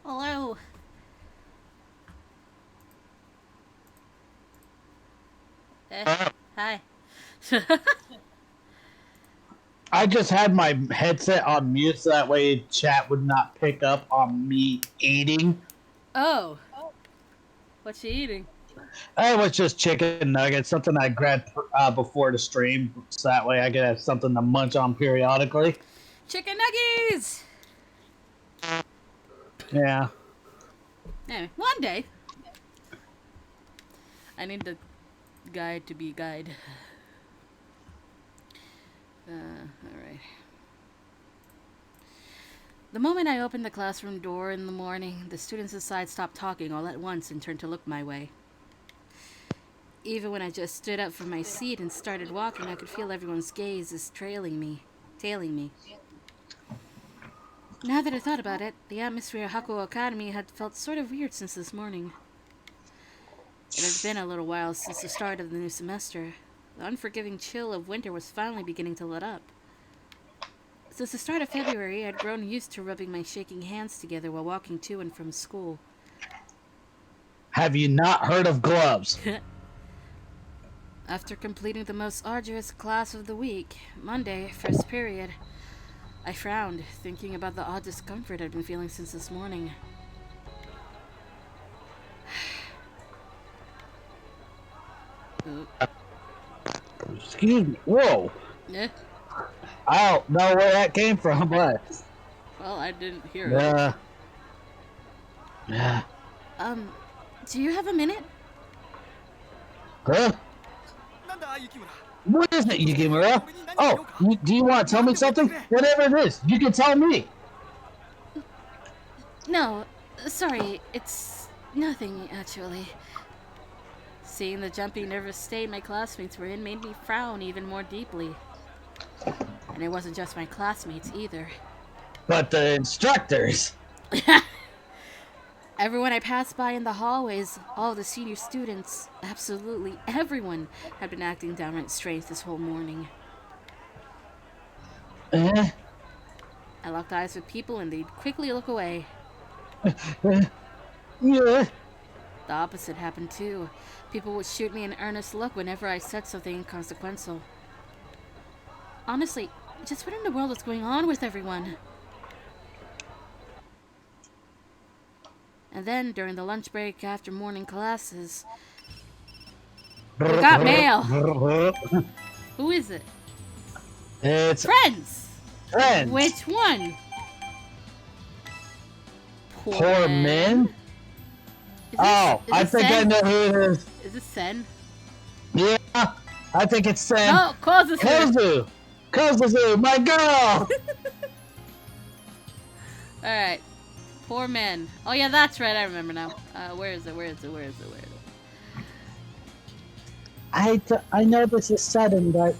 Speaker 1: Hello. Hi.
Speaker 2: I just had my headset on mute so that way chat would not pick up on me eating.
Speaker 1: Oh. What's she eating?
Speaker 2: It was just chicken nuggets, something I grabbed before the stream, so that way I could have something to munch on periodically.
Speaker 1: Chicken nuggies!
Speaker 2: Yeah.
Speaker 1: Anyway, one day. I need the guide to be guide. Alright. The moment I opened the classroom door in the morning, the students inside stopped talking all at once and turned to look my way. Even when I just stood up from my seat and started walking, I could feel everyone's gaze is tailing me. Now that I thought about it, the atmosphere at Hakuo Academy had felt sort of weird since this morning. It had been a little while since the start of the new semester. The unforgiving chill of winter was finally beginning to let up. Since the start of February, I'd grown used to rubbing my shaking hands together while walking to and from school.
Speaker 2: Have you not heard of gloves?
Speaker 1: After completing the most arduous class of the week, Monday, first period, I frowned, thinking about the odd discomfort I'd been feeling since this morning.
Speaker 2: Excuse me. Whoa.
Speaker 1: Eh?
Speaker 2: I don't know where that came from, but...
Speaker 1: Well, I didn't hear it.
Speaker 2: Yeah.
Speaker 1: Do you have a minute?
Speaker 2: Huh? What is it, Yukimura? Oh, do you want to tell me something? Whatever it is, you can tell me.
Speaker 1: No, sorry, it's nothing, actually. Seeing the jumpy, nervous state my classmates were in made me frown even more deeply. And it wasn't just my classmates, either.
Speaker 2: But the instructors.
Speaker 1: Everyone I passed by in the hallways, all the senior students, absolutely everyone had been acting downright strange this whole morning. I locked eyes with people and they'd quickly look away.
Speaker 2: Yeah.
Speaker 1: The opposite happened too. People would shoot me an earnest look whenever I said something inconsequential. Honestly, just what in the world is going on with everyone? And then, during the lunch break after morning classes, we got mail. Who is it?
Speaker 2: It's
Speaker 1: Friends!
Speaker 2: friends.
Speaker 1: Which one?
Speaker 2: Poor men?
Speaker 1: Is
Speaker 2: Oh, I
Speaker 1: this
Speaker 2: think I
Speaker 1: Sen?
Speaker 2: know who it is.
Speaker 1: Is this Sen?
Speaker 2: Yeah, I think it's Sen.
Speaker 1: No, Kozusu!
Speaker 2: Kozusu, my girl!
Speaker 1: Alright. Poor men. Oh yeah, that's right, I remember now. Where is it?
Speaker 5: I know this is sudden, but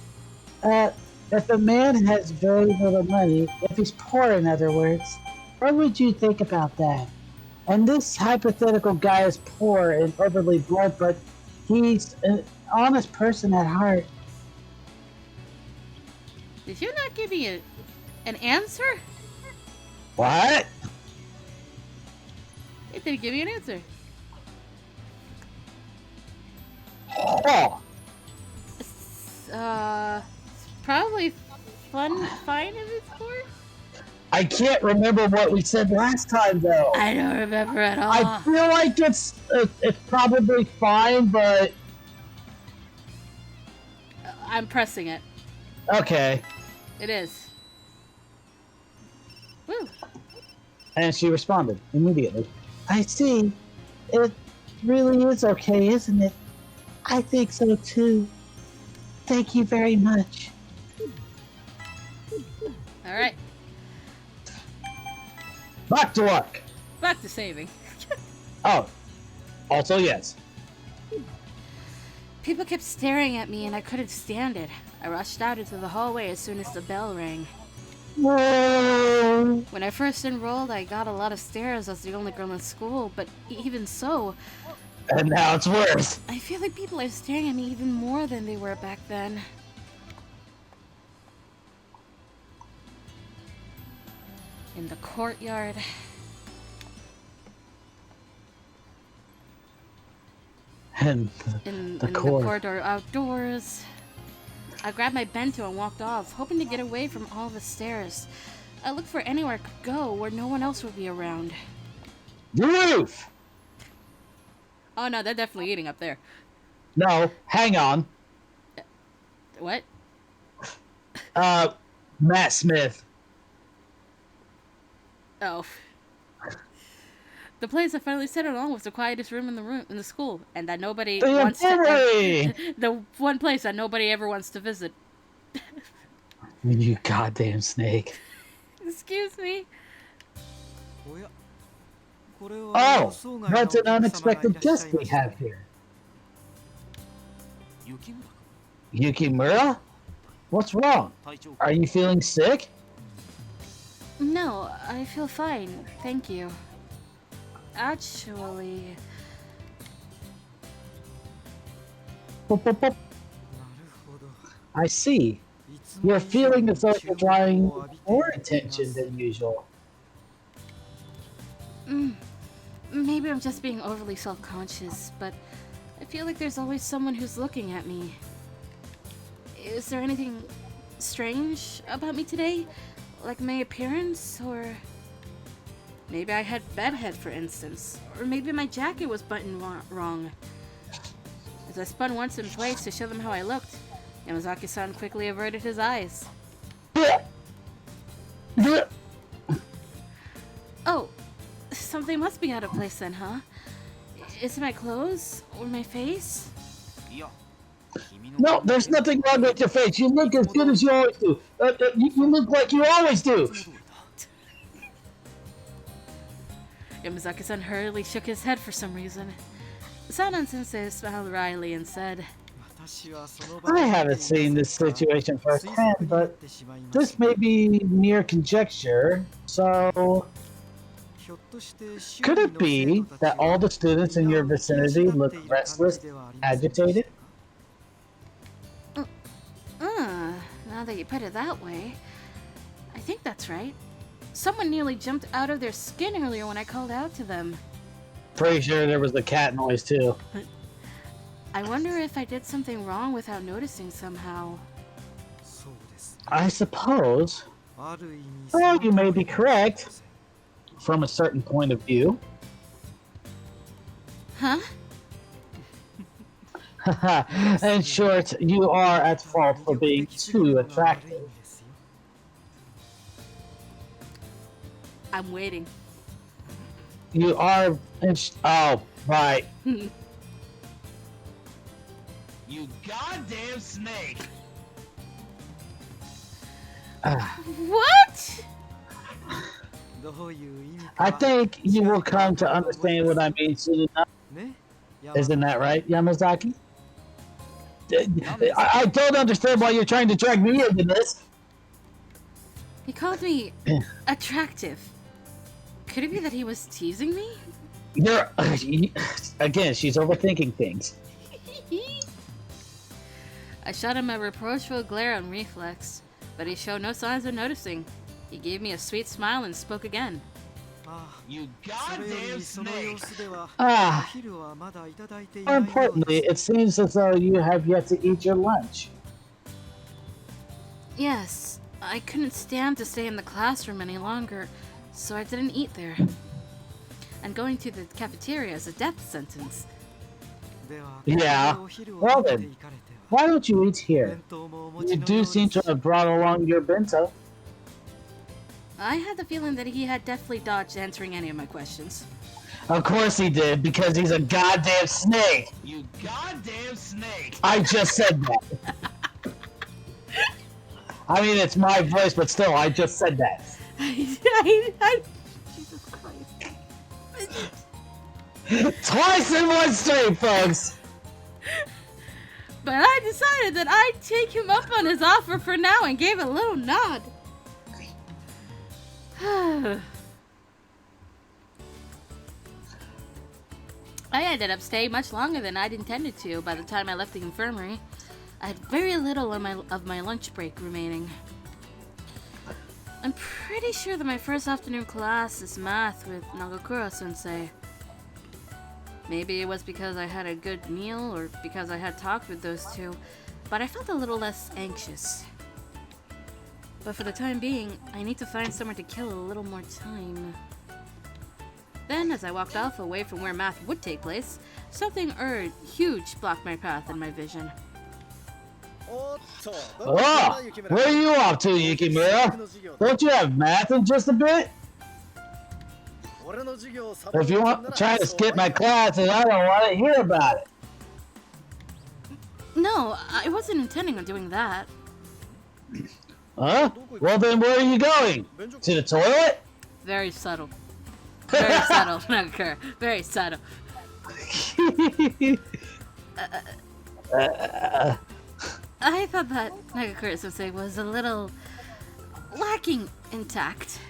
Speaker 5: if a man has very little money, if he's poor, in other words, what would you think about that? And this hypothetical guy is poor and overly blunt, but he's an honest person at heart.
Speaker 1: Did you not give me an answer?
Speaker 2: What?
Speaker 1: It didn't give me an answer.
Speaker 2: Oh,
Speaker 1: It's probably fine if it's poor.
Speaker 2: I can't remember what we said last time, though.
Speaker 1: I don't remember at all.
Speaker 2: I feel like it's probably fine, but...
Speaker 1: I'm pressing it.
Speaker 2: Okay.
Speaker 1: It is. Woo.
Speaker 2: And she responded immediately.
Speaker 5: I see. It really is okay, isn't it? I think so too. Thank you very much.
Speaker 1: Alright.
Speaker 2: Back to work.
Speaker 1: Back to saving.
Speaker 2: Oh. Also, yes.
Speaker 1: People kept staring at me and I couldn't stand it. I rushed out into the hallway as soon as the bell rang.
Speaker 5: Whoa.
Speaker 1: When I first enrolled, I got a lot of stares as the only girl in school, but even so,
Speaker 2: And now it's worse.
Speaker 1: I feel like people are staring at me even more than they were back then. In the courtyard.
Speaker 5: And
Speaker 1: in
Speaker 5: the
Speaker 1: the
Speaker 5: core.
Speaker 1: corridor outdoors. I grabbed my bento and walked off, hoping to get away from all the stairs. I looked for anywhere I could go where no one else would be around.
Speaker 5: Roof!
Speaker 1: Oh no, they're definitely eating up there.
Speaker 5: No, hang on.
Speaker 1: What?
Speaker 5: Matt Smith.
Speaker 1: Oh. The place I finally settled on was the quietest room in the school, and that nobody
Speaker 5: The
Speaker 1: wants to.
Speaker 5: infirmary!
Speaker 1: The one place that nobody ever wants to visit.
Speaker 5: You goddamn snake.
Speaker 1: Excuse me.
Speaker 5: Oh, that's an unexpected guest we have here. Yukimura? What's wrong? Are you feeling sick?
Speaker 1: No, I feel fine, thank you. Actually,
Speaker 5: I see. You're feeling as though you're drawing more attention than usual.
Speaker 1: maybe I'm just being overly self-conscious, but I feel like there's always someone who's looking at me. Is there anything strange about me today? Like my appearance, or maybe I had bedhead, for instance, or maybe my jacket was buttoned wrong. As I spun once and twice to show them how I looked, Yamazaki-san quickly averted his eyes. Oh, something must be out of place then, huh? Is it my clothes or my face?
Speaker 5: No, there's nothing wrong with your face. You look as good as you always do. You look like you always do.
Speaker 1: Yamazaki-san hurriedly shook his head for some reason. Sanan-sensei smiled wryly and said,
Speaker 5: I haven't seen this situation firsthand, but this may be mere conjecture, so could it be that all the students in your vicinity look restless, agitated?
Speaker 1: Now that you put it that way, I think that's right. Someone nearly jumped out of their skin earlier when I called out to them.
Speaker 5: Pretty sure there was the cat noise too.
Speaker 1: I wonder if I did something wrong without noticing somehow.
Speaker 5: I suppose. Well, you may be correct. From a certain point of view.
Speaker 1: Huh?
Speaker 5: In short, you are at fault for being too attractive.
Speaker 1: I'm waiting.
Speaker 5: You are. Oh, right.
Speaker 4: You goddamn snake!
Speaker 1: What?
Speaker 5: I think you will come to understand what I mean soon enough. Isn't that right, Yamazaki? I don't understand why you're trying to drag me into this.
Speaker 1: He called me attractive. Could it be that he was teasing me?
Speaker 5: You're again. She's overthinking things.
Speaker 1: I shot him a reproachful glare on reflex, but he showed no signs of noticing. He gave me a sweet smile and spoke again.
Speaker 4: You goddamn snake!
Speaker 5: More importantly, it seems as though you have yet to eat your lunch.
Speaker 1: Yes, I couldn't stand to stay in the classroom any longer, so I didn't eat there. And going to the cafeteria is a death sentence.
Speaker 5: Yeah. Well then, why don't you eat here? You do seem to have brought along your bento.
Speaker 1: I had the feeling that he had definitely dodged answering any of my questions.
Speaker 5: Of course he did, because he's a goddamn snake.
Speaker 4: You goddamn snake!
Speaker 5: I just said that. I mean, it's my voice, but still, I just said that.
Speaker 1: Jesus Christ.
Speaker 5: Twice in one stream, folks!
Speaker 1: But I decided that I'd take him up on his offer for now and gave a little nod. I ended up staying much longer than I'd intended to by the time I left the infirmary. I had very little of my lunch break remaining. I'm pretty sure that my first afternoon class is math with Nagakura-sensei. Maybe it was because I had a good meal or because I had talked with those two, but I felt a little less anxious. But for the time being, I need to find somewhere to kill a little more time. Then, as I walked off away from where math would take place, something huge blocked my path and my vision.
Speaker 2: Oh, where are you off to, Yukimura? Don't you have math in just a bit? If you want trying to skip my classes, I don't want to hear about it.
Speaker 1: No, I wasn't intending on doing that.
Speaker 2: Huh? Well then, where are you going? To the toilet?
Speaker 1: Very subtle. Very subtle, Nagakura. Very subtle. I thought that Nagakura Sensei was a little lacking in tact.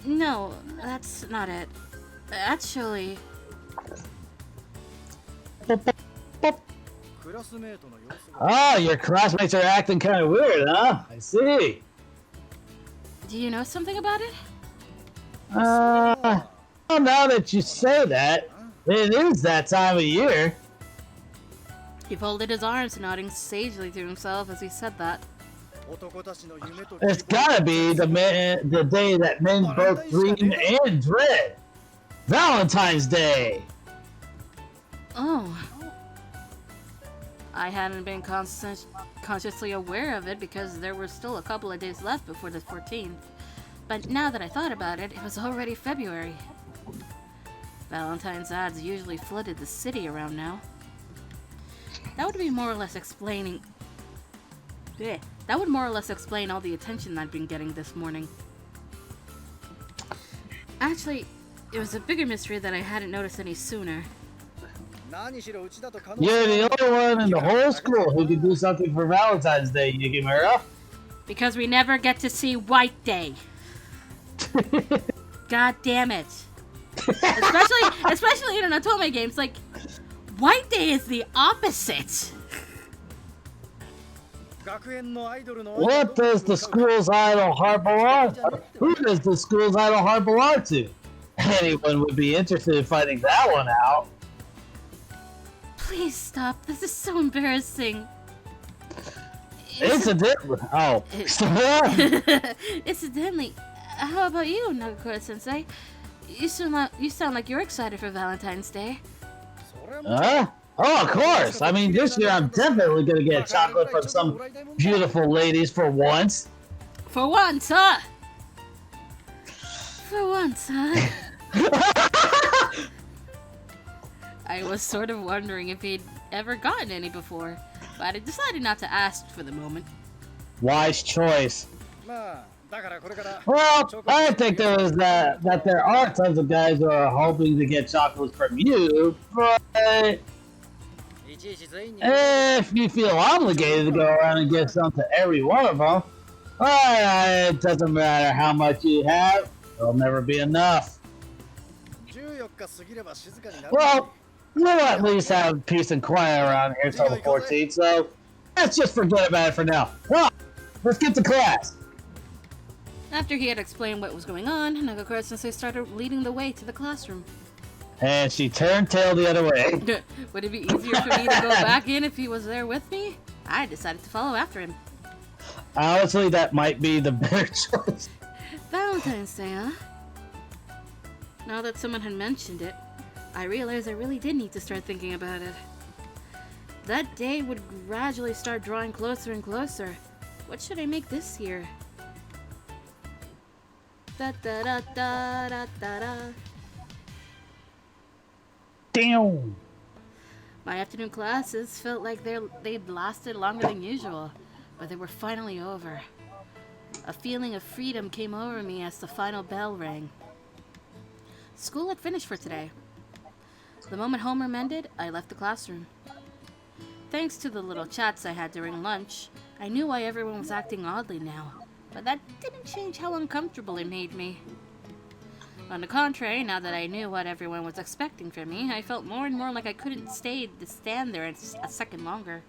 Speaker 1: No, that's not it. Actually...
Speaker 2: Oh, your classmates are acting kind of weird, huh? I see.
Speaker 1: Do you know something about it?
Speaker 2: Well, now that you say that, it is that time of year.
Speaker 1: He folded his arms, nodding sagely to himself as he said that.
Speaker 2: It's gotta be the day that men both dream and dread. Valentine's Day.
Speaker 1: Oh. I hadn't been consciously aware of it because there were still a couple of days left before the 14th. But now that I thought about it, it was already February. Valentine's ads usually flooded the city around now. That would be more or less explaining... That would more or less explain all the attention I'd been getting this morning. Actually, it was a bigger mystery that I hadn't noticed any sooner.
Speaker 2: You're the only one in the whole school who can do something for Valentine's Day, Yukimura.
Speaker 1: Because we never get to see White Day. God damn it. Especially in an Otome games, like, White Day is the opposite.
Speaker 2: What does the school's idol heart belong to? Who does the school's idol heart belong to? Anyone would be interested in finding that one out.
Speaker 1: Please stop. This is so embarrassing.
Speaker 2: Incidentally,
Speaker 1: Incidentally, how about you, Nagakura-sensei? You sound like you're excited for Valentine's Day.
Speaker 2: Huh? Oh, of course. I mean, this year I'm definitely gonna get chocolate from some beautiful ladies for once.
Speaker 1: For once, huh? For once, huh? I was sort of wondering if he'd ever gotten any before, but I decided not to ask for the moment.
Speaker 2: Wise choice. Well, I think that there are tons of guys who are hoping to get chocolates from you, but if you feel obligated to go around and give some to every one of them, well, it doesn't matter how much you have, it'll never be enough. Well, we'll at least have peace and quiet around here till the 14th, so let's just forget about it for now. Well, let's get to class.
Speaker 1: After he had explained what was going on, Nagakura-sensei started leading the way to the classroom.
Speaker 2: And she turned tail the other way.
Speaker 1: Would it be easier for me to go back in if he was there with me? I decided to follow after him.
Speaker 2: Honestly, that might be the better choice.
Speaker 1: Valentine's Day, huh? Now that someone had mentioned it, I realized I really did need to start thinking about it. That day would gradually start drawing closer and closer. What should I make this year? Da da da da da da da.
Speaker 2: Damn.
Speaker 1: My afternoon classes felt like they'd lasted longer than usual, but they were finally over. A feeling of freedom came over me as the final bell rang. School had finished for today. The moment homeroom ended, I left the classroom. Thanks to the little chats I had during lunch, I knew why everyone was acting oddly now, but that didn't change how uncomfortable it made me. On the contrary, now that I knew what everyone was expecting from me, I felt more and more like I couldn't stand there a second longer.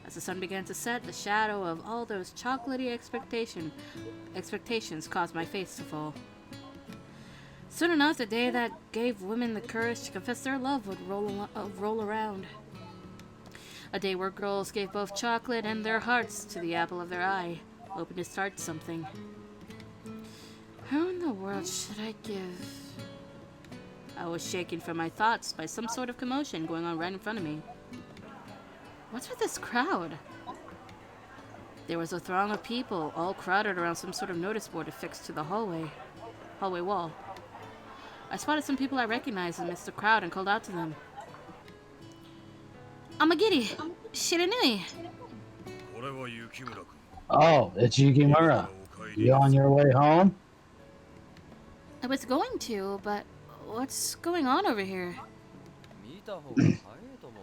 Speaker 1: As the sun began to set, the shadow of all those chocolatey expectations caused my face to fall. Soon enough, the day that gave women the courage to confess their love would roll around. A day where girls gave both chocolate and their hearts to the apple of their eye, hoping to start something. How in the world should I give? I was shaken from my thoughts by some sort of commotion going on right in front of me. What's with this crowd? There was a throng of people, all crowded around some sort of notice board affixed to the hallway wall. I spotted some people I recognized amidst the crowd and called out to them. Amagiri, Shiranui.
Speaker 2: Oh, it's Yukimura. You on your way home?
Speaker 1: I was going to, but what's going on over here?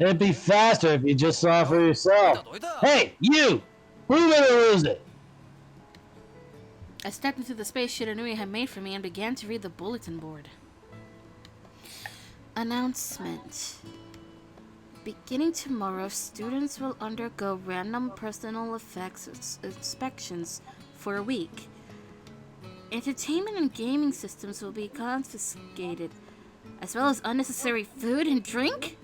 Speaker 2: It'd be faster if you just saw for yourself. Hey, you! We're gonna lose it!
Speaker 1: I stepped into the space Shiranui had made for me and began to read the bulletin board. Announcement. Beginning tomorrow, students will undergo random personal effects inspections for a week. Entertainment and gaming systems will be confiscated, as well as unnecessary food and drink?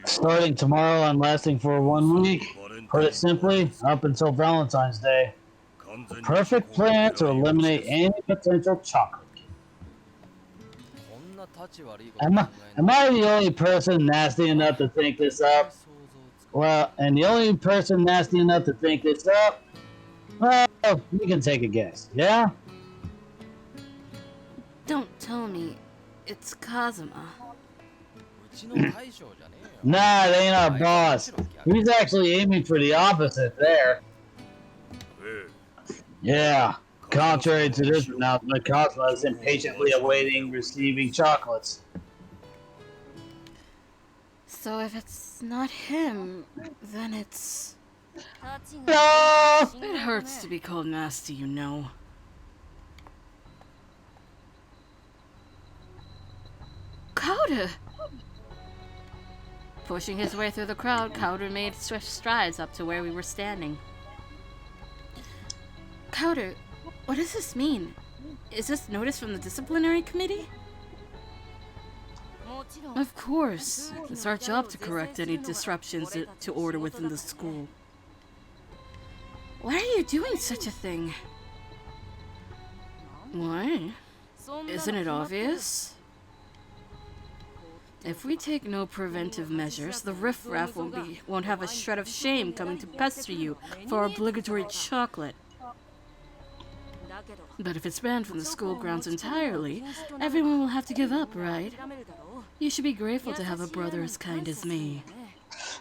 Speaker 2: Starting tomorrow and lasting for 1 week. Put it simply, up until Valentine's Day. The perfect plan to eliminate any potential chocolate. Am I the only person nasty enough to think this up? Well, and the only person nasty enough to think this up? Well, you can take a guess, yeah?
Speaker 1: Don't tell me it's Kazuma.
Speaker 2: Nah, it ain't our boss. He's actually aiming for the opposite there. Yeah. Contrary to this announcement, Cosmo is impatiently awaiting receiving chocolates.
Speaker 1: So if it's not him, then it's...
Speaker 2: No!
Speaker 1: It hurts to be called nasty, you know. Kauda! Pushing his way through the crowd, Kauda made swift strides up to where we were standing. Kauda, what does this mean? Is this notice from the disciplinary committee? Of course. It's our job to correct any disruptions to order within the school. Why are you doing such a thing? Why? Isn't it obvious? If we take no preventive measures, the riffraff won't have a shred of shame coming to pester you for obligatory chocolate. But if it's banned from the school grounds entirely, everyone will have to give up, right? You should be grateful to have a brother as kind as me.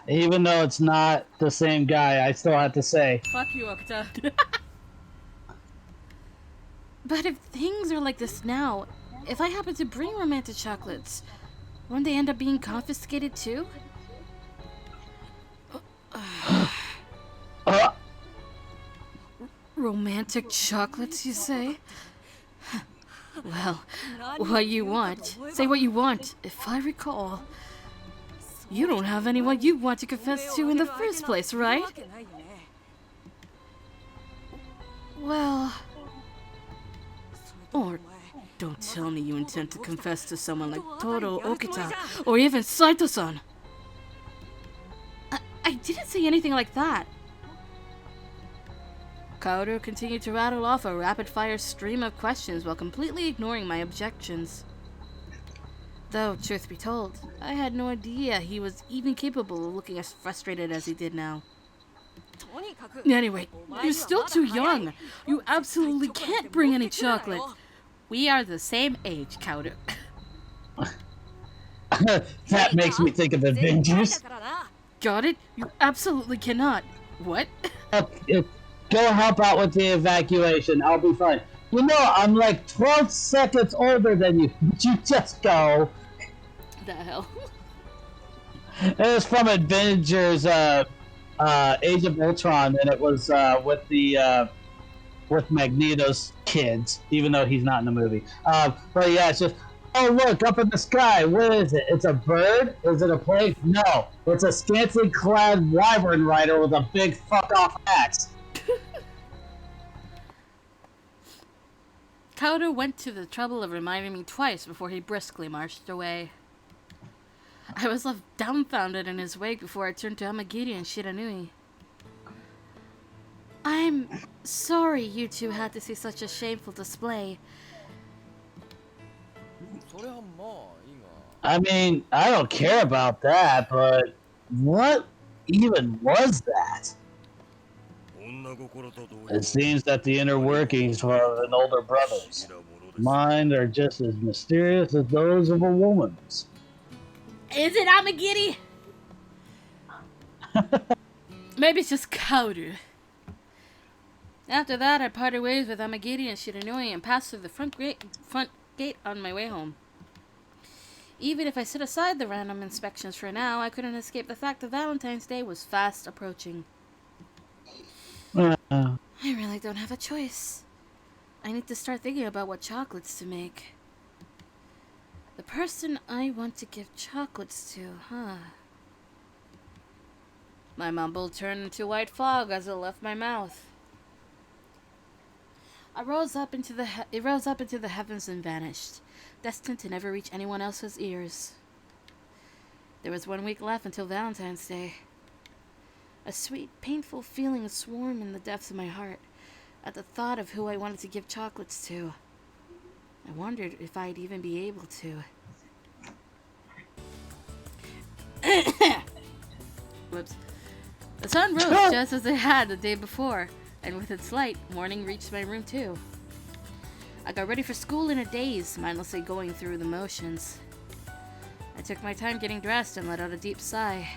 Speaker 2: Even though it's not the same guy, I still have to say.
Speaker 1: Fuck you, Okta. But if things are like this now, if I happen to bring romantic chocolates, won't they end up being confiscated too? Romantic chocolates, you say? Well, what you want. Say what you want. If I recall, you don't have anyone you want to confess to in the first place, right? Well... Or don't tell me you intend to confess to someone like Toro Okita or even Saito-san. I didn't say anything like that. Kaoru continued to rattle off a rapid-fire stream of questions while completely ignoring my objections. Though, truth be told, I had no idea he was even capable of looking as frustrated as he did now. Anyway, you're still too young. You absolutely can't bring any chocolate. We are the same age, Kaoru.
Speaker 2: That makes me think of Avengers.
Speaker 1: Got it? You absolutely cannot. What?
Speaker 2: Go help out with the evacuation. I'll be fine. You know, I'm like 12 seconds older than you. But you just go.
Speaker 1: The hell?
Speaker 2: It was from Avengers, Age of Ultron, and it was with Magneto's kids, even though he's not in the movie. But yeah, it's just, oh look, up in the sky, what is it? It's a bird? Is it a plane? No, it's a scantily clad wyvern rider with a big fuck off axe.
Speaker 1: Kaoru went to the trouble of reminding me twice before he briskly marched away. I was left dumbfounded in his wake before I turned to Amagiri and Shiranui. I'm sorry you two had to see such a shameful display.
Speaker 2: I mean, I don't care about that, but what even was that? It seems that the inner workings of an older brother's mind are just as mysterious as those of a woman's.
Speaker 1: Is it Amagiri? Maybe it's just Kaoru. After that, I parted ways with Amagiri and Shiranui and passed through the front gate on my way home. Even if I set aside the random inspections for now, I couldn't escape the fact that Valentine's Day was fast approaching. I really don't have a choice. I need to start thinking about what chocolates to make. The person I want to give chocolates to, huh? My mumble turned into white fog as it left my mouth. It rose up into the heavens and vanished, destined to never reach anyone else's ears. There was 1 week left until Valentine's Day. A sweet, painful feeling swarmed in the depths of my heart at the thought of who I wanted to give chocolates to. I wondered if I'd even be able to. Whoops. The sun rose just as it had the day before, and with its light, morning reached my room too. I got ready for school in a daze, mindlessly going through the motions. I took my time getting dressed and let out a deep sigh.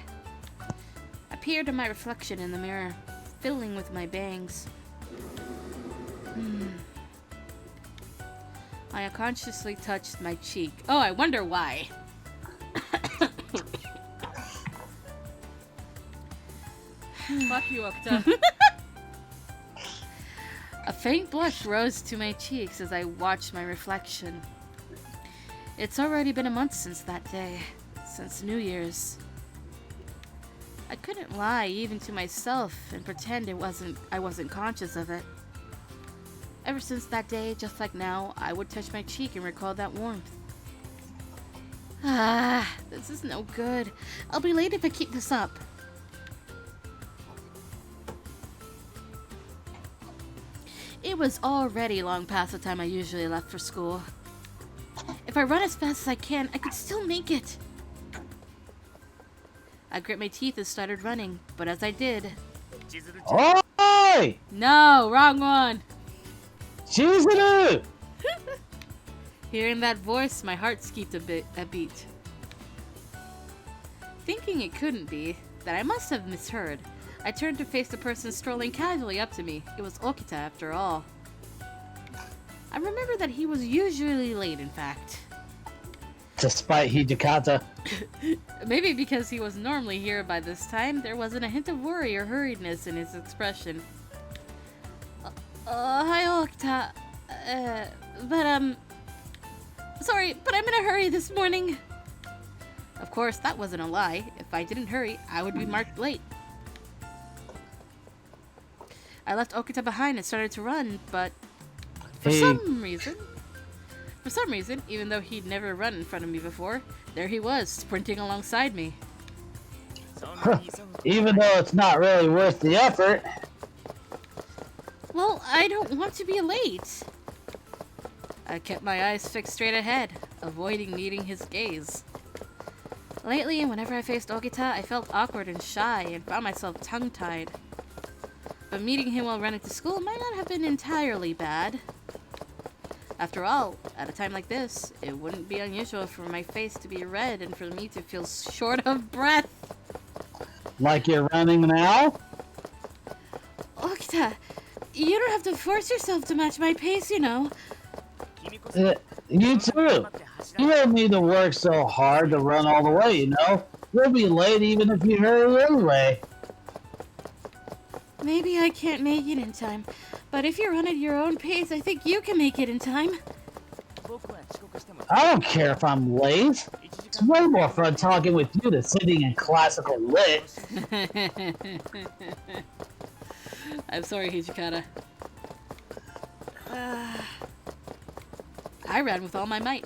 Speaker 1: I peered at my reflection in the mirror, fiddling with my bangs. I unconsciously touched my cheek. Oh, I wonder why. Fuck you, Okta. A faint blush rose to my cheeks as I watched my reflection. It's already been a month since that day, since New Year's. I couldn't lie even to myself and pretend I wasn't conscious of it. Ever since that day, just like now, I would touch my cheek and recall that warmth. This is no good. I'll be late if I keep this up. It was already long past the time I usually left for school. If I run as fast as I can, I could still make it. I grit my teeth and started running, but as I did...
Speaker 2: Oi!
Speaker 1: No, wrong one!
Speaker 2: Chizuru!
Speaker 1: Hearing that voice, my heart skipped a beat. Thinking it couldn't be, that I must have misheard, I turned to face the person strolling casually up to me. It was Okita, after all. I remember that he was usually late, in fact.
Speaker 2: Despite Hijikata.
Speaker 1: Maybe because he was normally here by this time, there wasn't a hint of worry or hurriedness in his expression. Hi, Okita. Sorry, but I'm in a hurry this morning. Of course, that wasn't a lie. If I didn't hurry, I would be marked late. I left Okita behind and started to run, but for some reason, even though he'd never run in front of me before, there he was, sprinting alongside me.
Speaker 2: Even though it's not really worth the effort.
Speaker 1: Well, I don't want to be late. I kept my eyes fixed straight ahead, avoiding meeting his gaze. Lately, whenever I faced Okita, I felt awkward and shy and found myself tongue-tied. But meeting him while running to school might not have been entirely bad. After all, at a time like this, it wouldn't be unusual for my face to be red and for me to feel short of breath.
Speaker 2: Like you're running now?
Speaker 1: Okita, you don't have to force yourself to match my pace, you know.
Speaker 2: You too. You don't need to work so hard to run all the way, you know? You'll be late even if you hurry anyway.
Speaker 1: Maybe I can't make it in time, but if you run at your own pace, I think you can make it in time.
Speaker 5: I don't care if I'm late. It's way more fun talking with you than sitting in classical lit.
Speaker 1: I'm sorry, Hijikata. I ran with all my might.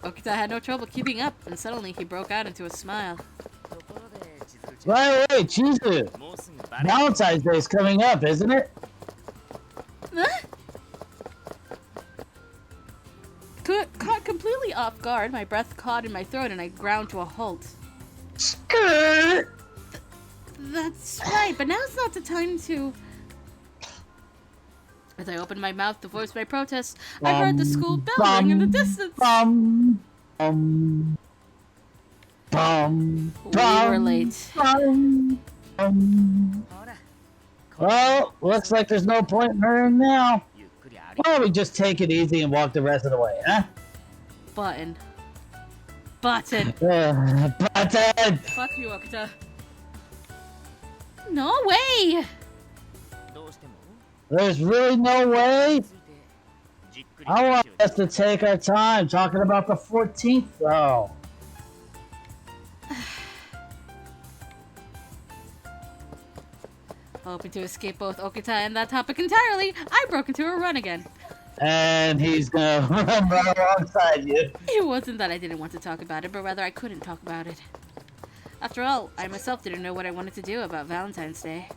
Speaker 1: Okita had no trouble keeping up, and suddenly he broke out into a smile.
Speaker 3: ところで千鶴ちゃん
Speaker 2: By the way, Chizu,
Speaker 3: もうすぐバレンタイン
Speaker 2: Valentine's Day is coming up, isn't it?
Speaker 1: Caught completely off guard, my breath caught in my throat and I ground to a halt.
Speaker 2: Skirt!
Speaker 1: That's right, but now's not the time to... As I opened my mouth to voice my protest, I heard the school bell ring in the distance. We were late.
Speaker 3: ほら
Speaker 2: Well, looks like there's no point in hurrying now.
Speaker 3: ゆっくり歩
Speaker 2: Why don't we just take it easy and walk the rest of the way, huh?
Speaker 1: Button. Button.
Speaker 2: Button!
Speaker 1: Fuck you, Okita. No way!
Speaker 3: いどうしても
Speaker 2: There's really no way?
Speaker 3: ついてじっくり
Speaker 2: I
Speaker 3: 話
Speaker 2: want
Speaker 3: を
Speaker 2: us to take our time talking about the 14th, though.
Speaker 1: Hoping to escape both Okita and that topic entirely, I broke into a run again.
Speaker 2: And he's gonna run right alongside you.
Speaker 1: It wasn't that I didn't want to talk about it, but rather I couldn't talk about it. After all, I myself didn't know what I wanted to do about Valentine's Day.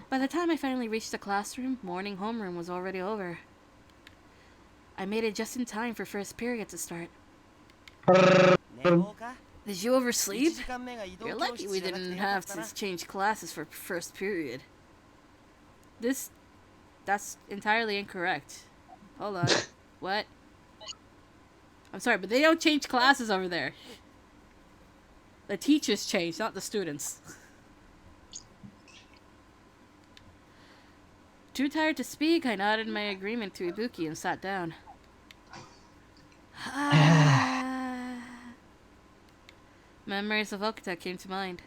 Speaker 1: By the time I finally reached the classroom, morning homeroom was already over. I made it just in time for first period to start.
Speaker 3: 寝坊か
Speaker 1: Did you
Speaker 3: 1
Speaker 1: oversleep?
Speaker 3: 時間目が移動
Speaker 1: You're
Speaker 3: 教
Speaker 1: lucky
Speaker 3: 室
Speaker 1: we
Speaker 3: じゃなくて
Speaker 1: didn't
Speaker 3: よか
Speaker 1: have
Speaker 3: ったな
Speaker 1: to change classes for first period. That's entirely incorrect. Hold on. What? I'm sorry, but they don't change classes over there. The teachers change, not the students. Too tired to speak, I nodded my agreement to Ibuki and sat down. Memories of Okita came to mind.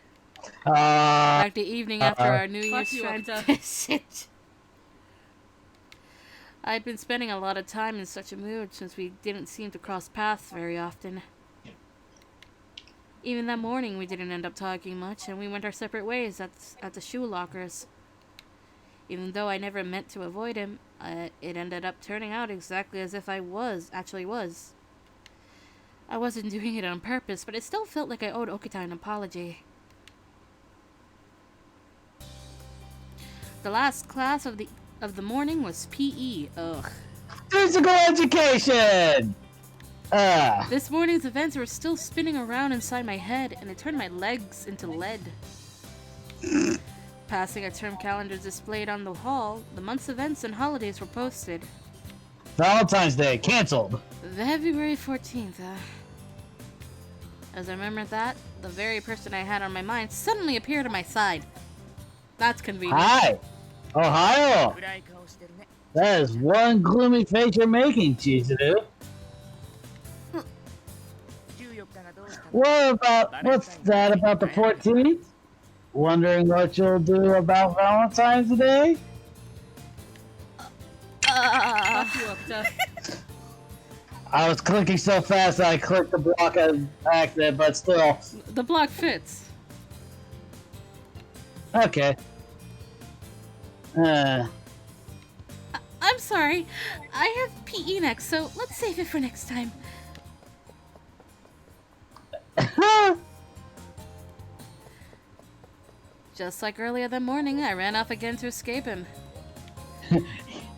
Speaker 1: Like the evening after our New Year's friend visit. I'd been spending a lot of time in such a mood since we didn't seem to cross paths very often. Even that morning we didn't end up talking much and we went our separate ways at the shoe lockers. Even though I never meant to avoid him, it ended up turning out exactly as if I actually was. I wasn't doing it on purpose, but it still felt like I owed Okita an apology. The last class of the morning was PE. Ugh.
Speaker 2: Physical education!
Speaker 1: This morning's events were still spinning around inside my head, and it turned my legs into lead. Passing a term calendar displayed on the wall, the month's events and holidays were posted.
Speaker 2: Valentine's Day, cancelled.
Speaker 1: February 14th, As I remembered that, the very person I had on my mind suddenly appeared at my side. That's convenient.
Speaker 2: Hi! Ohio!
Speaker 3: 暗い顔してるね
Speaker 2: That is one gloomy face you're making, Chizuru.
Speaker 3: 14日がどうしたの
Speaker 2: What's that about the 14th? Wondering what you'll do about Valentine's Day?
Speaker 1: Fuck you, Okita.
Speaker 2: I was clicking so fast that I clicked the block as accident, but still.
Speaker 1: The block fits.
Speaker 2: Okay.
Speaker 1: I'm sorry. I have PE next, so let's save it for next time. Just like earlier that morning, I ran off again to escape him.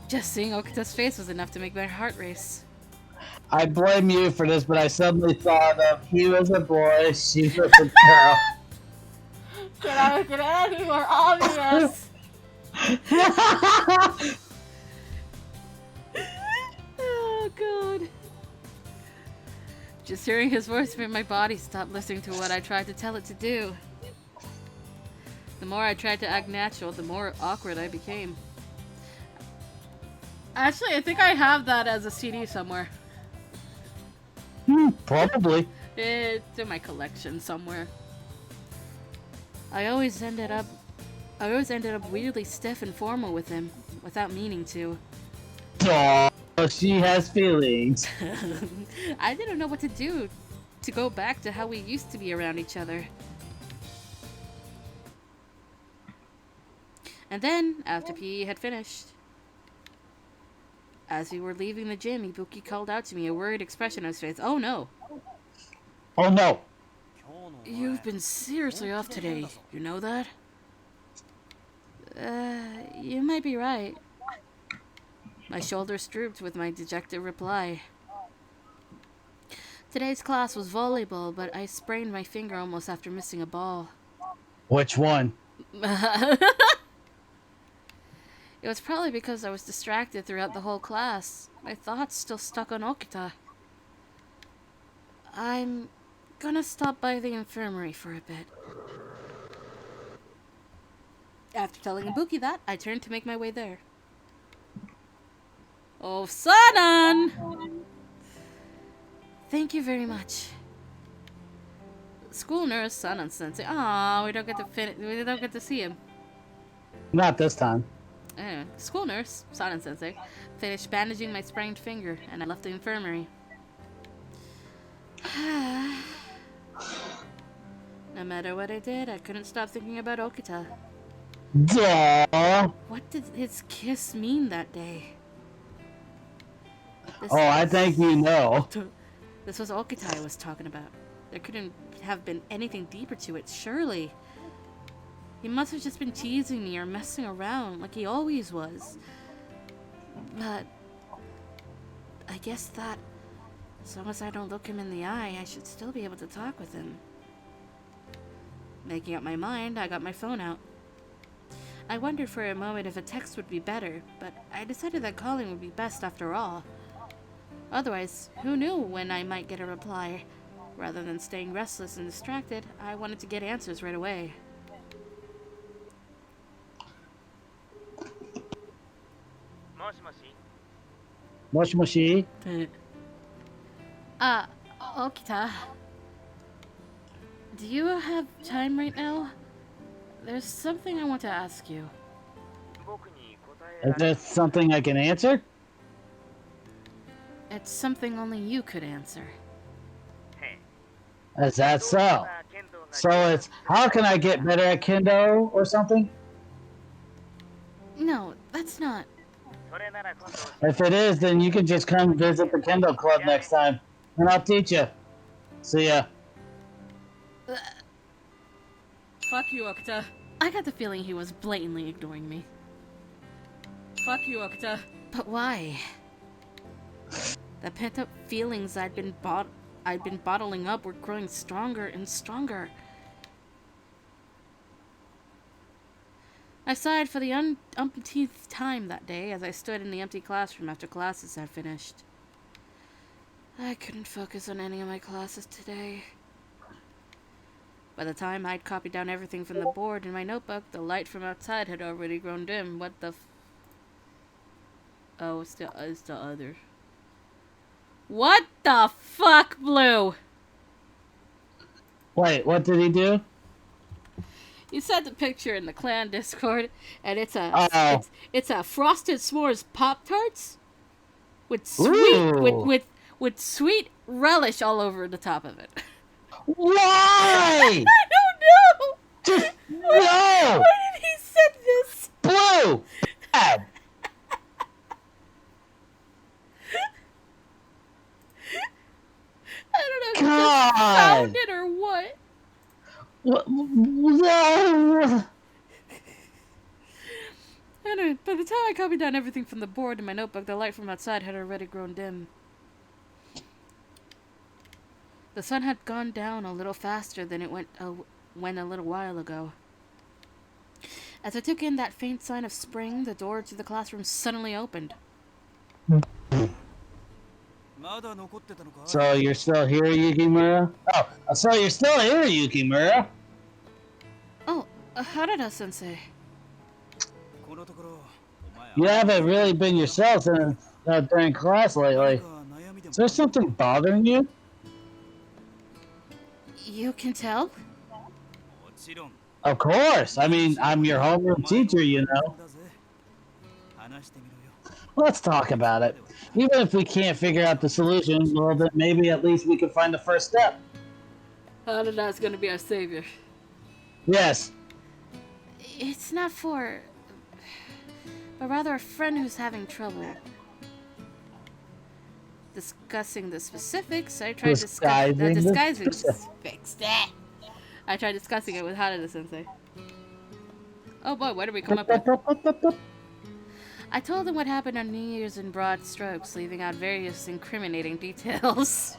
Speaker 1: Just seeing Okita's face was enough to make my heart race.
Speaker 2: I blame you for this, but I suddenly thought of he was a boy, she was a girl.
Speaker 1: Can I make it any more obvious? Oh, God. Just hearing his voice made my body stop listening to what I tried to tell it to do. The more I tried to act natural, the more awkward I became. Actually, I think I have that as a CD somewhere.
Speaker 2: Probably.
Speaker 1: It's in my collection somewhere. I always ended up weirdly stiff and formal with him, without meaning to.
Speaker 2: Aw, she has feelings.
Speaker 1: I didn't know what to do to go back to how we used to be around each other. And then, after PE had finished, as we were leaving the gym, Ibuki called out to me, a worried expression on his face. Oh no!
Speaker 2: Oh no!
Speaker 1: You've been seriously off today. You know that? You might be right. My shoulders drooped with my dejected reply. Today's class was volleyball, but I sprained my finger almost after missing a ball.
Speaker 2: Which one?
Speaker 1: It was probably because I was distracted throughout the whole class. My thoughts still stuck on Okita. I'm gonna stop by the infirmary for a bit. After telling Ibuki that, I turned to make my way there. Oh, Sanan! Thank you very much. School nurse Sanan Sensei. Aw, we don't get to see him.
Speaker 2: Not this time.
Speaker 1: Anyway, school nurse Sanan Sensei finished bandaging my sprained finger, and I left the infirmary. No matter what I did, I couldn't stop thinking about Okita.
Speaker 2: Duh.
Speaker 1: What did his kiss mean that day?
Speaker 2: I think you know.
Speaker 1: This was Okita I was talking about. There couldn't have been anything deeper to it, surely. He must have just been teasing me or messing around like he always was. But I guess that as long as I don't look him in the eye, I should still be able to talk with him. Making up my mind, I got my phone out. I wondered for a moment if a text would be better, but I decided that calling would be best after all. Otherwise, who knew when I might get a reply? Rather than staying restless and distracted, I wanted to get answers right away.
Speaker 2: Moshi moshi.
Speaker 1: Okita. Do you have time right now? There's something I want to ask you.
Speaker 2: Is there something I can answer?
Speaker 1: It's something only you could answer.
Speaker 2: Is that so? So it's, how can I get better at kendo or something?
Speaker 1: No, that's not.
Speaker 2: If it is, then you can just come visit the kendo club next time, and I'll teach you. See ya.
Speaker 1: Fuck you, Okita. I got the feeling he was blatantly ignoring me. Fuck you, Okita. But why? The pent-up feelings I'd been bottling up were growing stronger and stronger. I sighed for the umpteenth time that day as I stood in the empty classroom after classes had finished. I couldn't focus on any of my classes today. By the time I'd copied down everything from the board in my notebook, the light from outside had already grown dim. What the Oh, it's the other. What the fuck, Blue?
Speaker 2: Wait, what did he do?
Speaker 1: You sent the picture in the clan Discord, and it's a
Speaker 2: Uh-oh.
Speaker 1: it's a frosted s'mores Pop-Tarts with sweet with sweet relish all over the top of it.
Speaker 2: Why?
Speaker 1: I don't know.
Speaker 2: Just no.
Speaker 1: Why did he send this?
Speaker 2: Blue. Bad.
Speaker 1: I don't know if he
Speaker 2: God.
Speaker 1: just found it or what.
Speaker 2: No.
Speaker 1: Anyway, by the time I copied down everything from the board in my notebook, the light from outside had already grown dim. The sun had gone down a little faster than it went a little while ago. As I took in that faint sign of spring, the door to the classroom suddenly opened.
Speaker 2: So you're still here, Yukimura? Oh, so you're still here, Yukimura?
Speaker 1: Oh, Harada-sensei.
Speaker 2: You haven't really been yourself during class lately. Is there something bothering you?
Speaker 1: You can tell?
Speaker 2: Of course. I mean, I'm your homeroom teacher, you know. Let's talk about it. Even if we can't figure out the solution, well, then maybe at least we can find the first step.
Speaker 1: Harada's gonna be our savior.
Speaker 2: Yes.
Speaker 1: It's not for but rather a friend who's having trouble. Discussing the specifics, I tried discussing
Speaker 5: Disguising the
Speaker 1: specifics. I tried discussing it with Harada-sensei. Oh boy, what did we come up with? I told him what happened on New Year's in broad strokes, leaving out various incriminating details.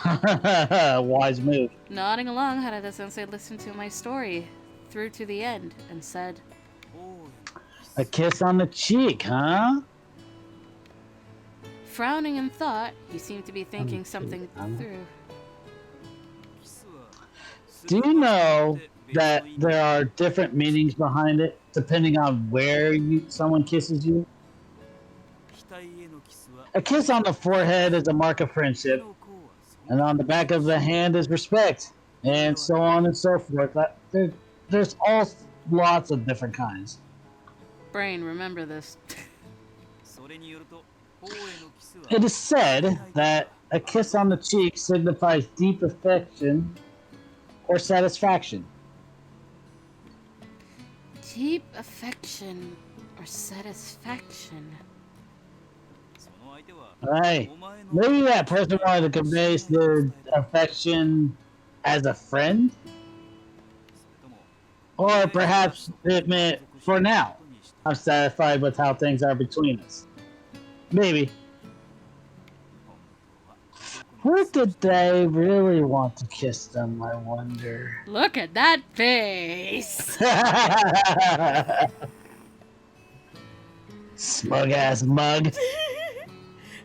Speaker 5: Wise move.
Speaker 1: Nodding along, Harada-sensei listened to my story through to the end and said,
Speaker 5: A kiss on the cheek, huh?
Speaker 1: frowning in thought, he seemed to be thinking something through.
Speaker 5: Do you know that there are different meanings behind it, depending on where someone kisses you? A kiss on the forehead is a mark of friendship, and on the back of the hand is respect, and so on and so forth. There's all lots of different kinds.
Speaker 1: Brain, remember this.
Speaker 5: It is said that a kiss on the cheek signifies deep affection or satisfaction.
Speaker 1: Deep affection or satisfaction.
Speaker 5: Right. Maybe that person wanted to convey their affection as a friend? Or perhaps it meant, for now, I'm satisfied with how things are between us. Maybe. Where did they really want to kiss them, I wonder?
Speaker 1: Look at that face!
Speaker 5: Smug ass mug.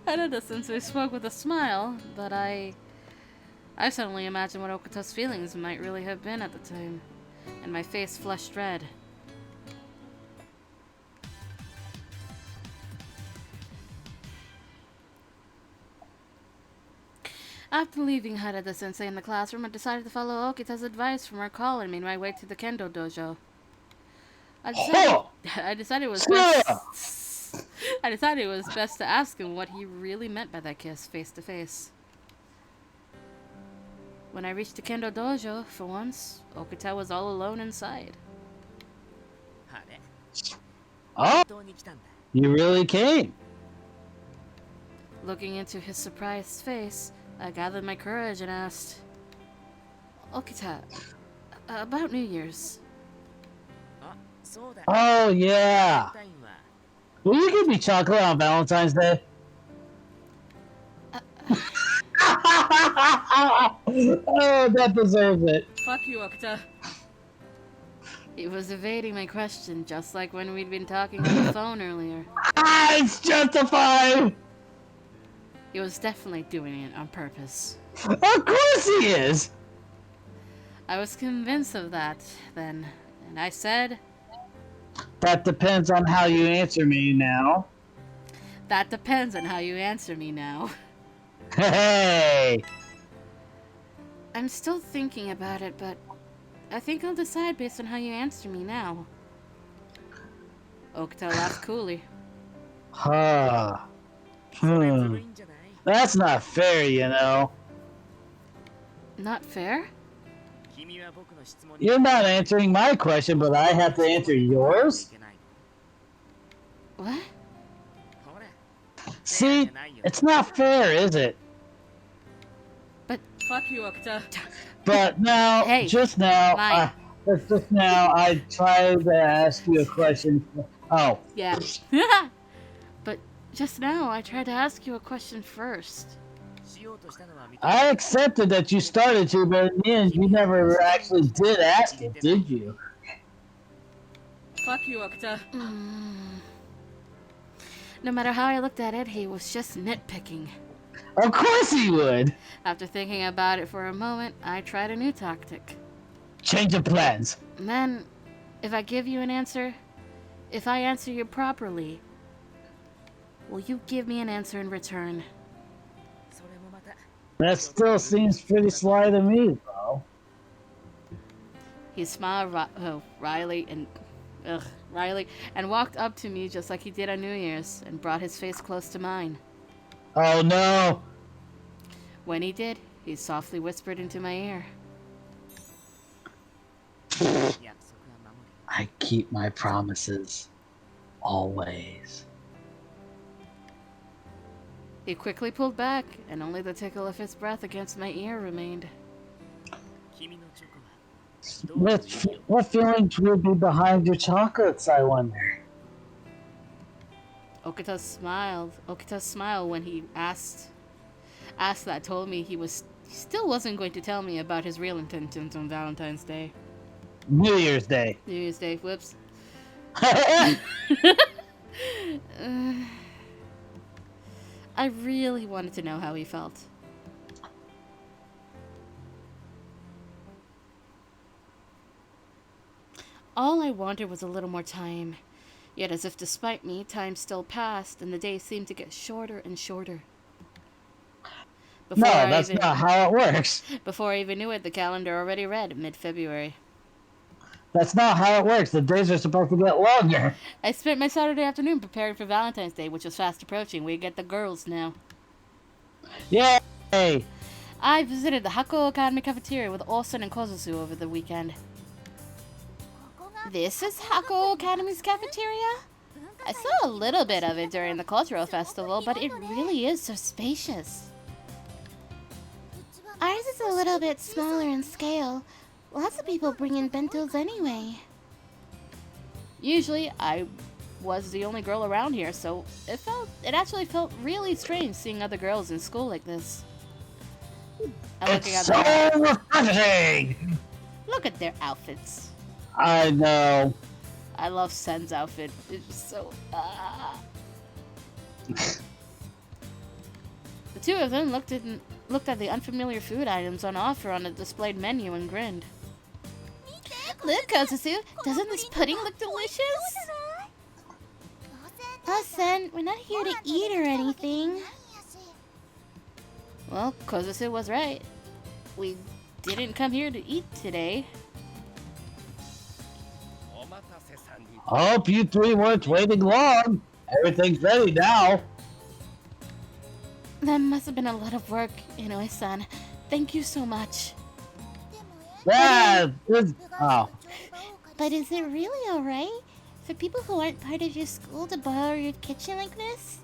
Speaker 1: Harada-sensei spoke with a smile, but I suddenly imagined what Okuta's feelings might really have been at the time, and my face flushed red. After leaving Harada-sensei in the classroom, I decided to follow Okita's advice from our call and made my way to the kendo dojo. I decided it was best to ask him what he really meant by that kiss face to face. When I reached the kendo dojo, for once, Okita was all alone inside.
Speaker 5: Oh, you really came.
Speaker 1: Looking into his surprised face, I gathered my courage and asked, Okita, about New Year's.
Speaker 5: Oh, yeah. Will you give me chocolate on Valentine's Day? Oh, that deserves it.
Speaker 1: Fuck you, Okita. He was evading my question, just like when we'd been talking on the phone earlier.
Speaker 5: It's justified!
Speaker 1: He was definitely doing it on purpose.
Speaker 5: Of course he is!
Speaker 1: I was convinced of that, then, and I said,
Speaker 5: That depends on how you answer me now.
Speaker 1: that depends on how you answer me now.
Speaker 5: Hey!
Speaker 1: I'm still thinking about it, but I think I'll decide based on how you answer me now. Okita laughed coolly.
Speaker 5: Huh. That's not fair, you know.
Speaker 1: Not fair?
Speaker 5: You're not answering my question, but I have to answer yours?
Speaker 1: What?
Speaker 5: See, it's not fair, is it?
Speaker 1: But fuck you, Okita.
Speaker 5: But now,
Speaker 1: Hey,
Speaker 5: just now,
Speaker 1: mine.
Speaker 5: I tried to ask you a question. Oh.
Speaker 1: Yeah. But just now, I tried to ask you a question first.
Speaker 5: I accepted that you started to, but in the end, you never actually did ask it, did you?
Speaker 1: Fuck you, Okita. No matter how I looked at it, he was just nitpicking.
Speaker 5: Of course he would!
Speaker 1: After thinking about it for a moment, I tried a new tactic.
Speaker 5: Change of plans.
Speaker 1: And then, if I give you an answer, if I answer you properly, will you give me an answer in return?
Speaker 5: That still seems pretty sly to me, though.
Speaker 1: He smiled Riley and walked up to me just like he did on New Year's and brought his face close to mine.
Speaker 5: Oh no!
Speaker 1: When he did, he softly whispered into my ear.
Speaker 5: I keep my promises. always.
Speaker 1: He quickly pulled back, and only the tickle of his breath against my ear remained.
Speaker 5: What feelings would be behind your chocolates, I wonder?
Speaker 1: Okita's smile when he asked that told me he still wasn't going to tell me about his real intentions on Valentine's Day.
Speaker 5: New Year's Day.
Speaker 1: New Year's Day, whoops. I really wanted to know how he felt. All I wanted was a little more time. Yet as if despite me, time still passed and the days seemed to get shorter and shorter.
Speaker 5: That's not how it works.
Speaker 1: Before I even knew it, the calendar already read mid-February.
Speaker 5: That's not how it works. The days are supposed to get longer.
Speaker 1: I spent my Saturday afternoon preparing for Valentine's Day, which was fast approaching. We get the girls now.
Speaker 5: Yay!
Speaker 1: I visited the Hakuoki Academy cafeteria with Olsen and Kozusu over the weekend. This is Hakuoki Academy's cafeteria? I saw a little bit of it during the cultural festival, but it really is so spacious. Ours is a little bit smaller in scale. Lots of people bring in bentos anyway. Usually, I was the only girl around here, so it actually felt really strange seeing other girls in school like this.
Speaker 5: It's so refreshing!
Speaker 1: Look at their outfits.
Speaker 5: I know.
Speaker 1: I love Sen's outfit. It's so... The two of them looked at the unfamiliar food items on offer on a displayed menu and grinned. Look, Kozusu, doesn't this pudding look delicious? Oh, Sen, we're not here to eat or anything. Well, Kozusu was right. We didn't come here to eat today.
Speaker 5: Hope you three weren't waiting long. Everything's ready now.
Speaker 1: That must have been a lot of work, Inoue-san. Thank you so much.
Speaker 5: Yeah,
Speaker 1: But is it really alright for people who aren't part of your school to borrow your kitchen like this?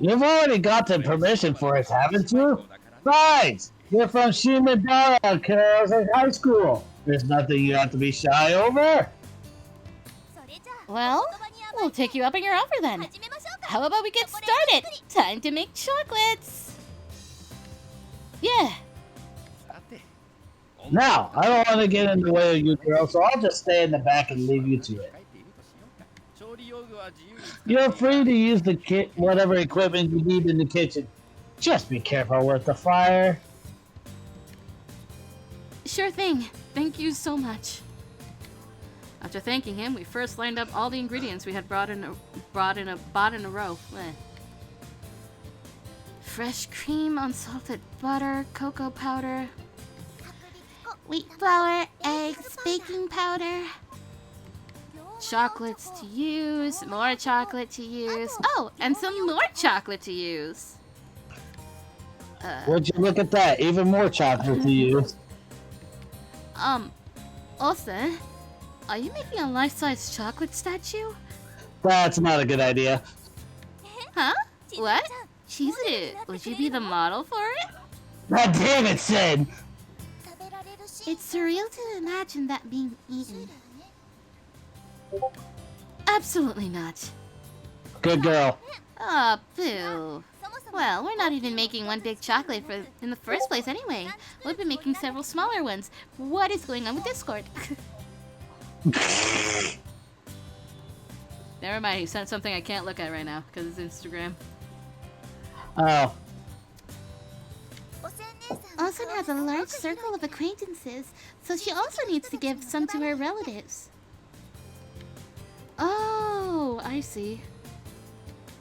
Speaker 5: You've already gotten permission for it, haven't you? Besides, you're from Shimabara Girls in high school. There's nothing you have to be shy over.
Speaker 1: Well, we'll take you up on your offer then. How about we get started? Time to make chocolates! Yeah.
Speaker 5: Now, I don't want to get in the way of you girls, so I'll just stay in the back and leave you to it. You're free to use the whatever equipment you need in the kitchen. Just be careful with the fire.
Speaker 1: Sure thing. Thank you so much. After thanking him, we first lined up all the ingredients we had bought in a row. Fresh cream, unsalted butter, cocoa powder, wheat flour, eggs, baking powder, chocolates to use, more chocolate to use. Oh, and some more chocolate to use.
Speaker 5: Would you look at that? Even more chocolate to use.
Speaker 1: Also, are you making a life-size chocolate statue?
Speaker 5: That's not a good idea.
Speaker 1: Huh? What? Chizuru, would you be the model for it?
Speaker 5: God damn it, Sid!
Speaker 1: It's surreal to imagine that being eaten. Absolutely not.
Speaker 5: Good girl.
Speaker 1: Oh, boo. Well, we're not even making one big chocolate in the first place anyway. We'll be making several smaller ones. What is going on with Discord? Never mind, he sent something I can't look at right now because it's Instagram.
Speaker 5: Oh.
Speaker 1: Olsen has a large circle of acquaintances, so she also needs to give some to her relatives. Oh, I see.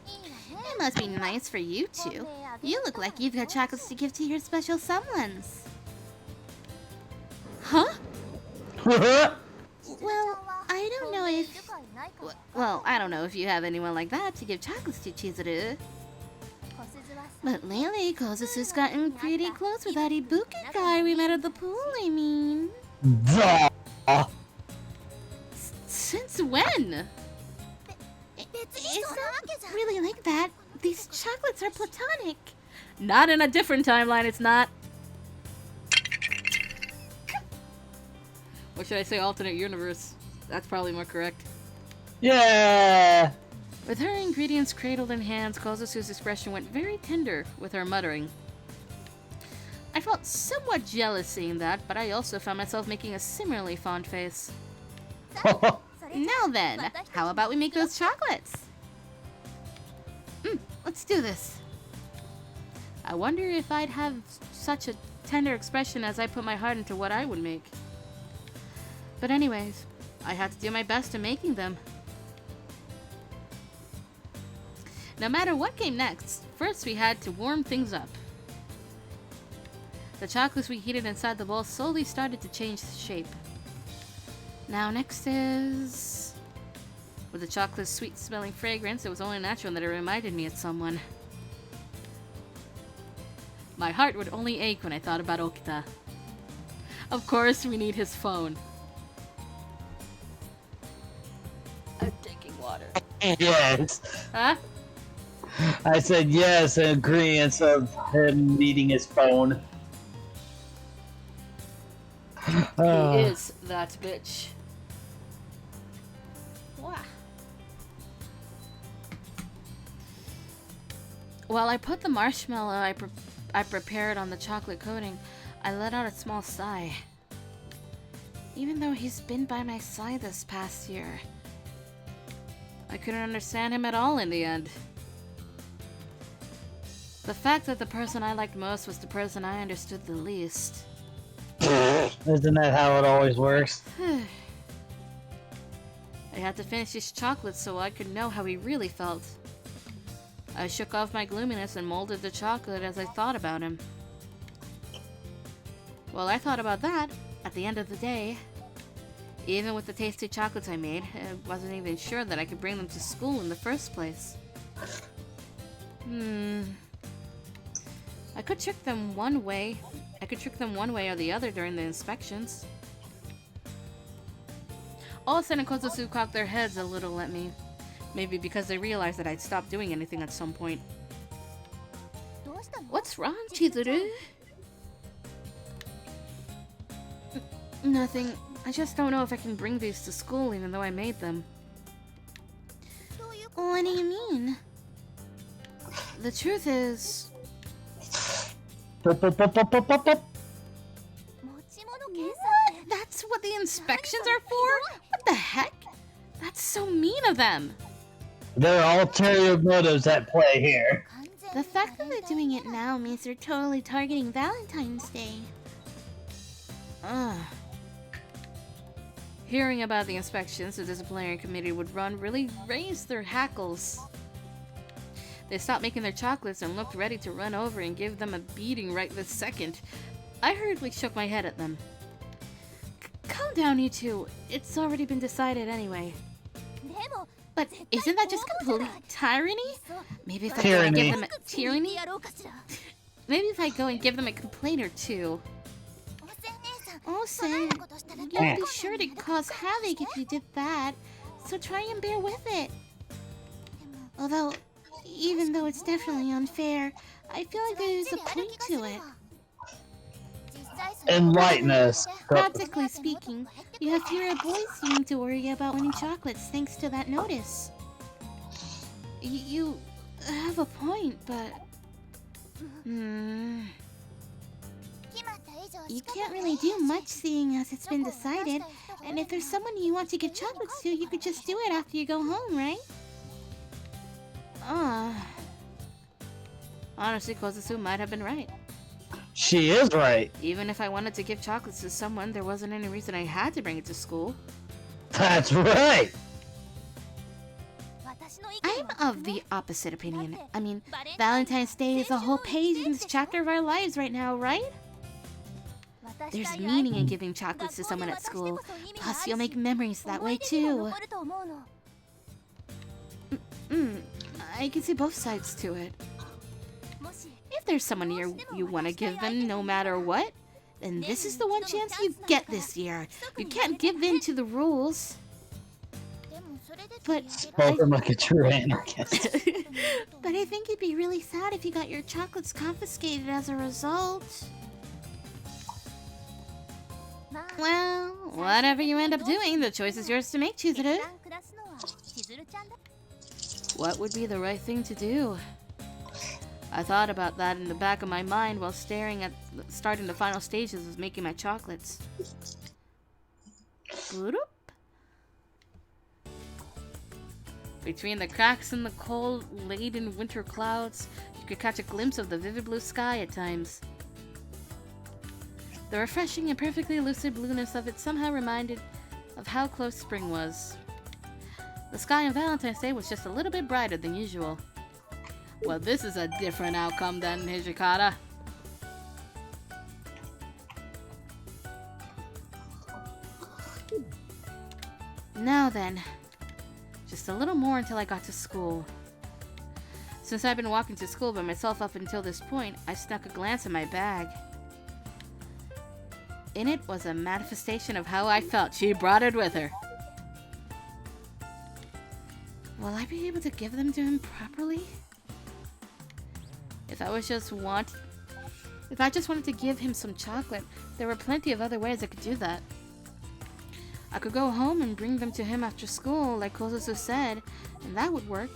Speaker 1: It must be nice for you two. You look like you've got chocolates to give to your special someones. Huh? Well, I don't know if... Well, I don't know if you have anyone like that to give chocolates to, Chizuru. But lately, Kozusu's gotten pretty close with that Ibuki guy we met at the pool, I mean.
Speaker 5: Duh.
Speaker 1: Since when?
Speaker 6: really like that. These chocolates are platonic.
Speaker 1: Not in a different timeline, it's not. Or should I say alternate universe? That's probably more correct.
Speaker 5: Yeah.
Speaker 1: With her ingredients cradled in hands, Kozusu's expression went very tender with her muttering. I felt somewhat jealous seeing that, but I also found myself making a similarly fond face.
Speaker 6: Now then, how about we make those chocolates?
Speaker 1: Let's do this. I wonder if I'd have such a tender expression as I put my heart into what I would make. But anyways, I had to do my best in making them. No matter what came next, first we had to warm things up. The chocolates we heated inside the bowl slowly started to change shape. Now next is... With the chocolate's sweet-smelling fragrance, it was only natural that it reminded me of someone. My heart would only ache when I thought about Okita. Of course, we need his phone. I'm taking water.
Speaker 5: Yes.
Speaker 1: Huh?
Speaker 5: I said yes in agreement of him needing his phone.
Speaker 1: He is that bitch.
Speaker 6: Wow.
Speaker 1: While I put the marshmallow I prepared on the chocolate coating, I let out a small sigh. Even though he's been by my side this past year, I couldn't understand him at all in the end. The fact that the person I liked most was the person I understood the least.
Speaker 5: Isn't that how it always works?
Speaker 1: I had to finish these chocolates so I could know how he really felt. I shook off my gloominess and molded the chocolate as I thought about him. While I thought about that, at the end of the day, even with the tasty chocolates I made, I wasn't even sure that I could bring them to school in the first place. I could trick them one way. I could trick them one way or the other during the inspections. All of a sudden, Kozusu cocked their heads a little at me. Maybe because they realized that I'd stopped doing anything at some point. What's wrong, Chizuru? Nothing. I just don't know if I can bring these to school even though I made them.
Speaker 6: What do you mean?
Speaker 1: The truth is...
Speaker 5: Pop, pop, pop, pop, pop, pop, pop.
Speaker 1: What? That's what the inspections are for? What the heck? That's so mean of them.
Speaker 5: There are ulterior motives at play here.
Speaker 6: The fact that they're doing it now means they're totally targeting Valentine's Day.
Speaker 1: Ugh. Hearing about the inspections the disciplinary committee would run really raised their hackles. They stopped making their chocolates and looked ready to run over and give them a beating right this second. I hurriedly shook my head at them. Calm down, you two. It's already been decided anyway. But isn't that just complete tyranny? Maybe if I go and give them a tyranny? Maybe if I go and give them a complaint or two.
Speaker 6: Also, you'll be sure to cause havoc if you did that, so try and bear with it. Although, even though it's definitely unfair, I feel like there's a point to it.
Speaker 5: Enlighten us.
Speaker 6: Practically speaking, you have fewer boys you need to worry about winning chocolates thanks to that notice.
Speaker 1: You have a point, but...
Speaker 6: You can't really do much seeing as it's been decided, and if there's someone you want to give chocolates to, you could just do it after you go home, right?
Speaker 1: Honestly, Kozusu might have been right.
Speaker 5: She is right.
Speaker 1: Even if I wanted to give chocolates to someone, there wasn't any reason I had to bring it to school.
Speaker 5: That's right.
Speaker 1: I'm of the opposite opinion. I mean, Valentine's Day is a whole page in this chapter of our lives right now, right? There's meaning in giving chocolates to someone at school. Plus, you'll make memories that way, too. I can see both sides to it. If there's someone you want to give them no matter what, then this is the one chance you get this year. You can't give in to the rules.
Speaker 6: But
Speaker 5: Spoken like a true anarchist.
Speaker 6: but I think you'd be really sad if you got your chocolates confiscated as a result. Well, whatever you end up doing, the choice is yours to make, Chizuru.
Speaker 1: What would be the right thing to do? I thought about that in the back of my mind while starting the final stages of making my chocolates. Bloop. Between the cracks in the cold-laden winter clouds, you could catch a glimpse of the vivid blue sky at times. The refreshing and perfectly lucid blueness of it somehow reminded of how close spring was. The sky on Valentine's Day was just a little bit brighter than usual. Well, this is a different outcome than Hijikata. Now then, just a little more until I got to school. Since I've been walking to school by myself up until this point, I snuck a glance at my bag. In it was a manifestation of how I felt. She brought it with her. Will I be able to give them to him properly? If I just wanted to give him some chocolate, there were plenty of other ways I could do that. I could go home and bring them to him after school, like Kozusu said, and that would work.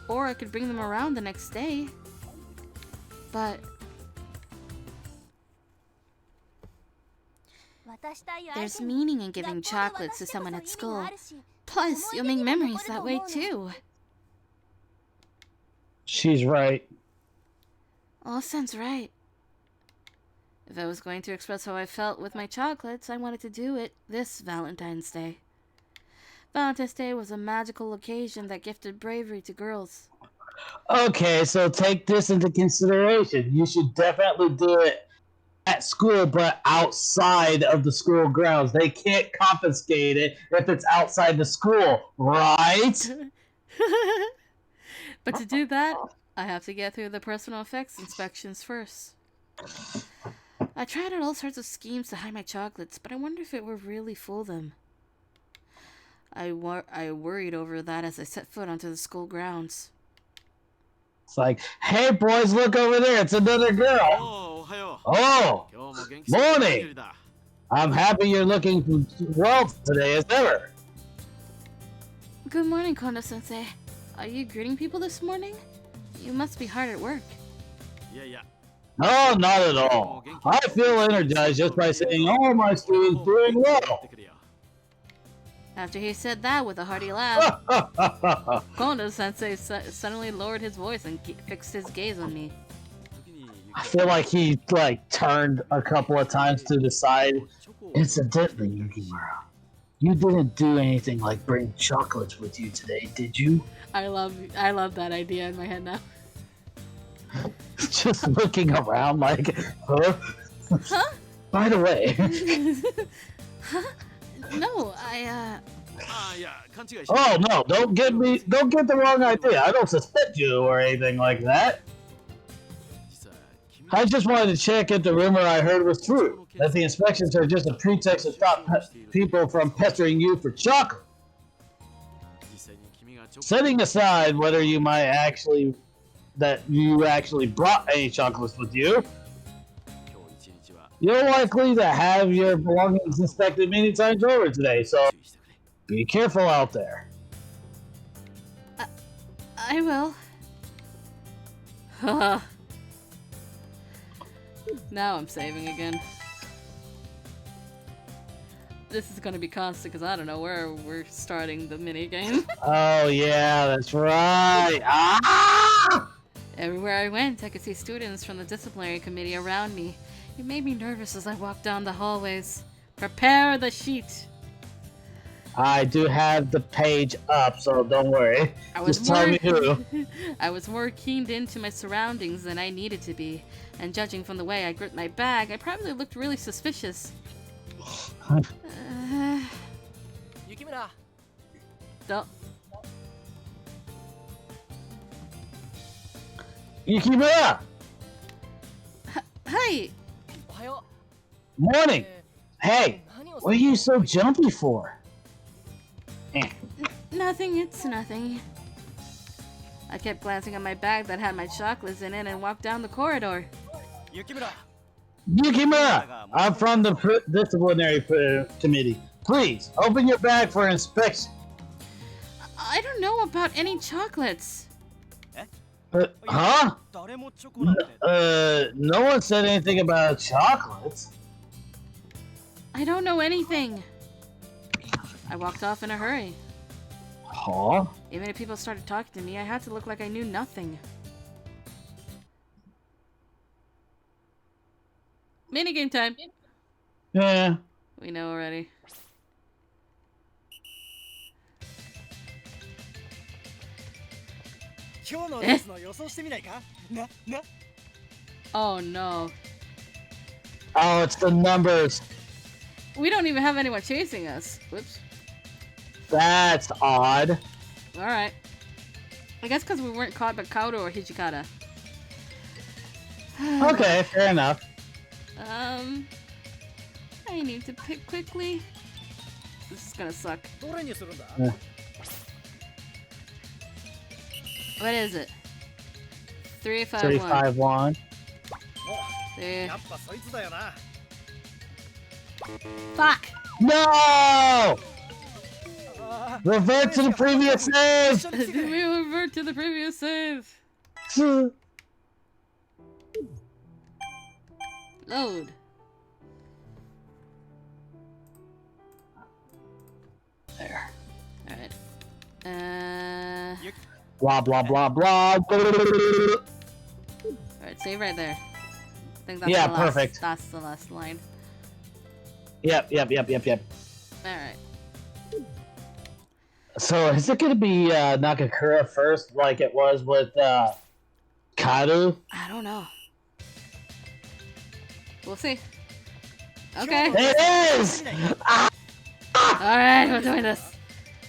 Speaker 1: Or I could bring them around the next day. But there's meaning in giving chocolates to someone at school. Plus, you'll make memories that way too.
Speaker 5: She's right.
Speaker 1: All sounds right. If I was going to express how I felt with my chocolates, I wanted to do it this Valentine's Day. Valentine's Day was a magical occasion that gifted bravery to girls.
Speaker 5: Okay, so take this into consideration. You should definitely do it at school, but outside of the school grounds. They can't confiscate it if it's outside the school, right?
Speaker 1: But to do that, I have to get through the personal effects inspections first. I tried out all sorts of schemes to hide my chocolates, but I wonder if it would really fool them. I worried over that as I set foot onto the school grounds.
Speaker 5: It's like, hey boys, look over there, it's another girl. Oh, morning. I'm happy you're looking well today as ever.
Speaker 1: Good morning, Kondo-sensei. Are you greeting people this morning? You must be hard at work.
Speaker 5: No, not at all. I feel energized just by seeing all my students doing well.
Speaker 1: After he said that with a hearty laugh, Kondo-sensei suddenly lowered his voice and fixed his gaze on me.
Speaker 5: I feel like he turned a couple of times to the side. Incidentally, Yukimura, you didn't do anything like bring chocolates with you today, did you?
Speaker 1: I love that idea in my head now.
Speaker 5: Just looking around like, huh?
Speaker 1: Huh?
Speaker 5: By the way.
Speaker 1: Huh? No,
Speaker 5: Oh no, don't get the wrong idea. I don't suspect you or anything like that. I just wanted to check if the rumor I heard was true, that the inspections are just a pretext to stop people from pestering you for chocolate. Setting aside whether you actually brought any chocolates with you, you're likely to have your belongings inspected many times over today, so be careful out there.
Speaker 1: I will. Haha. Now I'm saving again. This is gonna be constant because I don't know where we're starting the mini game.
Speaker 5: Oh yeah, that's right. Ah!
Speaker 1: Everywhere I went, I could see students from the disciplinary committee around me. It made me nervous as I walked down the hallways. Prepare the sheet.
Speaker 5: I do have the page up, so don't worry. Just tell me who.
Speaker 1: I was more keened into my surroundings than I needed to be, and judging from the way I gripped my bag, I probably looked really suspicious.
Speaker 3: Yukimura.
Speaker 1: Don't.
Speaker 5: Yukimura!
Speaker 1: Hi!
Speaker 5: Morning! Hey, what are you so jumpy for?
Speaker 1: Nothing, it's nothing. I kept glancing at my bag that had my chocolates in it and walked down the corridor.
Speaker 3: Yukimura!
Speaker 2: Yukimura! I'm from the disciplinary committee. Please, open your bag for inspection.
Speaker 1: I don't know about any chocolates.
Speaker 2: Huh?
Speaker 3: 誰もチョコなんて。
Speaker 2: No one said anything about chocolates.
Speaker 1: I don't know anything. I walked off in a hurry.
Speaker 2: Huh?
Speaker 1: Even if people started talking to me, I had to look like I knew nothing. Minigame time.
Speaker 2: Yeah.
Speaker 1: We know already. Oh no.
Speaker 2: Oh, it's the numbers.
Speaker 1: We don't even have anyone chasing us. Whoops.
Speaker 2: That's odd.
Speaker 1: Alright. I guess because we weren't caught by Kaoru or Hijikata.
Speaker 2: Okay, fair enough.
Speaker 1: I need to pick quickly. This is gonna suck.
Speaker 2: Yeah.
Speaker 1: What is it? 351.
Speaker 2: 351.
Speaker 1: There.
Speaker 3: やっぱそいつだよな。
Speaker 1: Fuck!
Speaker 2: No! Revert to the previous save!
Speaker 1: We revert to the previous save. Load.
Speaker 2: There.
Speaker 1: Alright.
Speaker 2: Blah, blah, blah, blah.
Speaker 1: Alright, save right there. I think that's
Speaker 2: Yeah,
Speaker 1: the last,
Speaker 2: perfect.
Speaker 1: That's the last line.
Speaker 2: Yep.
Speaker 1: Alright.
Speaker 2: So, is it going to be Nakakura first, like it was with Karu?
Speaker 1: I don't know. We'll see. Okay.
Speaker 2: It is!
Speaker 1: Alright, we're doing this.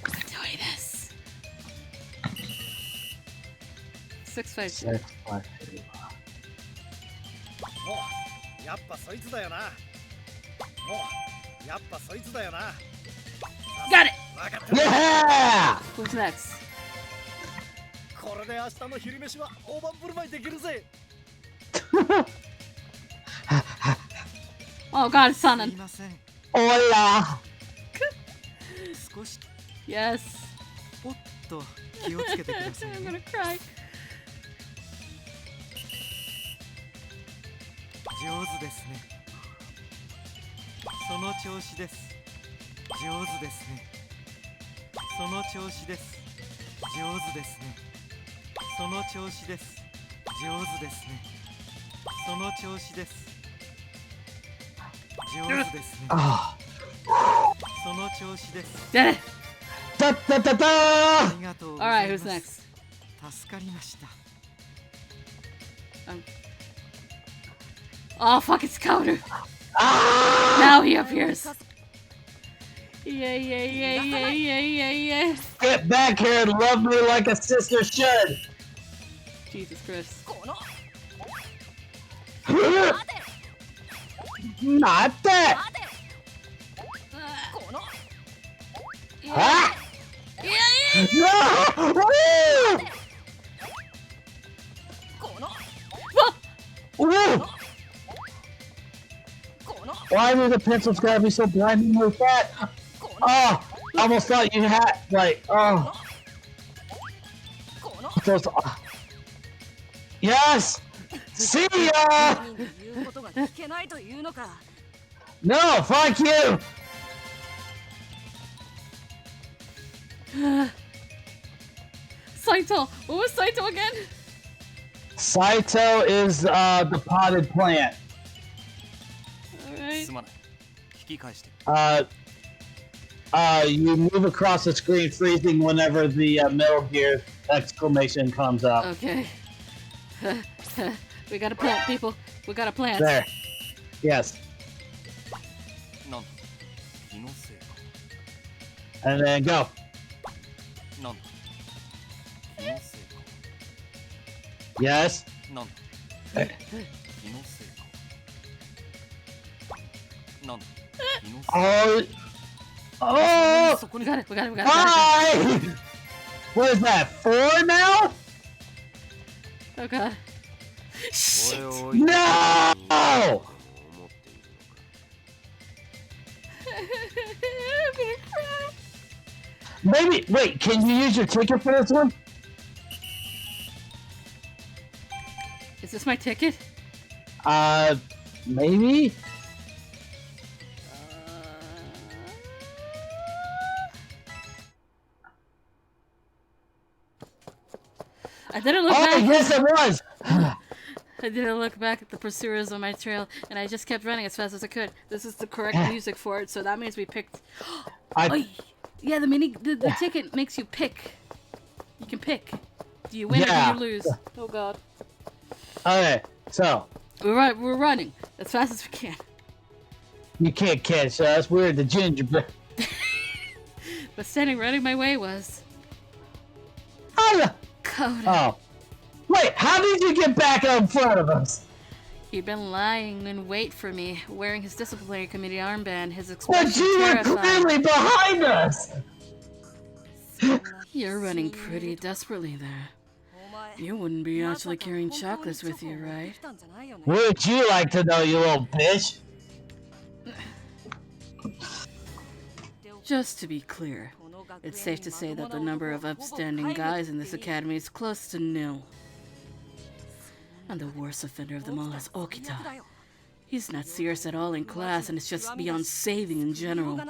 Speaker 1: We're doing this. 652.
Speaker 3: やっぱそいつだよな。やっぱそいつだよな。
Speaker 1: Got it!
Speaker 3: わかった。
Speaker 2: Yeah!
Speaker 1: Who's next?
Speaker 3: これで明日の昼飯は大盤振る舞いできるぜ。
Speaker 1: Oh god, it's
Speaker 3: すい
Speaker 1: Sanan.
Speaker 3: ません。
Speaker 2: Hola!
Speaker 3: 少し
Speaker 1: Yes.
Speaker 3: おっと気をつけてください
Speaker 1: I'm
Speaker 3: ね。
Speaker 1: gonna cry.
Speaker 3: 上手ですね。その調子です。上手ですね。その調子です。上手ですね。その調子です。上手ですね。その調子です。上手ですね。
Speaker 2: Oh.
Speaker 3: その調子です。
Speaker 1: Did it!
Speaker 2: Da, da, da,
Speaker 3: あ
Speaker 2: da!
Speaker 3: りがとうござい
Speaker 1: Alright,
Speaker 3: ま
Speaker 1: who's
Speaker 3: す。
Speaker 1: next?
Speaker 3: 助かりました。
Speaker 1: Oh fuck, it's Kaoru.
Speaker 2: Ah!
Speaker 1: Now he appears. Yeah.
Speaker 2: Get back here and love me like a sister should!
Speaker 1: Jesus Christ.
Speaker 2: Not that! Ah! No! Woo! Woo! Why do the pencils gotta be so blindingly fat? Oh, I almost thought you had, like, oh. Those, yes! See ya! No, fuck you!
Speaker 1: Saito! What was Saito again?
Speaker 2: Saito is the potted plant.
Speaker 1: Alright.
Speaker 3: すまない。引き返して。
Speaker 2: You move across the screen, freezing whenever the Metal Gear exclamation comes up.
Speaker 1: Okay. We got a plant, people. We got a plant.
Speaker 2: There. Yes.
Speaker 3: なんだ気のせいか。
Speaker 2: And then go.
Speaker 3: なんだ気のせいか。
Speaker 2: Yes.
Speaker 3: なんだ気のせいか。なんだ気のせいか。
Speaker 2: Oh, Oh!
Speaker 1: We got it. We got it.
Speaker 2: Bye! What is that? 4 now?
Speaker 1: Oh god. Shit.
Speaker 2: No! Maybe. Wait, can you use your ticket for this one?
Speaker 1: Is this my ticket?
Speaker 2: Maybe?
Speaker 1: I didn't look
Speaker 2: Oh,
Speaker 1: back.
Speaker 2: yes, it was!
Speaker 1: I didn't look back at the pursuers on my trail, and I just kept running as fast as I could. This is the correct music for it, so that means we picked. Oh, yeah, the ticket makes you pick. You can pick. Do you win or do you lose? Oh god.
Speaker 2: Okay, so.
Speaker 1: We're running as fast as we can.
Speaker 2: You can't catch us. We're the gingerbread.
Speaker 1: But standing right in my way was.
Speaker 2: Oh!
Speaker 1: Coda.
Speaker 2: Oh. Wait, how did you get back up in front of us?
Speaker 1: He'd been lying in wait for me, wearing his disciplinary committee armband, his expression
Speaker 2: But you were
Speaker 1: terrified.
Speaker 2: clearly behind us!
Speaker 1: You're running pretty desperately there. You wouldn't be actually carrying chocolates with you, right?
Speaker 2: Would you like to know, you little bitch?
Speaker 1: Just to be clear, it's safe to say that the number of upstanding guys in this academy is close to nil. And the worst offender of them all is Okita. He's not serious at all in class, and it's just beyond saving in general.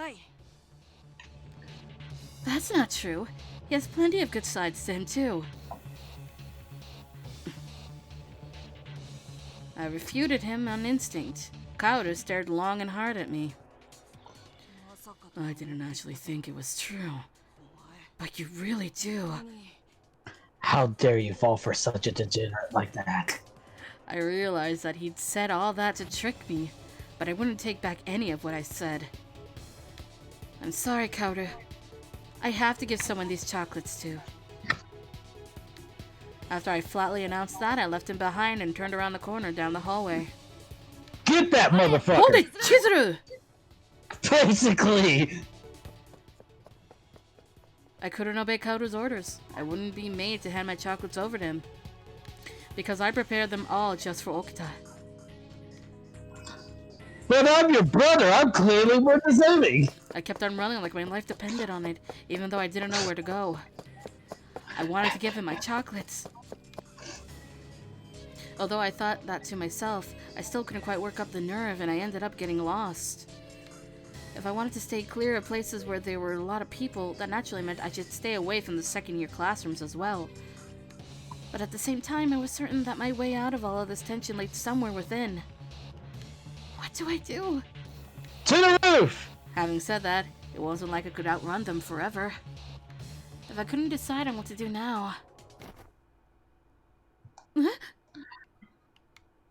Speaker 1: That's not true. He has plenty of good sides to him, too. I refuted him on instinct. Kauda stared long and hard at me. I didn't actually think it was true. But you really do.
Speaker 2: How dare you fall for such a degenerate like that?
Speaker 1: I realized that he'd said all that to trick me, but I wouldn't take back any of what I said. I'm sorry, Kauda. I have to give someone these chocolates to. After I flatly announced that, I left him behind and turned around the corner down the hallway.
Speaker 2: Get that motherfucker!
Speaker 1: Hold it, Chizuru!
Speaker 2: Basically!
Speaker 1: I couldn't obey Kauda's orders. I wouldn't be made to hand my chocolates over to him. Because I prepared them all just for Okita.
Speaker 2: But I'm your brother, I'm clearly more deserving!
Speaker 1: I kept on running like my life depended on it, even though I didn't know where to go. I wanted to give him my chocolates. Although I thought that to myself, I still couldn't quite work up the nerve, and I ended up getting lost. If I wanted to stay clear of places where there were a lot of people, that naturally meant I should stay away from the second-year classrooms as well. But at the same time, I was certain that my way out of all of this tension lay somewhere within. What do I do?
Speaker 2: To the roof!
Speaker 1: Having said that, it wasn't like I could outrun them forever. If I couldn't decide on what to do now...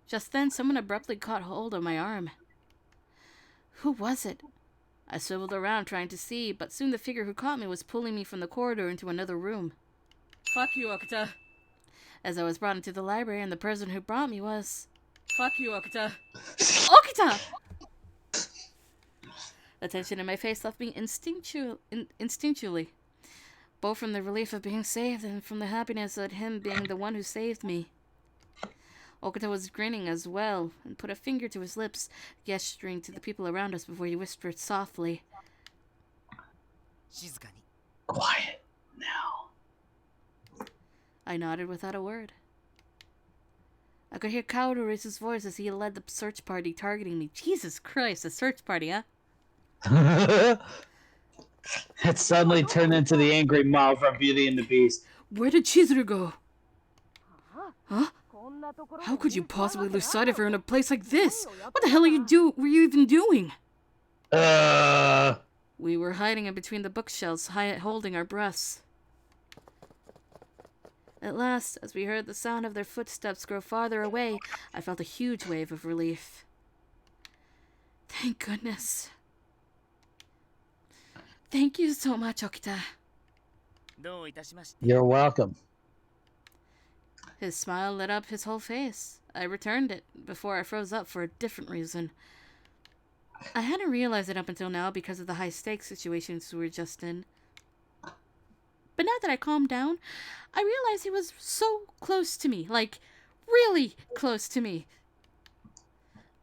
Speaker 1: Just then, someone abruptly caught hold of my arm. Who was it? I swiveled around trying to see, but soon the figure who caught me was pulling me from the corridor into another room. Fuck you, Okita. As I was brought into the library, and the person who brought me was... Fuck you, Okita. Okita! The tension in my face left me instinctually. Both from the relief of being saved and from the happiness at him being the one who saved me. Okita was grinning as well, and put a finger to his lips, gesturing to the people around us before he whispered softly.
Speaker 2: Quiet now.
Speaker 1: I nodded without a word. I could hear Kauda raise his voice as he led the search party, targeting me. Jesus Christ, a search party, huh?
Speaker 2: It suddenly turned into the angry mob from Beauty and the Beast.
Speaker 1: Where did Chizuru go? Huh? How could you possibly lose sight of her in a place like this? What the hell were you even doing? We were hiding in between the bookshelves, holding our breaths. At last, as we heard the sound of their footsteps grow farther away, I felt a huge wave of relief. Thank goodness. Thank you so much, Okita.
Speaker 2: You're welcome.
Speaker 1: His smile lit up his whole face. I returned it before I froze up for a different reason. I hadn't realized it up until now because of the high-stakes situations we were just in. But now that I calmed down, I realized he was so close to me. Like, really close to me.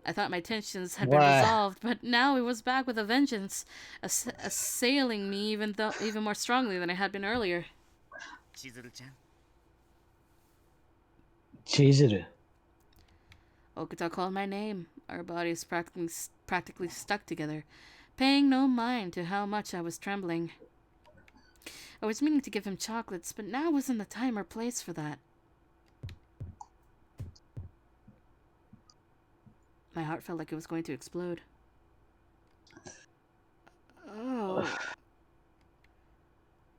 Speaker 1: I thought my tensions had been
Speaker 2: What?
Speaker 1: resolved, but now it was back with a vengeance, assailing me even more strongly than I had been earlier.
Speaker 2: Chizuru.
Speaker 1: Okuta called my name. Our bodies practically stuck together, paying no mind to how much I was trembling. I was meaning to give him chocolates, but now wasn't the time or place for that. My heart felt like it was going to explode. Oh.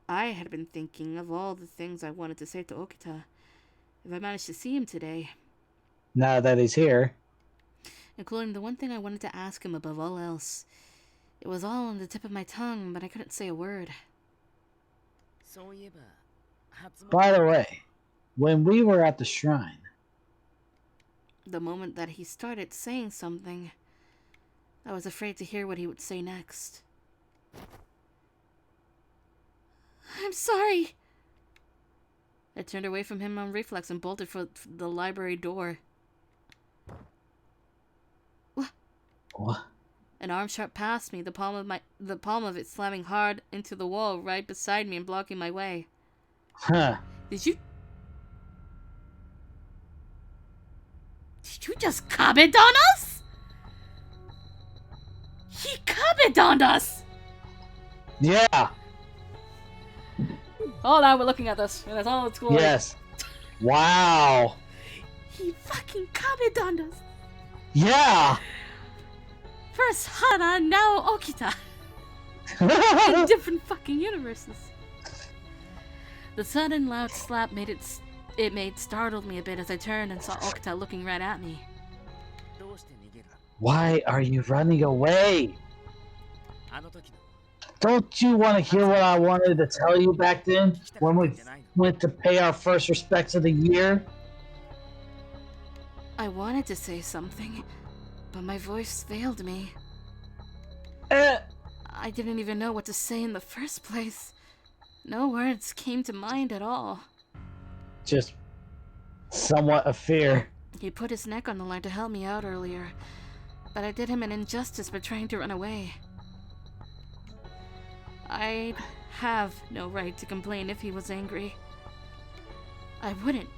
Speaker 1: I had been thinking of all the things I wanted to say to Okita. If I managed to see him today.
Speaker 2: Now that he's here.
Speaker 1: Including the one thing I wanted to ask him above all else. It was all on the tip of my tongue, but I couldn't say a word.
Speaker 2: By the way, when we were at the shrine...
Speaker 1: The moment that he started saying something, I was afraid to hear what he would say next. I'm sorry. I turned away from him on reflex and bolted for the library door.
Speaker 2: What?
Speaker 1: An arm shot past me, the palm of it slamming hard into the wall right beside me and blocking my way.
Speaker 2: Huh.
Speaker 1: Did you just comment on us? He commented on us!
Speaker 2: Yeah.
Speaker 1: Oh, now we're looking at this, and it's all its glory.
Speaker 2: Yes. Wow.
Speaker 1: He fucking commented on us.
Speaker 2: Yeah.
Speaker 1: First Hana, now Okita. In different fucking universes. The sudden loud slap startled me a bit as I turned and saw Okita looking right at me.
Speaker 2: Why are you running away? Don't you want to hear what I wanted to tell you back then when we went to pay our first respects of the year?
Speaker 1: I wanted to say something, but my voice failed me. I didn't even know what to say in the first place. No words came to mind at all.
Speaker 2: Just somewhat of fear.
Speaker 1: He put his neck on the line to help me out earlier, but I did him an injustice by trying to run away. I'd have no right to complain if he was angry. I wouldn't,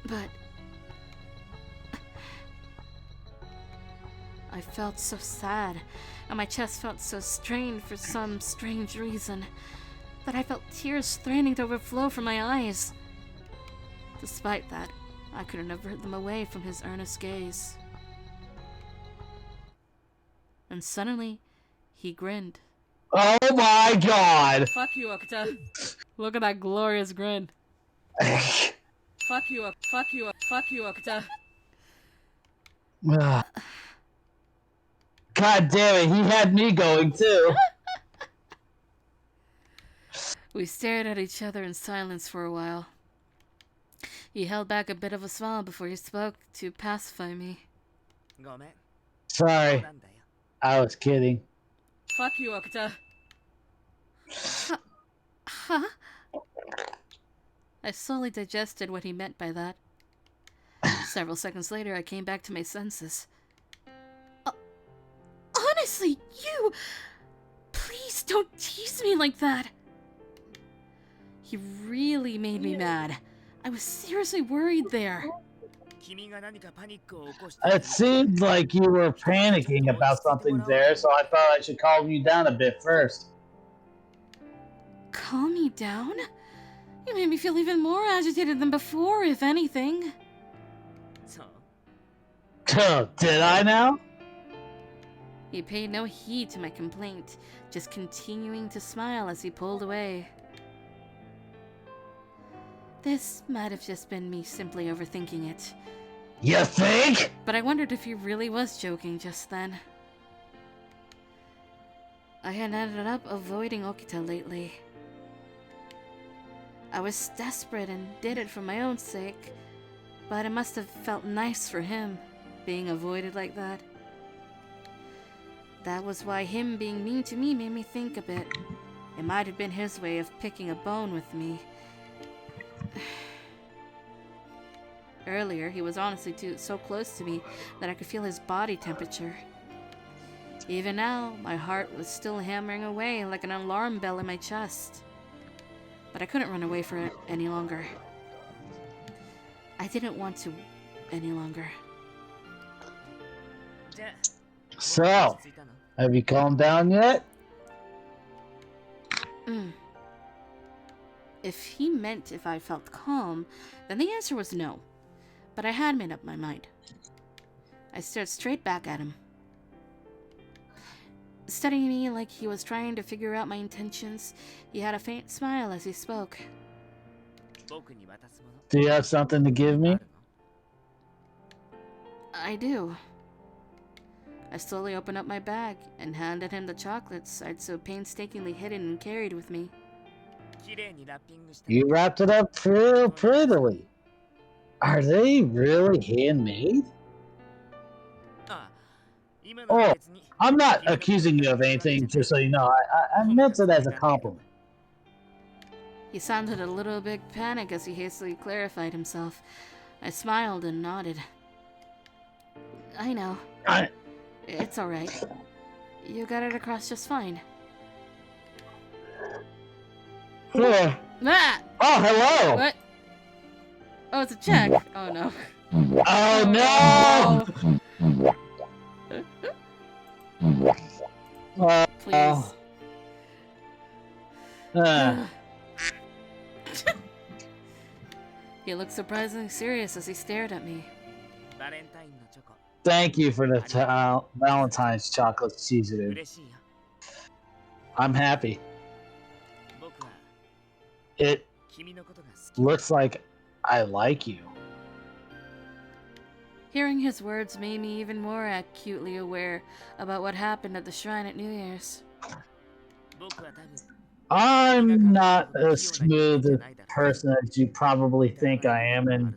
Speaker 1: but... I felt so sad, and my chest felt so strained for some strange reason, that I felt tears threatening to overflow from my eyes. Despite that, I couldn't avert them away from his earnest gaze. And suddenly, he grinned.
Speaker 2: Oh my god!
Speaker 1: Fuck you, Okita. Look at that glorious grin. Fuck you, Okita.
Speaker 2: God damn it, he had me going too.
Speaker 1: We stared at each other in silence for a while. He held back a bit of a smile before he spoke to pacify me.
Speaker 2: Sorry, I was kidding.
Speaker 1: Fuck you, Okita. Huh? I slowly digested what he meant by that. Several seconds later, I came back to my senses. Honestly, you... Please don't tease me like that. He really made me mad. I was seriously worried there.
Speaker 2: It seemed like you were panicking about something there, so I thought I should calm you down a bit first.
Speaker 1: Calm me down? You made me feel even more agitated than before, if anything.
Speaker 2: Did I now?
Speaker 1: He paid no heed to my complaint, just continuing to smile as he pulled away. This might have just been me simply overthinking it.
Speaker 2: You think?
Speaker 1: But I wondered if he really was joking just then. I had ended up avoiding Okita lately. I was desperate and did it for my own sake, but it must have felt nice for him, being avoided like that. That was why him being mean to me made me think a bit. It might have been his way of picking a bone with me. Earlier, he was honestly so close to me that I could feel his body temperature. Even now, my heart was still hammering away like an alarm bell in my chest. But I couldn't run away from it any longer. I didn't want to any longer.
Speaker 2: So, have you calmed down yet?
Speaker 1: If he meant if I felt calm, then the answer was no. But I had made up my mind. I stared straight back at him, studying me like he was trying to figure out my intentions. He had a faint smile as he spoke.
Speaker 2: Do you have something to give me?
Speaker 1: I do. I slowly opened up my bag and handed him the chocolates I'd so painstakingly hidden and carried with me.
Speaker 2: You wrapped it up real prettily. Are they really handmade? Oh, I'm not accusing you of anything, just so you know. I meant it as a compliment.
Speaker 1: He sounded a little bit panicked as he hastily clarified himself. I smiled and nodded. I know. It's alright. You got it across just fine.
Speaker 2: Yeah.
Speaker 1: Ah!
Speaker 2: Oh, hello!
Speaker 1: What? Oh, it's a check. Oh, no.
Speaker 2: Oh, no!
Speaker 1: Please. He looked surprisingly serious as he stared at me.
Speaker 2: Thank you for the Valentine's chocolate seasoning. I'm happy. It looks like I like you.
Speaker 1: Hearing his words made me even more acutely aware about what happened at the shrine at New Year's.
Speaker 2: I'm not as smooth a person as you probably think I am, and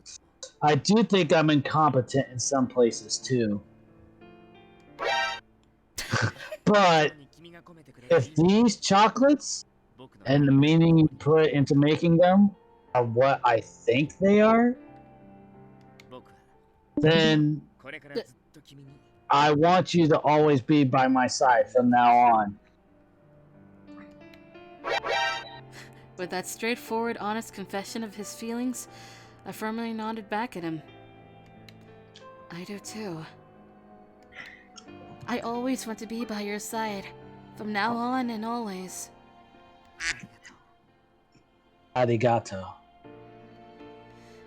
Speaker 2: I do think I'm incompetent in some places too. But if these chocolates and the meaning you put into making them are what I think they are, then I want you to always be by my side from now on.
Speaker 1: With that straightforward, honest confession of his feelings, I firmly nodded back at him. I do too. I always want to be by your side, from now on and always.
Speaker 2: Arigato.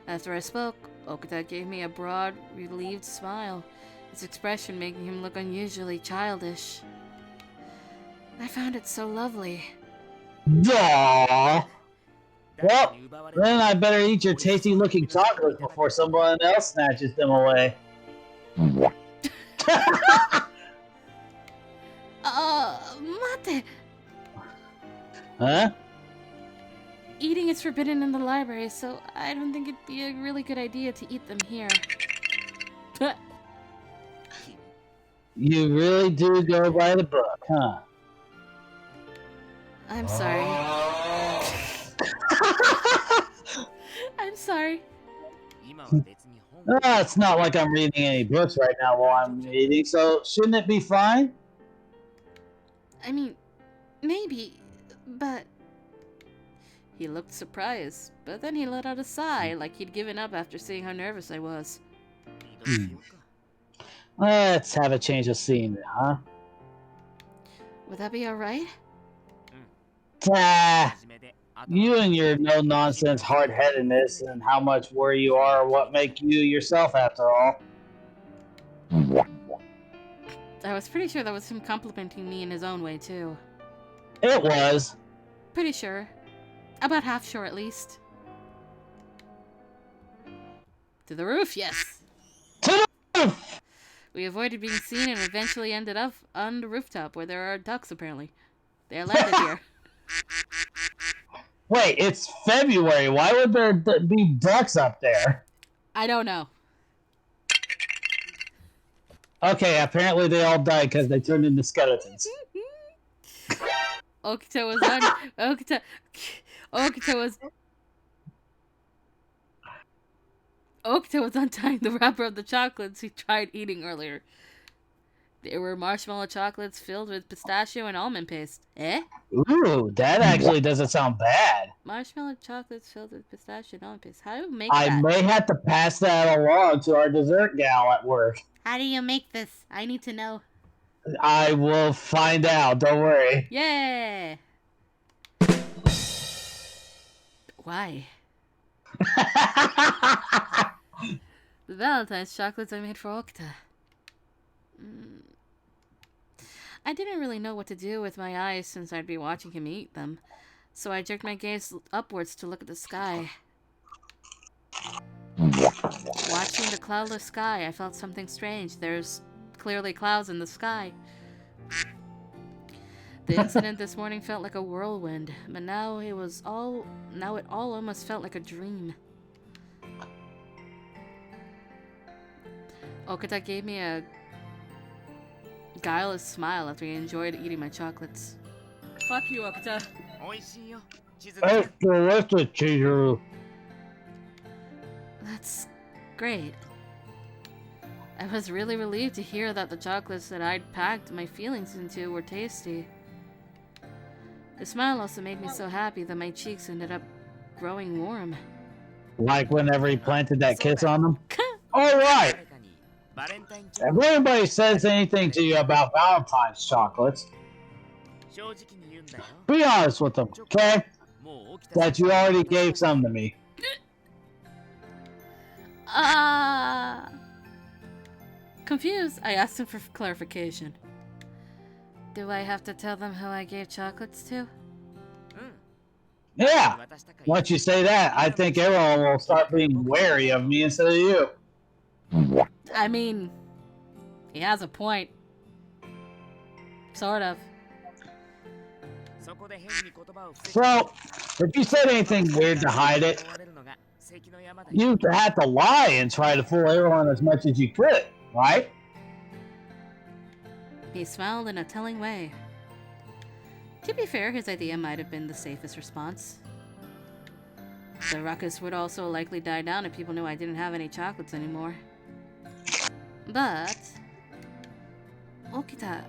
Speaker 1: After I spoke, Okuta gave me a broad, relieved smile, his expression making him look unusually childish. I found it so lovely.
Speaker 2: Aww. Well, then I better eat your tasty-looking chocolates before someone else snatches them away.
Speaker 1: Mate!
Speaker 2: Huh?
Speaker 1: Eating is forbidden in the library, so I don't think it'd be a really good idea to eat them here.
Speaker 2: You really do go by the book, huh?
Speaker 1: I'm sorry. I'm sorry.
Speaker 2: It's not like I'm reading any books right now while I'm eating, so shouldn't it be fine?
Speaker 1: I mean, maybe, but... He looked surprised, but then he let out a sigh, like he'd given up after seeing how nervous I was.
Speaker 2: Let's have a change of scene, huh?
Speaker 1: Would that be alright?
Speaker 2: You and your no-nonsense hard-headedness and how much worry you are what make you yourself, after all.
Speaker 1: I was pretty sure that was him complimenting me in his own way, too.
Speaker 2: It was.
Speaker 1: Pretty sure. About half sure, at least. To the roof, yes.
Speaker 2: To the roof!
Speaker 1: We avoided being seen and eventually ended up on the rooftop, where there are ducks, apparently. They landed here.
Speaker 2: Wait, it's February. Why would there be ducks up there?
Speaker 1: I don't know.
Speaker 2: Okay, apparently they all died because they turned into skeletons.
Speaker 1: Okita was on. Okita was. Okita was untying the wrapper of the chocolates he tried eating earlier. They were marshmallow chocolates filled with pistachio and almond paste. Eh?
Speaker 2: Ooh, that actually doesn't sound bad.
Speaker 1: Marshmallow chocolates filled with pistachio and almond paste. How do you make
Speaker 2: I
Speaker 1: that?
Speaker 2: may have to pass that along to our dessert gal at work.
Speaker 1: How do you make this? I need to know.
Speaker 2: I will find out, don't worry.
Speaker 1: Yeah. Why? The Valentine's chocolates I made for Okita. I didn't really know what to do with my eyes since I'd be watching him eat them, so I jerked my gaze upwards to look at the sky. Watching the cloudless sky, I felt something strange. There's clearly clouds in the sky. The incident this morning felt like a whirlwind, but now it all almost felt like a dream. Okita gave me a guileless smile after he enjoyed eating my chocolates. Fuck you, Okita.
Speaker 2: It's delicious, Chizuru.
Speaker 1: That's great. I was really relieved to hear that the chocolates that I'd packed my feelings into were tasty. The smile also made me so happy that my cheeks ended up growing warm.
Speaker 2: Like whenever he planted that kiss on them? Alright! If anybody says anything to you about Valentine's chocolates, be honest with them, okay? That you already gave some to me.
Speaker 1: Confused, I asked him for clarification. Do I have to tell them who I gave chocolates to?
Speaker 2: Yeah! Once you say that, I think everyone will start being wary of me instead of you.
Speaker 1: I mean, he has a point. Sort of.
Speaker 2: So, if you said anything weird to hide it, you had to lie and try to fool everyone as much as you could, right?
Speaker 1: He smiled in a telling way. To be fair, his idea might have been the safest response. The ruckus would also likely die down if people knew I didn't have any chocolates anymore. But... Okita,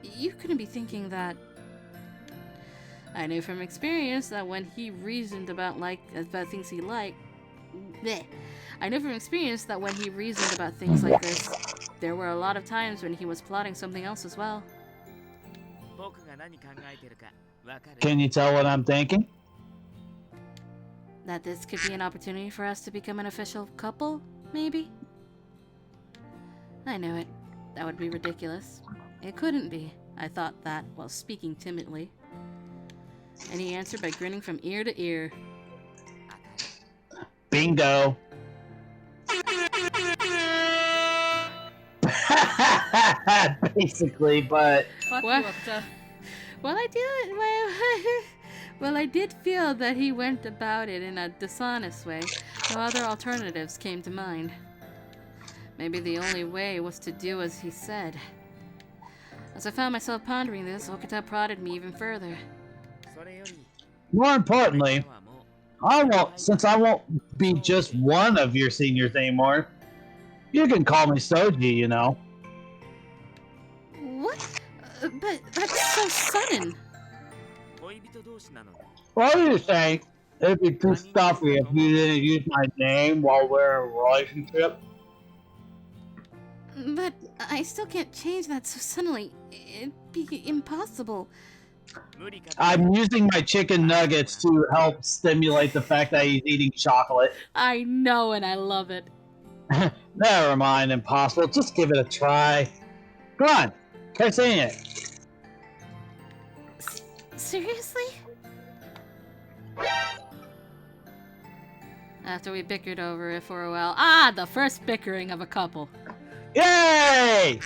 Speaker 1: you couldn't be thinking that... I knew from experience that when he reasoned about things he liked... Bleh. I knew from experience that when he reasoned about things like this, there were a lot of times when he was plotting something else as well.
Speaker 2: Can you tell what I'm thinking?
Speaker 1: That this could be an opportunity for us to become an official couple, maybe? I knew it. That would be ridiculous. It couldn't be. I thought that while speaking timidly. And he answered by grinning from ear to ear.
Speaker 2: Bingo. Basically, but...
Speaker 1: Well, I did feel that he went about it in a dishonest way. No other alternatives came to mind. Maybe the only way was to do as he said. As I found myself pondering this, Okita prodded me even further.
Speaker 2: More importantly, since I won't be just one of your seniors anymore, you can call me Soji, you know.
Speaker 1: What? But that's so sudden.
Speaker 2: What are you saying? It'd be too stuffy if you didn't use my name while we're in a relationship.
Speaker 1: But I still can't change that so suddenly. It'd be impossible.
Speaker 2: I'm using my chicken nuggets to help stimulate the fact that he's eating chocolate.
Speaker 1: I know, and I love it.
Speaker 2: Never mind, impossible. Just give it a try. Come on, try saying it.
Speaker 1: Seriously? After we bickered over it for a while. The first bickering of a couple.
Speaker 2: Yay!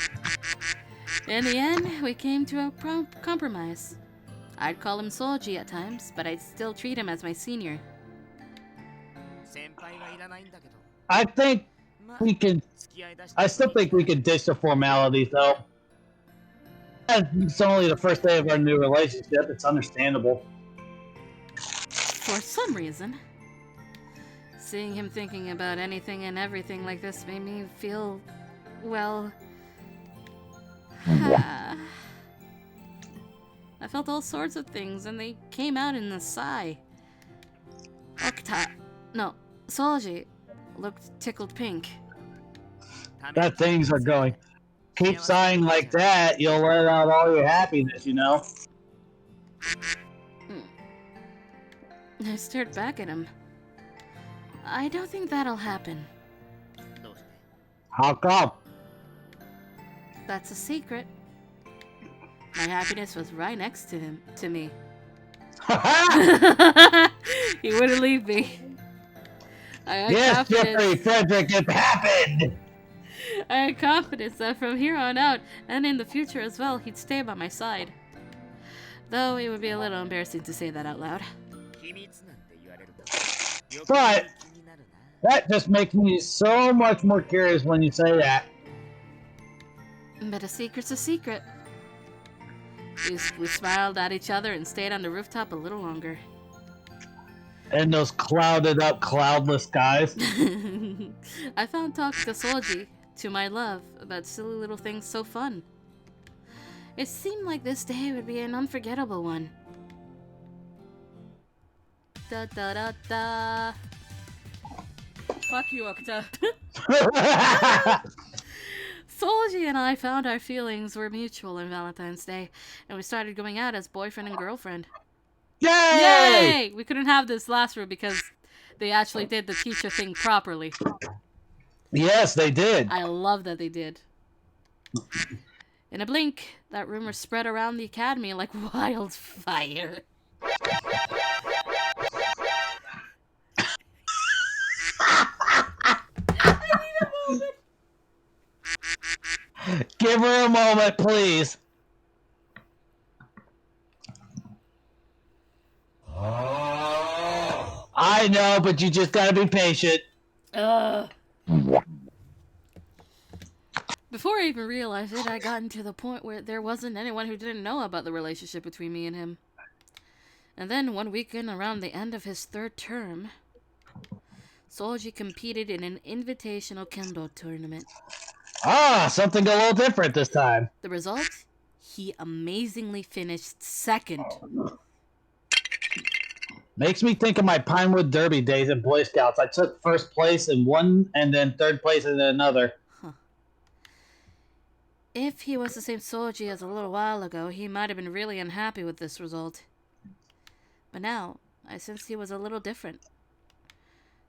Speaker 1: In the end, we came to a compromise. I'd call him Soji at times, but I'd still treat him as my senior.
Speaker 2: I think we can I still think we could ditch the formalities, though. It's only the first day of our new relationship. It's understandable.
Speaker 1: For some reason, seeing him thinking about anything and everything like this made me feel, well, I felt all sorts of things, and they came out in a sigh. Soji looked tickled pink.
Speaker 2: That things are going. Keep sighing like that, you'll let out all your happiness, you know?
Speaker 1: I stared back at him. I don't think that'll happen.
Speaker 2: How come?
Speaker 1: That's a secret. My happiness was right next to me. He wouldn't leave me. I had
Speaker 2: Yes,
Speaker 1: confidence.
Speaker 2: Jeffrey Frederick, it happened!
Speaker 1: I had confidence that from here on out, and in the future as well, he'd stay by my side. Though it would be a little embarrassing to say that out loud.
Speaker 2: But that just makes me so much more curious when you say that.
Speaker 1: But a secret's a secret. We smiled at each other and stayed on the rooftop a little longer.
Speaker 2: And those clouded up, cloudless skies.
Speaker 1: I found talking to Soji, to my love, about silly little things so fun. It seemed like this day would be an unforgettable one. Da da da da. Fuck you, Okuta. Soji and I found our feelings were mutual on Valentine's Day, and we started going out as boyfriend and girlfriend.
Speaker 2: Yay!
Speaker 1: Yay! We couldn't have this last room because they actually did the teacher thing properly.
Speaker 2: Yes, they did.
Speaker 1: I love that they did. In a blink, that rumor spread around the academy like wildfire.
Speaker 2: Give her a moment, please. I know, but you just gotta be patient.
Speaker 1: Before I even realized it, I gotten to the point where there wasn't anyone who didn't know about the relationship between me and him. And then one weekend around the end of his third term, Soji competed in an invitational kendo tournament.
Speaker 2: Ah, something a little different this time.
Speaker 1: The result? He amazingly finished second.
Speaker 2: Makes me think of my Pinewood Derby days in Boy Scouts. I took first place in one and then third place in another.
Speaker 1: Huh. If he was the same Soji as a little while ago, he might have been really unhappy with this result. But now, I sensed he was a little different.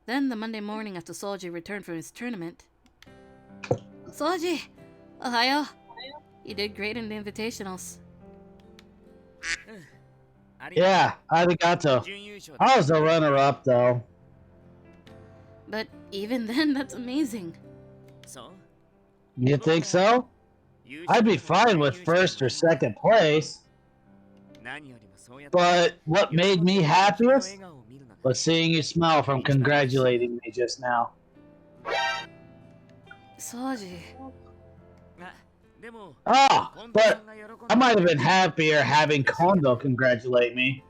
Speaker 1: Then, the Monday morning after Soji returned from his tournament, Soji! Ohayo! You did great in the invitationals.
Speaker 2: Yeah, arigato. I was the runner-up, though.
Speaker 1: But even then, that's amazing.
Speaker 2: You think so? I'd be fine with first or second place. But what made me happiest was seeing you smile from congratulating me just now.
Speaker 1: Soji.
Speaker 2: Ah, but I might have been happier having Kondo congratulate me.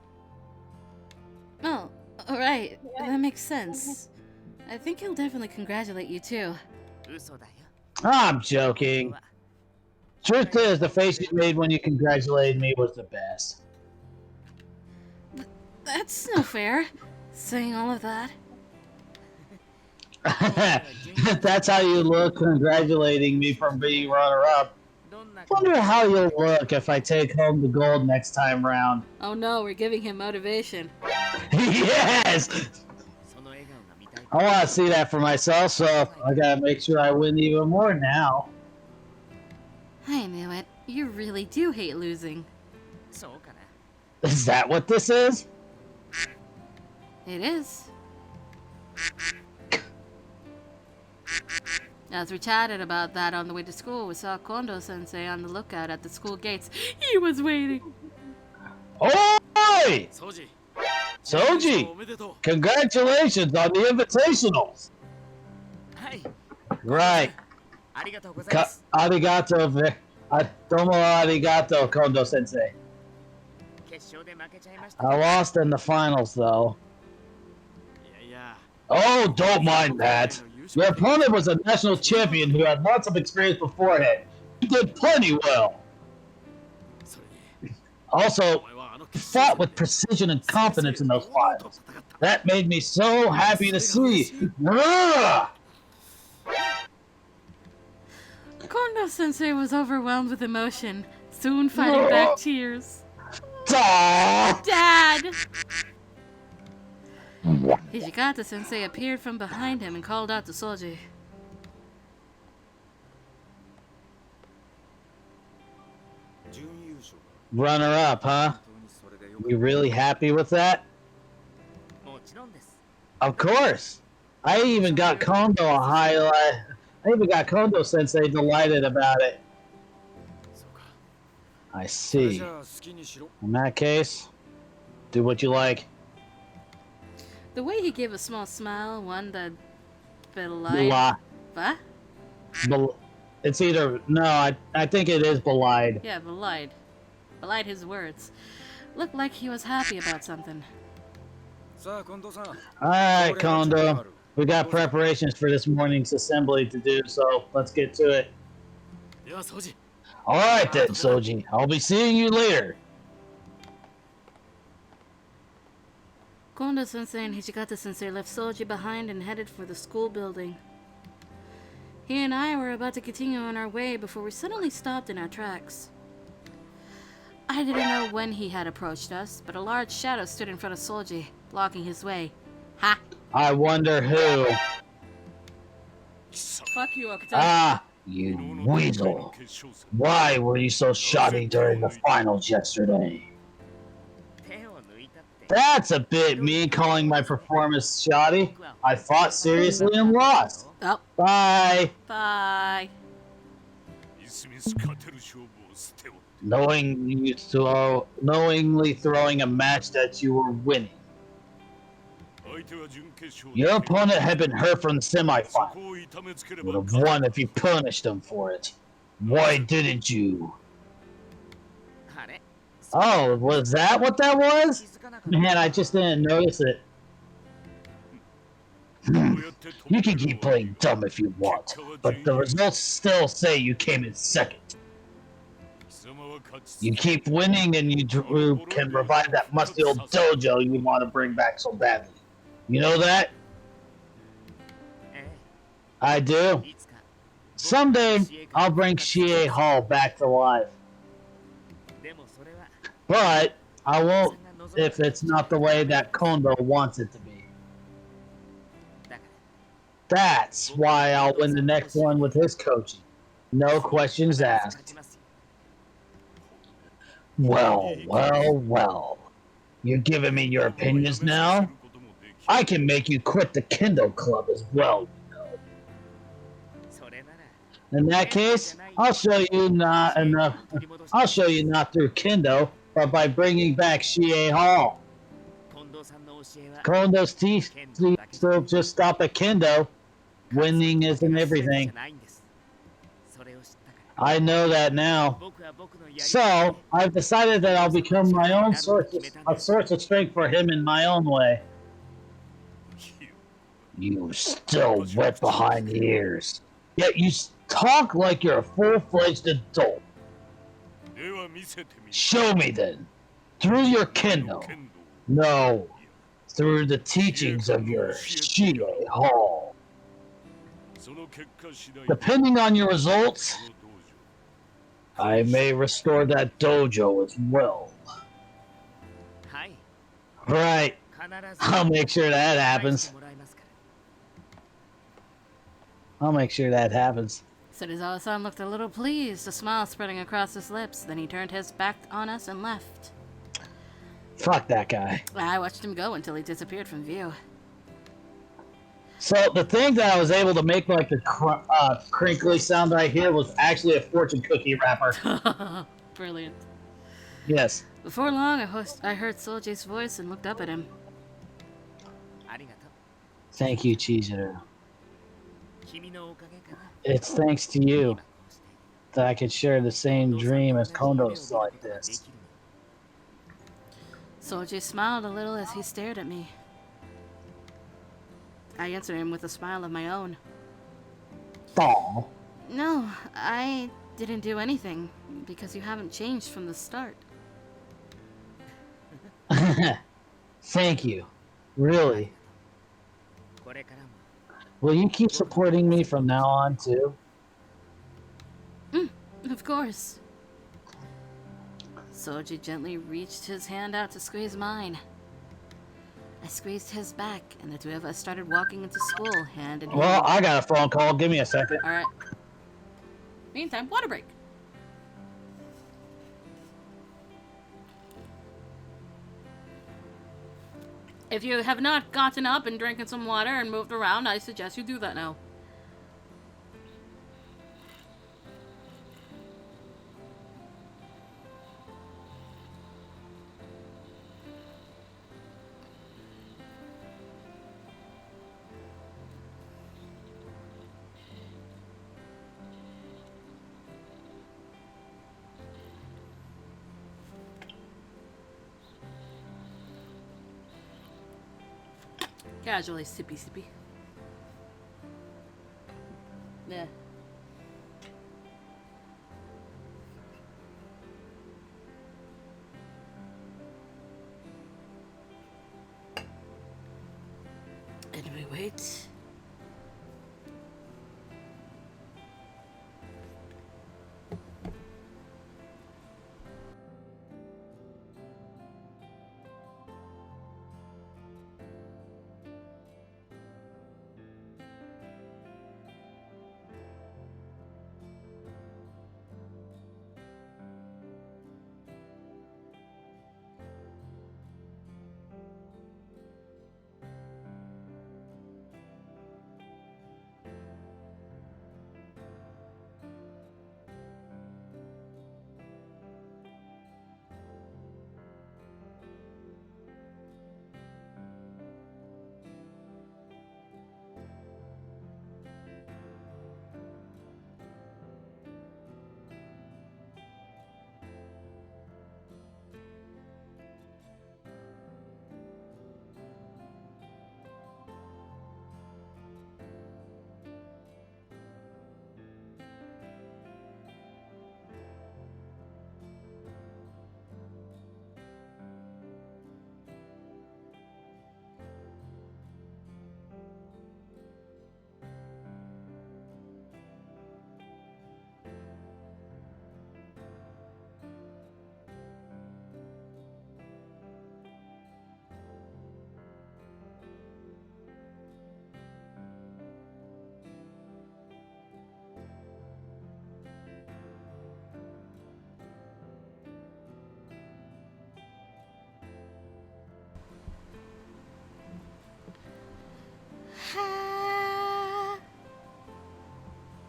Speaker 1: Oh, alright. That makes sense. I think he'll definitely congratulate you too.
Speaker 2: I'm joking. Truth is, the face you made when you congratulated me was the best.
Speaker 1: That's no fair, saying all of that.
Speaker 2: That's how you look congratulating me for being runner-up. Wonder how you'll look if I take home the gold next time round.
Speaker 1: Oh no, we're giving him motivation.
Speaker 2: Yes! I want to see that for myself, so I gotta make sure I win even more now.
Speaker 1: I knew it. You really do hate losing.
Speaker 2: Is that what this is?
Speaker 1: It is. As we chatted about that on the way to school, we saw Kondo-sensei on the lookout at the school gates. He was waiting.
Speaker 2: Oi! Soji! Congratulations on the invitationals! Right. Arigato, domo arigato, Kondo Sensei. I lost in the finals, though. Oh, don't mind that. Your opponent was a national champion who had lots of experience beforehand. He did plenty well. Also, he fought with precision and confidence in those finals. That made me so happy to see.
Speaker 1: Kondo Sensei was overwhelmed with emotion, soon fighting back tears. Dad! Hijikata Sensei appeared from behind him and called out to Soji.
Speaker 2: Runner up, huh? You really happy with that? Of course. I even got Kondo a highlight. I even got Kondo Sensei delighted about it. I see. In that case, do what you like.
Speaker 1: The way he gave a small smile won the belied. What?
Speaker 2: It's either no. I think it is belied.
Speaker 1: Yeah, belied. Belied his words. Looked like he was happy about something.
Speaker 2: Alright, Kondo. We got preparations for this morning's assembly to do, so let's get to it. Alright then, Soji. I'll be seeing you later.
Speaker 1: Kondo Sensei and Hijikata Sensei left Soji behind and headed for the school building. He and I were about to continue on our way before we suddenly stopped in our tracks. I didn't know when he had approached us, but a large shadow stood in front of Soji, blocking his way. Ha!
Speaker 2: I wonder who.
Speaker 1: Fuck you, Okuta.
Speaker 2: Ah, you weasel. Why were you so shoddy during the finals yesterday? That's a bit mean, calling my performance shoddy. I fought seriously and lost.
Speaker 1: Oh.
Speaker 2: Bye.
Speaker 1: Bye.
Speaker 2: Knowingly throwing a match that you were winning. Your opponent had been hurt from the semifinal. Would have won if you punished him for it. Why didn't you? Oh, was that what that was? Man, I just didn't notice it. You can keep playing dumb if you want, but the results still say you came in second. You keep winning and you can revive that musty old dojo you want to bring back so badly. You know that? I do. Someday, I'll bring Shie Hall back to life. But, I won't if it's not the way that Kondo wants it to be. That's why I'll win the next one with his coaching. No questions asked. Well, well, well. You're giving me your opinions now? I can make you quit the Kendo Club as well, you know. In that case, I'll show you not through Kendo, but by bringing back Shie Hall. Kondo's teeth still just stop at Kendo. Winning isn't everything. I know that now. So, I've decided that I'll become my own source of strength for him in my own way. You still wet behind the ears. Yet you talk like you're a full-fledged adult. Show me then. Through your Kendo. No. Through the teachings of your Shie Hall. Depending on your results, I may restore that dojo as well. Right. I'll make sure that happens.
Speaker 1: Serizawa-san looked a little pleased, a smile spreading across his lips. Then he turned his back on us and left.
Speaker 2: Fuck that guy.
Speaker 1: I watched him go until he disappeared from view.
Speaker 2: So the thing that I was able to make like the crinkly sound right here was actually a fortune cookie wrapper.
Speaker 1: Brilliant.
Speaker 2: Yes.
Speaker 1: Before long, I heard Soji's voice and looked up at him.
Speaker 2: Thank you, Chizuru.
Speaker 5: It's thanks to you that I could share the same dream as Kondo's like this.
Speaker 1: Soji smiled a little as he stared at me. I answered him with a smile of my own.
Speaker 5: Aw.
Speaker 1: No, I didn't do anything, because you haven't changed from the start.
Speaker 5: Thank you. Really. Will you keep supporting me from now on, too?
Speaker 1: Of course. Soji gently reached his hand out to squeeze mine. I squeezed his back, and the two of us started walking into school, hand in hand.
Speaker 5: Well, I got a phone call. Give me a second.
Speaker 1: Alright. Meantime, water break. If you have not gotten up and drinking some water and moved around, I suggest you do that now. Casually sippy sippy. Yeah. And we wait.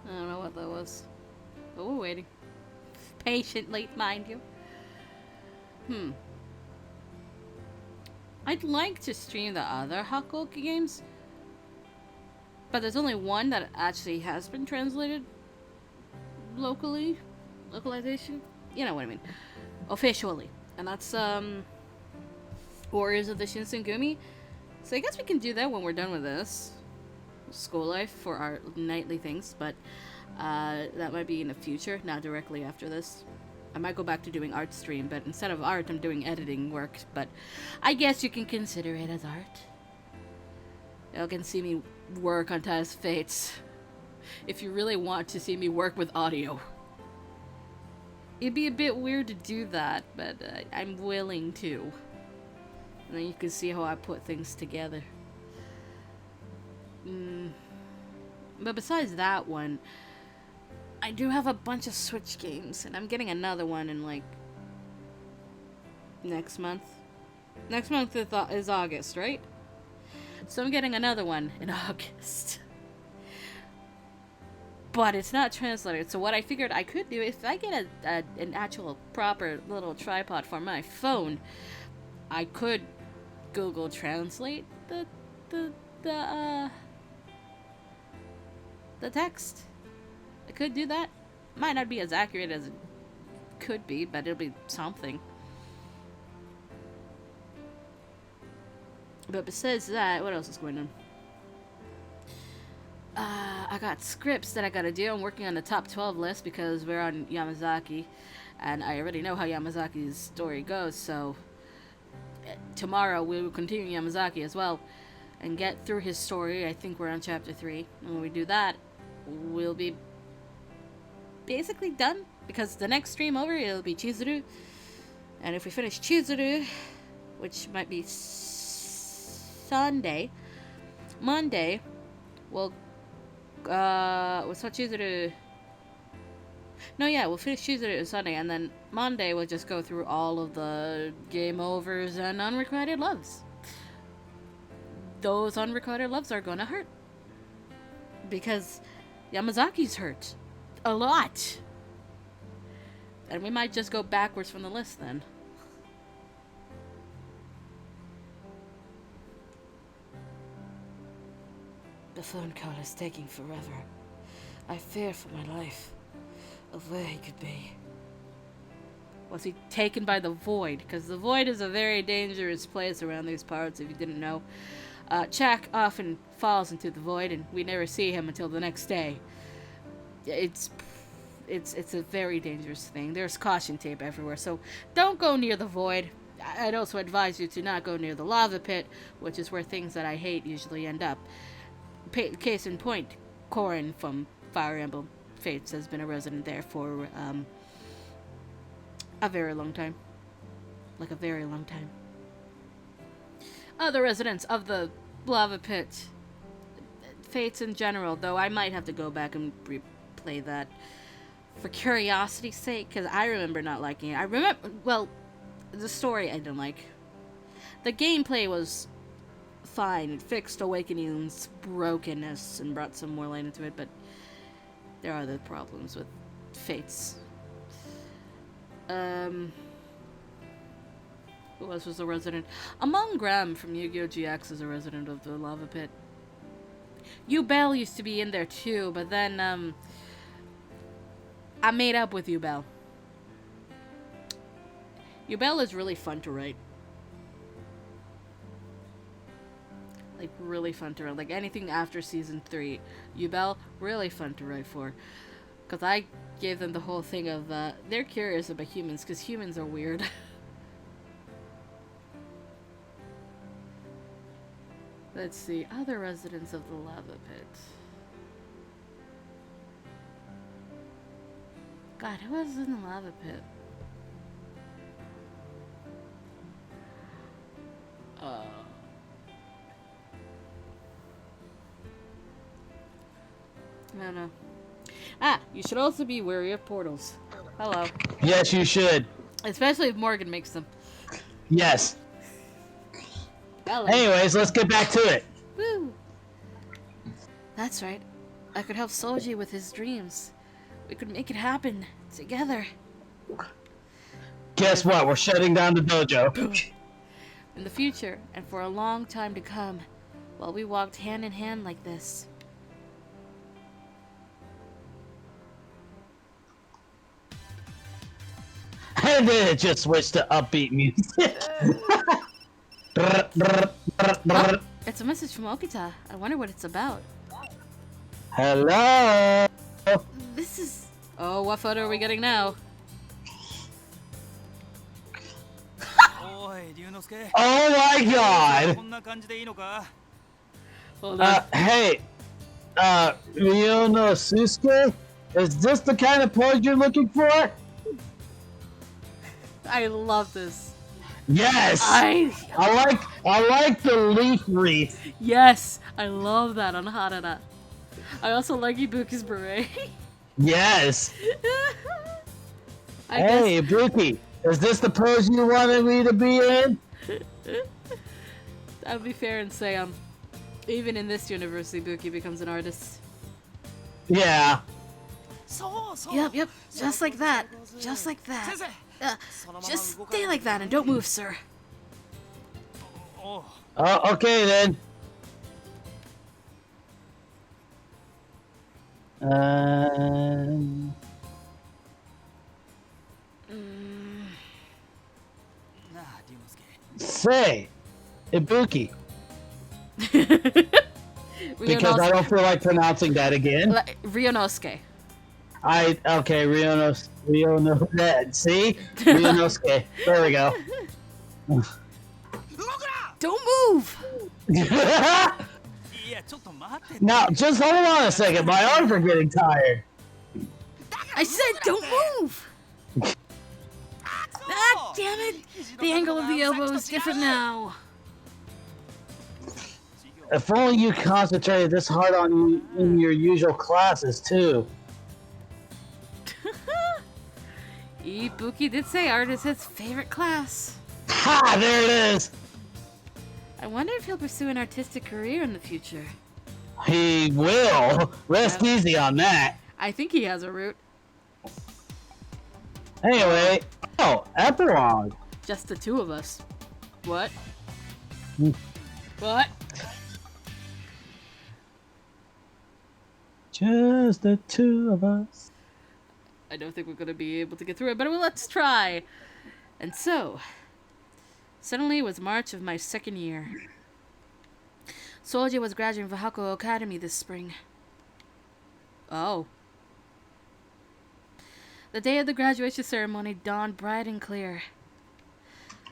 Speaker 1: I don't know what that was. But we're waiting. Patiently, mind you. I'd like to stream the other Hakuoki games, but there's only one that actually has been translated locally. Localization? You know what I mean. Officially. And that's, Warriors of the Shinsengumi. So I guess we can do that when we're done with this. School life for our nightly things, but that might be in the future, not directly after this. I might go back to doing art stream, but instead of art, I'm doing editing work, but I guess you can consider it as art. You can see me work on Taz Fates. If you really want to see me work with audio. It'd be a bit weird to do that, but I'm willing to. And then you can see how I put things together. But besides that one, I do have a bunch of Switch games, and I'm getting another one in, like, next month. Next month is August, right? So I'm getting another one in August. But it's not translated, so what I figured I could do, if I get an actual proper little tripod for my phone, I could Google Translate the the text. I could do that. Might not be as accurate as it could be, but it'll be something. But besides that, what else is going on? I got scripts that I gotta do. I'm working on the top 12 list because we're on Yamazaki, and I already know how Yamazaki's story goes, so tomorrow we will continue Yamazaki as well and get through his story. I think we're on chapter 3. And when we do that, we'll be basically done, because the next stream over, it'll be Chizuru. And if we finish Chizuru, which might be Sunday, Monday, we'll start Chizuru. No, yeah, we'll finish Chizuru Sunday, and then Monday we'll just go through all of the game overs and unrequited loves. Those unrequited loves are gonna hurt, because Yamazaki's hurt a lot, and we might just go backwards from the list then. The phone call is taking forever. I fear for my life, of where he could be. Was he taken by the void? Because the void is a very dangerous place around these parts, if you didn't know. Chak often falls into the void, and we never see him until the next day. It's a very dangerous thing. There's caution tape everywhere, so don't go near the void. I'd also advise you to not go near the lava pit, which is where things that I hate usually end up. Case in point, Korin from Fire Emblem Fates has been a resident there for a very long time. Like a very long time. Other residents of the lava pit, Fates in general, though I might have to go back and replay that for curiosity's sake, because I remember not liking it. I remember, well, the story I didn't like. The gameplay was fine. It fixed Awakening's brokenness and brought some more light into it, but there are other problems with Fates. Who else was a resident? Among Graham from Yu-Gi-Oh! GX is a resident of the lava pit. Ubel used to be in there too, but then I made up with Ubel. Ubel is really fun to write. Like, really fun to write. Like, anything after season 3. Ubel, really fun to write for. Because I gave them the whole thing of, they're curious about humans, because humans are weird. Let's see, other residents of the lava pit. God, who was in the lava pit? No. Ah, you should also be wary of portals. Hello.
Speaker 2: Yes, you should.
Speaker 1: Especially if Morgan makes them.
Speaker 2: Yes.
Speaker 1: Hello.
Speaker 2: Anyways, let's get back to it.
Speaker 1: Woo! That's right. I could help Soji with his dreams. We could make it happen together.
Speaker 2: Guess what? We're shutting down the dojo.
Speaker 1: In the future, and for a long time to come, while we walked hand in hand like this.
Speaker 2: And then it just switched to upbeat music.
Speaker 1: Oh, it's a message from Okita. I wonder what it's about.
Speaker 2: Hello.
Speaker 1: This is... Oh, what photo are we getting now?
Speaker 2: Oh my god.
Speaker 1: Hold on.
Speaker 2: Hey, Ryonosuke, is this the kind of pose you're looking for?
Speaker 1: I love this.
Speaker 2: Yes.
Speaker 1: I
Speaker 2: like the leaf wreath.
Speaker 1: Yes, I love that on Harada. I also like Ibuki's beret.
Speaker 2: Yes.
Speaker 1: I
Speaker 2: Hey, Ibuki, is this the pose you wanted me to be in?
Speaker 1: I'll be fair and say, even in this universe, Ibuki becomes an artist.
Speaker 2: Yeah.
Speaker 1: Yep, just like that. Just like that. Just stay like that and don't move, sir.
Speaker 2: Oh, okay then. Um, say, Ibuki, because I don't feel like pronouncing that again.
Speaker 1: Ryonosuke.
Speaker 2: Ryonosuke. See? Ryonosuke. There we go.
Speaker 1: Don't move!
Speaker 2: Now, just hold on a second. My arms are getting tired.
Speaker 1: I said don't move! Ah, damn it! The angle of the elbow is different now.
Speaker 2: If only you concentrated this hard on you in your usual classes, too.
Speaker 1: Ibuki did say art is his favorite class.
Speaker 2: Ha! There it is!
Speaker 1: I wonder if he'll pursue an artistic career in the future.
Speaker 2: He will. Rest easy on that.
Speaker 1: I think he has a route.
Speaker 2: Anyway, epilogue.
Speaker 1: Just the two of us. What?
Speaker 2: Hmm.
Speaker 1: What?
Speaker 2: Just the two of us.
Speaker 1: I don't think we're going to be able to get through it, but let's try. And so, suddenly it was March of my second year. Soji was graduating from Hakuoki Academy this spring. Oh. The day of the graduation ceremony dawned bright and clear.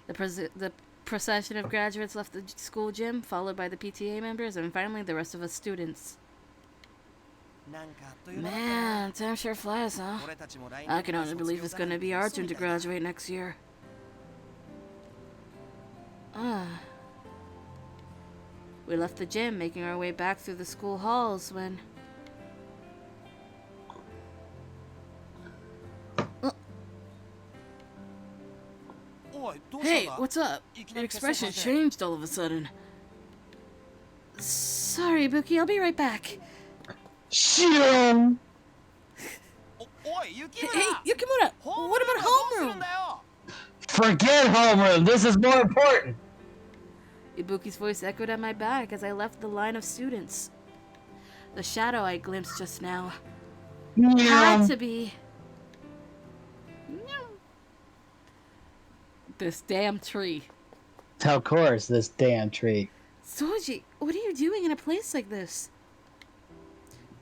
Speaker 1: The procession of graduates left the school gym, followed by the PTA members, and finally the rest of us students. Man, time sure flies, huh? I can only believe it's gonna be our turn to graduate next year. We left the gym, making our way back through the school halls when... Hey, what's up? Your expression changed all of a sudden. Sorry, Buki, I'll be right back.
Speaker 2: Shoo!
Speaker 1: Hey, Yukimura! What about homeroom?
Speaker 2: Forget homeroom. This is more important.
Speaker 1: Ibuki's voice echoed at my back as I left the line of students. The shadow I glimpsed just now had to be... this damn tree.
Speaker 2: Of course, this damn tree.
Speaker 1: Soji, what are you doing in a place like this?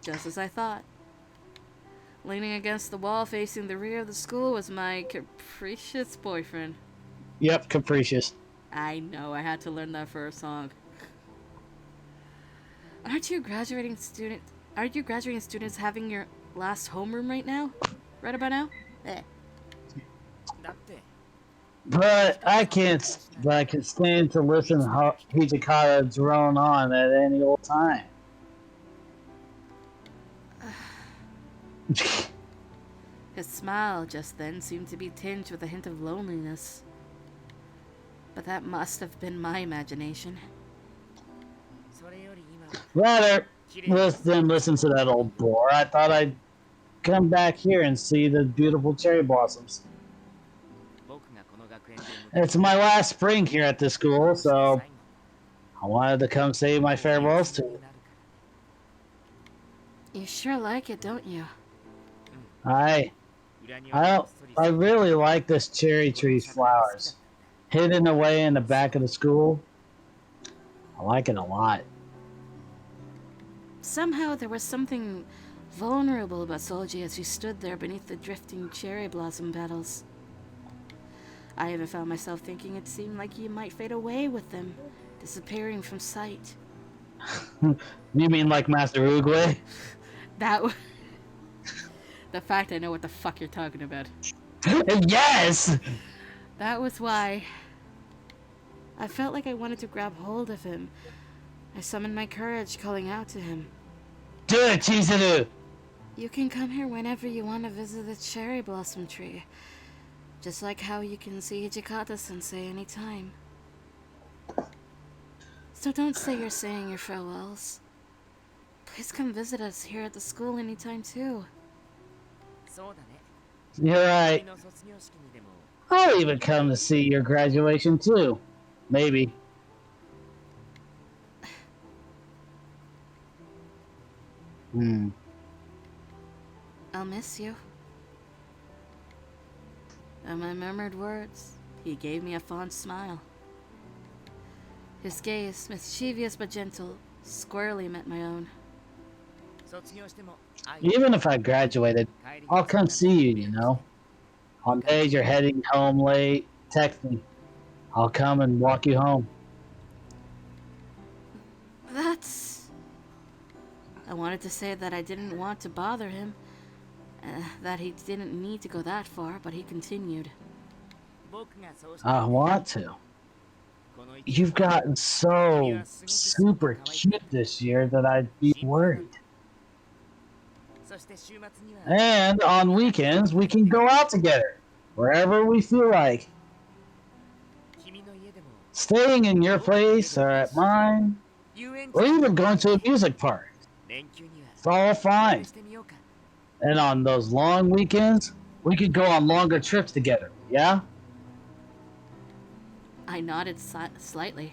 Speaker 1: Just as I thought. Leaning against the wall facing the rear of the school was my capricious boyfriend.
Speaker 2: Yep, capricious.
Speaker 1: I know, I had to learn that for a song. Aren't you graduating students having your last homeroom right now? Right about now? Eh.
Speaker 2: But I can stand to listen to Hijikata drone on at any old time.
Speaker 1: His smile just then seemed to be tinged with a hint of loneliness. But that must have been my imagination.
Speaker 2: Rather than listen to that old bore, I thought I'd come back here and see the beautiful cherry blossoms. It's my last spring here at the school, so I wanted to come say my farewells to you.
Speaker 1: You sure like it, don't you?
Speaker 2: I really like this cherry tree's flowers. Hidden away in the back of the school. I like it a lot.
Speaker 1: Somehow there was something vulnerable about Soji as he stood there beneath the drifting cherry blossom petals. I even found myself thinking it seemed like he might fade away with them, disappearing from sight.
Speaker 2: You mean like Master Oogway?
Speaker 1: The fact I know what the fuck you're talking about.
Speaker 2: Yes!
Speaker 1: That was why. I felt like I wanted to grab hold of him. I summoned my courage, calling out to him.
Speaker 2: Do it, Chizuru!
Speaker 1: You can come here whenever you want to visit the cherry blossom tree. Just like how you can see Hijikata-sensei anytime. So don't say you're saying your farewells. Please come visit us here at the school anytime too.
Speaker 2: You're right. I'll even come to see your graduation too. Maybe.
Speaker 1: I'll miss you. At my murmured words, he gave me a fond smile. His gaze, mischievous but gentle, squarely met my own.
Speaker 2: Even if I graduated, I'll come see you, you know. On days you're heading home late, text me. I'll come and walk you home.
Speaker 1: That's... I wanted to say that I didn't want to bother him, that he didn't need to go that far, but he continued.
Speaker 2: I want to. You've gotten so super cute this year that I'd be worried. And on weekends, we can go out together, wherever we feel like. Staying in your place or at mine, or even going to a music park. It's all fine. And on those long weekends, we could go on longer trips together, yeah?
Speaker 1: I nodded slightly.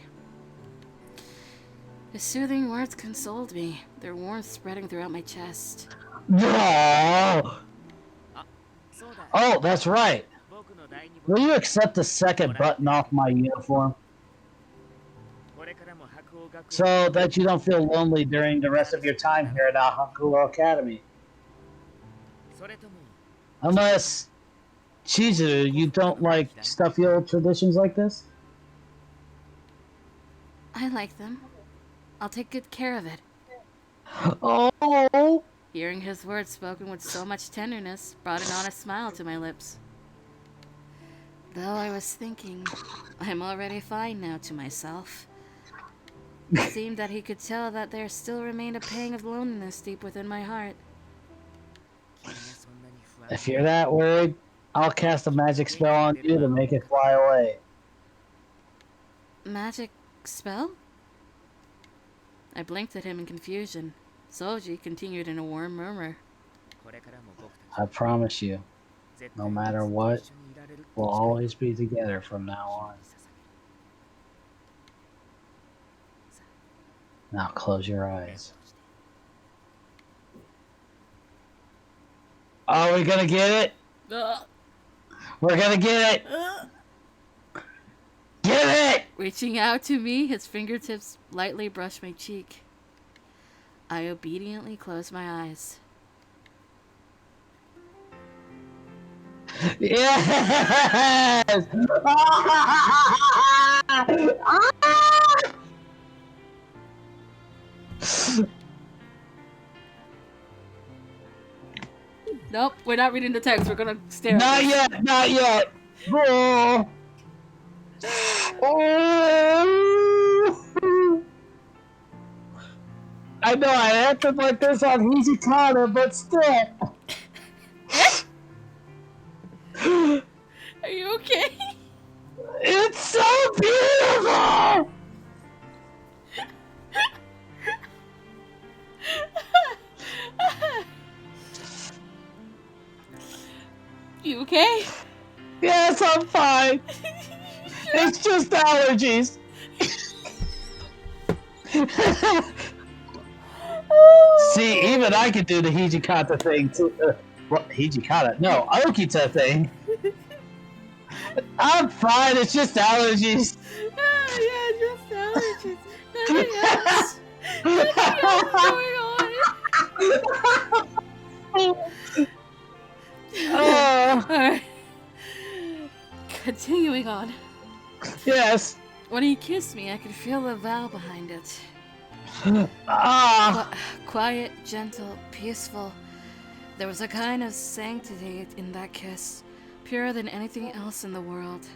Speaker 1: His soothing words consoled me, their warmth spreading throughout my chest.
Speaker 2: Oh, that's right. Will you accept the second button off my uniform? So that you don't feel lonely during the rest of your time here at Hakuoki Academy. Unless, Chizu, you don't like stuffy old traditions like this?
Speaker 1: I like them. I'll take good care of it.
Speaker 2: Oh!
Speaker 1: Hearing his words spoken with so much tenderness brought an honest smile to my lips. Though I was thinking, I'm already fine now to myself. It seemed that he could tell that there still remained a pang of loneliness deep within my heart.
Speaker 2: If you're that worried, I'll cast a magic spell on you to make it fly away.
Speaker 1: Magic spell? I blinked at him in confusion. Soji continued in a warm murmur.
Speaker 2: I promise you, no matter what, we'll always be together from now on. Now close your eyes. Are we gonna get it? We're gonna get it! Get it!
Speaker 1: Reaching out to me, his fingertips lightly brushed my cheek. I obediently closed my eyes.
Speaker 2: Yes!
Speaker 1: Nope, we're not reading the text. We're gonna stare
Speaker 2: Not
Speaker 1: at this.
Speaker 2: yet, not yet. Oh. Oh. I know I acted like this on Hijikata, but still.
Speaker 1: Are you okay?
Speaker 2: It's so beautiful!
Speaker 1: You okay?
Speaker 2: Yes, I'm fine. It's just allergies. See, even I could do the Hijikata thing too. What, Hijikata? No, Okita thing. I'm fine, it's just allergies.
Speaker 1: Yeah, just allergies. Nothing else. Nothing else is going on. Alright. Continuing on.
Speaker 2: Yes.
Speaker 1: When he kissed me, I could feel the vow behind it. Quiet, gentle, peaceful. There was a kind of sanctity in that kiss, purer than anything else in the world.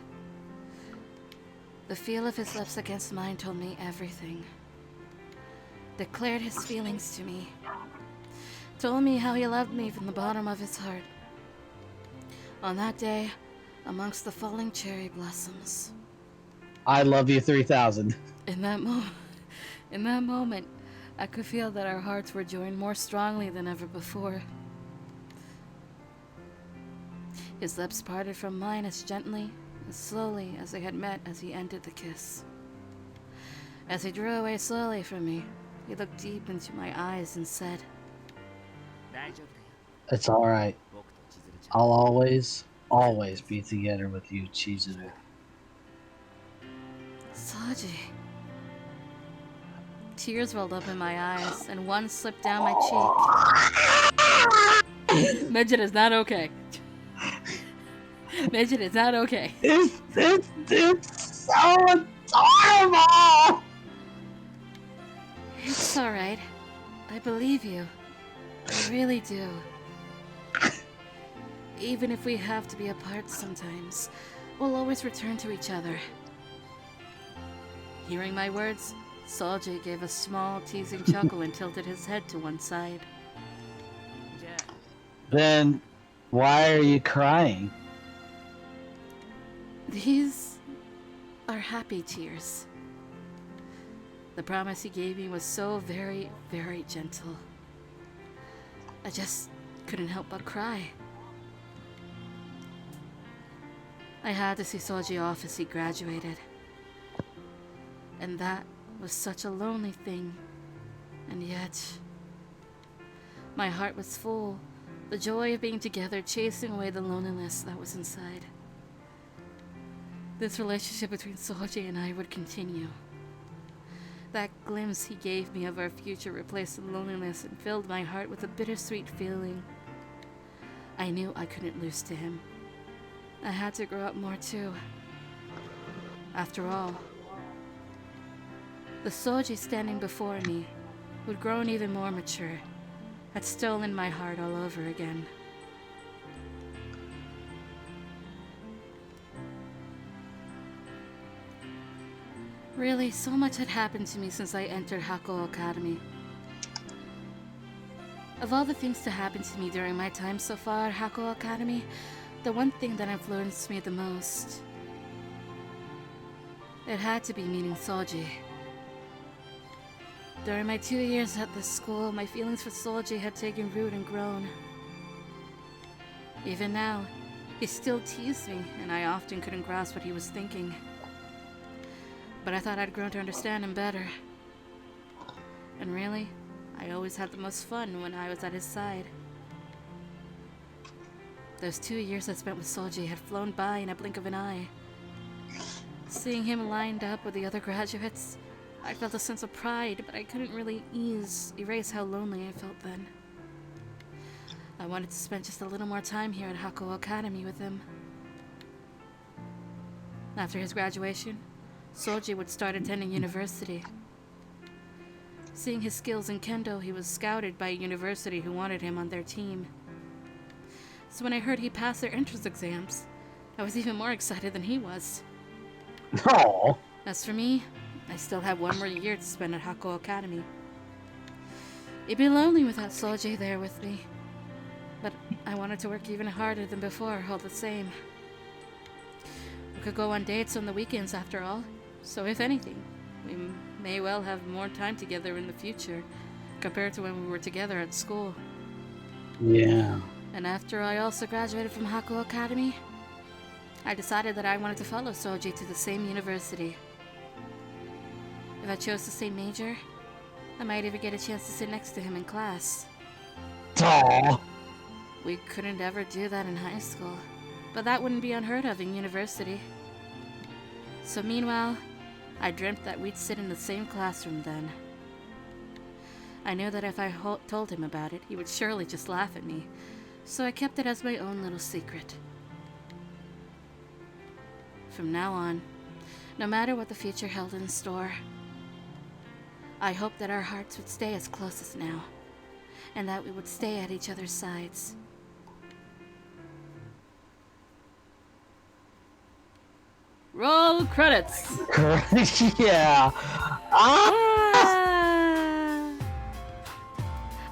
Speaker 1: The feel of his lips against mine told me everything. Declared his feelings to me. Told me how he loved me from the bottom of his heart. On that day, amongst the falling cherry blossoms.
Speaker 2: I love you 3000.
Speaker 1: In that moment, I could feel that our hearts were joined more strongly than ever before. His lips parted from mine as gently, as slowly as they had met as he ended the kiss. As he drew away slowly from me, he looked deep into my eyes and said,
Speaker 2: It's alright. I'll always be together with you, Chizuru.
Speaker 1: Saji. Tears welled up in my eyes, and one slipped down my cheek. Midget is not okay. Midget is not okay.
Speaker 2: It's so adorable!
Speaker 1: It's alright. I believe you. I really do. Even if we have to be apart sometimes, we'll always return to each other. Hearing my words, Soji gave a small, teasing chuckle and tilted his head to one side.
Speaker 2: Then why are you crying?
Speaker 1: These are happy tears. The promise he gave me was so very, very gentle. I just couldn't help but cry. I had to see Soji off as he graduated. And that was such a lonely thing. And yet, my heart was full. The joy of being together chasing away the loneliness that was inside. This relationship between Soji and I would continue. That glimpse he gave me of our future replaced the loneliness and filled my heart with a bittersweet feeling. I knew I couldn't lose to him. I had to grow up more too. After all, the Soji standing before me, who'd grown even more mature, had stolen my heart all over again. Really, so much had happened to me since I entered Hakuoki Academy. Of all the things to happen to me during my time so far at Hakuoki Academy, the one thing that influenced me the most, it had to be meeting Soji. During my 2 years at this school, my feelings for Soji had taken root and grown. Even now, he still teased me, and I often couldn't grasp what he was thinking. But I thought I'd grown to understand him better. And really, I always had the most fun when I was at his side. Those 2 years I spent with Soji had flown by in a blink of an eye. Seeing him lined up with the other graduates, I felt a sense of pride, but I couldn't really erase how lonely I felt then. I wanted to spend just a little more time here at Hakuoki Academy with him. After his graduation, Soji would start attending university. Seeing his skills in kendo, he was scouted by a university who wanted him on their team. So when I heard he passed their entrance exams, I was even more excited than he was.
Speaker 2: Oh.
Speaker 1: As for me, I still had one more year to spend at Hakuoki Academy. It'd be lonely without Soji there with me, but I wanted to work even harder than before, all the same. We could go on dates on the weekends after all, so if anything, we may well have more time together in the future compared to when we were together at school.
Speaker 2: Yeah.
Speaker 1: And after I also graduated from Hakuoki Academy, I decided that I wanted to follow Soji to the same university. If I chose the same major, I might even get a chance to sit next to him in class.
Speaker 2: Aww.
Speaker 1: We couldn't ever do that in high school, but that wouldn't be unheard of in university. So meanwhile, I dreamt that we'd sit in the same classroom then. I knew that if I told him about it, he would surely just laugh at me, so I kept it as my own little secret. From now on, no matter what the future held in store, I hoped that our hearts would stay as close as now, and that we would stay at each other's sides. Roll credits!
Speaker 2: Yeah.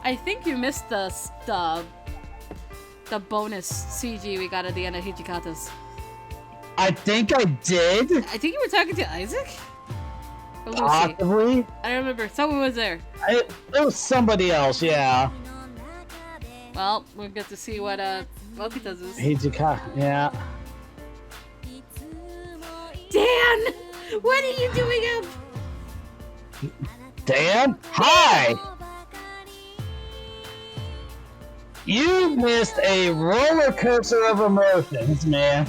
Speaker 1: I think you missed the bonus CG we got at the end of Hijikata's.
Speaker 2: I think I did.
Speaker 1: I think you were talking to Isaac? Or Lucy?
Speaker 2: Possibly.
Speaker 1: I don't remember. Someone was there.
Speaker 2: It was somebody else, yeah.
Speaker 1: Well, we'll get to see what Okita's is.
Speaker 2: Hijika, yeah.
Speaker 1: Dan! What are you doing up?
Speaker 2: Dan? Hi! You missed a roller coaster of emotions, man.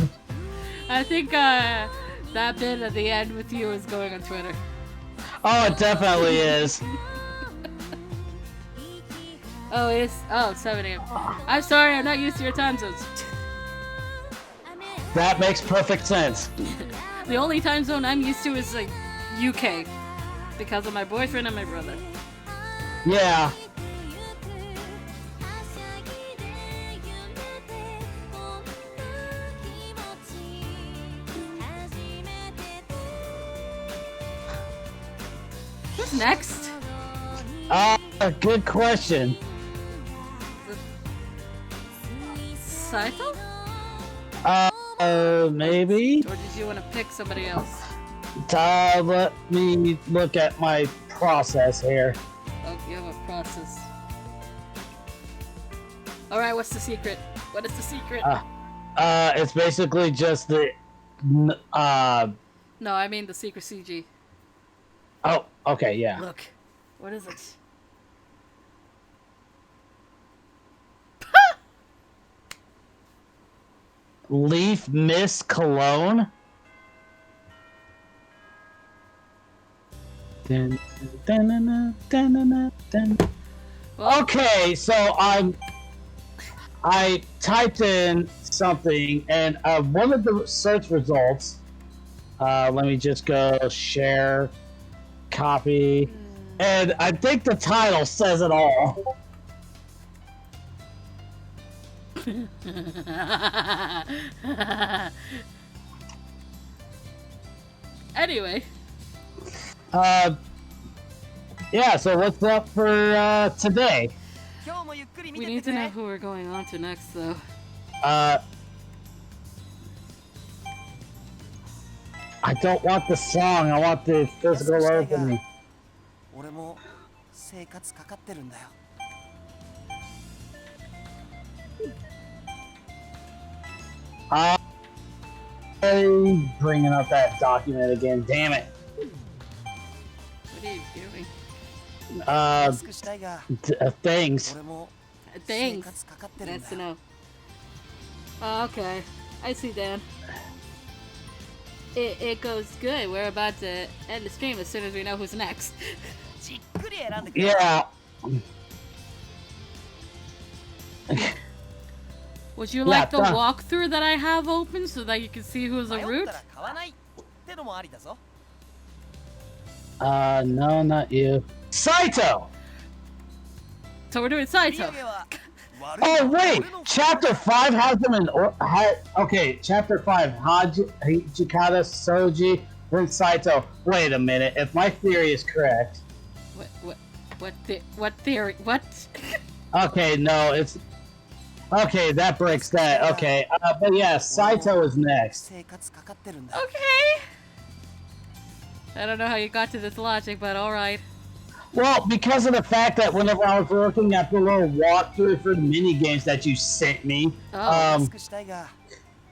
Speaker 1: I think that bit at the end with you is going on Twitter.
Speaker 2: Oh, it definitely is.
Speaker 1: Oh, it's 7 a.m. I'm sorry, I'm not used to your time zones.
Speaker 2: That makes perfect sense.
Speaker 1: The only time zone I'm used to is like UK because of my boyfriend and my brother.
Speaker 2: Yeah.
Speaker 1: Who's next?
Speaker 2: Good question.
Speaker 1: Saito?
Speaker 2: Maybe?
Speaker 1: Or did you want to pick somebody else?
Speaker 2: Let me look at my process here.
Speaker 1: Oh, you have a process. Alright, what's the secret? What is the secret?
Speaker 2: It's basically just the,
Speaker 1: No, I mean the secret CG.
Speaker 2: Oh, okay, yeah.
Speaker 1: Look. What is it?
Speaker 2: Leaf Mist Cologne? Dun, dun, dun, dun, dun, dun, dun.
Speaker 1: Well,
Speaker 2: Okay, so I typed in something, and one of the search results, let me just go share, copy, and I think the title says it all.
Speaker 1: Anyway.
Speaker 2: Yeah, so what's up for today?
Speaker 1: We need to know who we're going on to next, though.
Speaker 2: I don't want the song, I want the physical opening. I'm bringing up that document again, damn it.
Speaker 1: What are you doing?
Speaker 2: Things.
Speaker 1: Thanks. Nice to know. Oh, okay. I see, Dan. It goes good. We're about to end the stream as soon as we know who's next.
Speaker 2: Yeah.
Speaker 1: Would you like the walkthrough that I have open so that you can see who's a root?
Speaker 2: No, not you. Saito!
Speaker 1: So we're doing Saito.
Speaker 2: Oh, wait! Chapter 5 has them in... okay, Chapter 5. Hijikata, Soji, then Saito. Wait a minute. If my theory is correct...
Speaker 1: What theory? What?
Speaker 2: Okay, no, it's... Okay, that breaks that. Okay, but yeah, Saito is next.
Speaker 1: Okay. I don't know how you got to this logic, but alright.
Speaker 2: Well, because of the fact that whenever I was looking at the little walkthrough for the mini games that you sent me,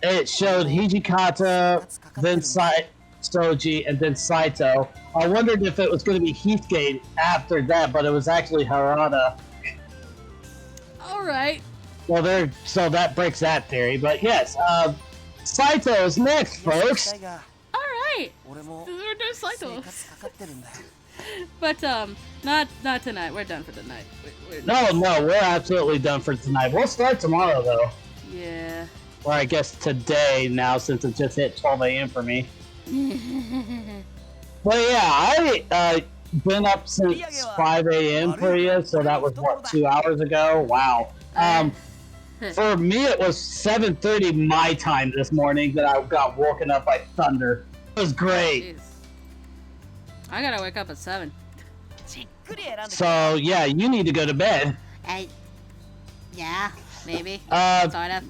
Speaker 2: it showed Hijikata, then Soji, and then Saito. I wondered if it was going to be Heathgate after that, but it was actually Harada.
Speaker 1: Alright.
Speaker 2: Well, so that breaks that theory, but yes, Saito is next, folks.
Speaker 1: Alright. We're doing Saito. But not tonight. We're done for the night.
Speaker 2: No, we're absolutely done for tonight. We'll start tomorrow, though.
Speaker 1: Yeah.
Speaker 2: Or I guess today now, since it just hit 12 a.m. for me. But yeah, I been up since 5 a.m. for you, so that was what, 2 hours ago? Wow. For me, it was 7:30 my time this morning that I got woken up by thunder. It was great.
Speaker 1: Jeez. I gotta wake up at 7.
Speaker 2: So yeah, you need to go to bed.
Speaker 6: Yeah, maybe.
Speaker 1: Sort of.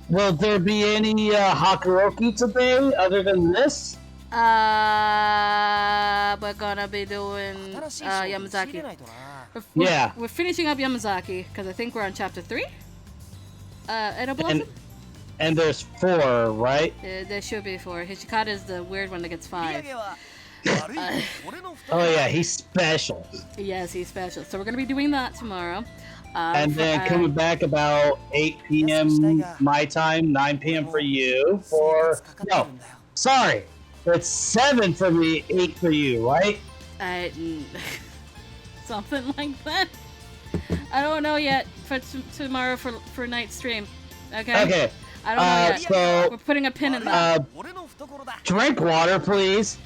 Speaker 2: Will there be any Hakuoki today other than this?
Speaker 1: We're gonna be doing Yamazaki. We're finishing up Yamazaki because I think we're on chapter 3. Edo Blossom?
Speaker 2: And there's 4, right?
Speaker 1: There should be 4. Hijikata is the weird one that gets 5.
Speaker 2: Oh yeah, he's special.
Speaker 1: Yes, he's special. So we're gonna be doing that tomorrow.
Speaker 2: And then coming back about 8 p.m. my time, 9 p.m. for you. No, sorry, it's 7 for me, 8 for you, right?
Speaker 1: Something like that. I don't know yet. For tomorrow for night stream. Okay.
Speaker 2: Okay.
Speaker 1: I don't know yet.
Speaker 2: So
Speaker 1: we're putting a pin in that.
Speaker 2: Drink water, please.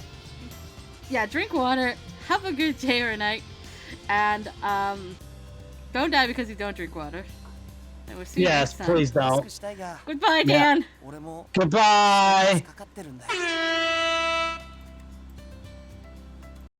Speaker 1: Yeah, drink water. Have a good day or night, and don't die because you don't drink water. And we'll see you next time.
Speaker 2: Please don't.
Speaker 1: Goodbye, Dan.
Speaker 2: Goodbye.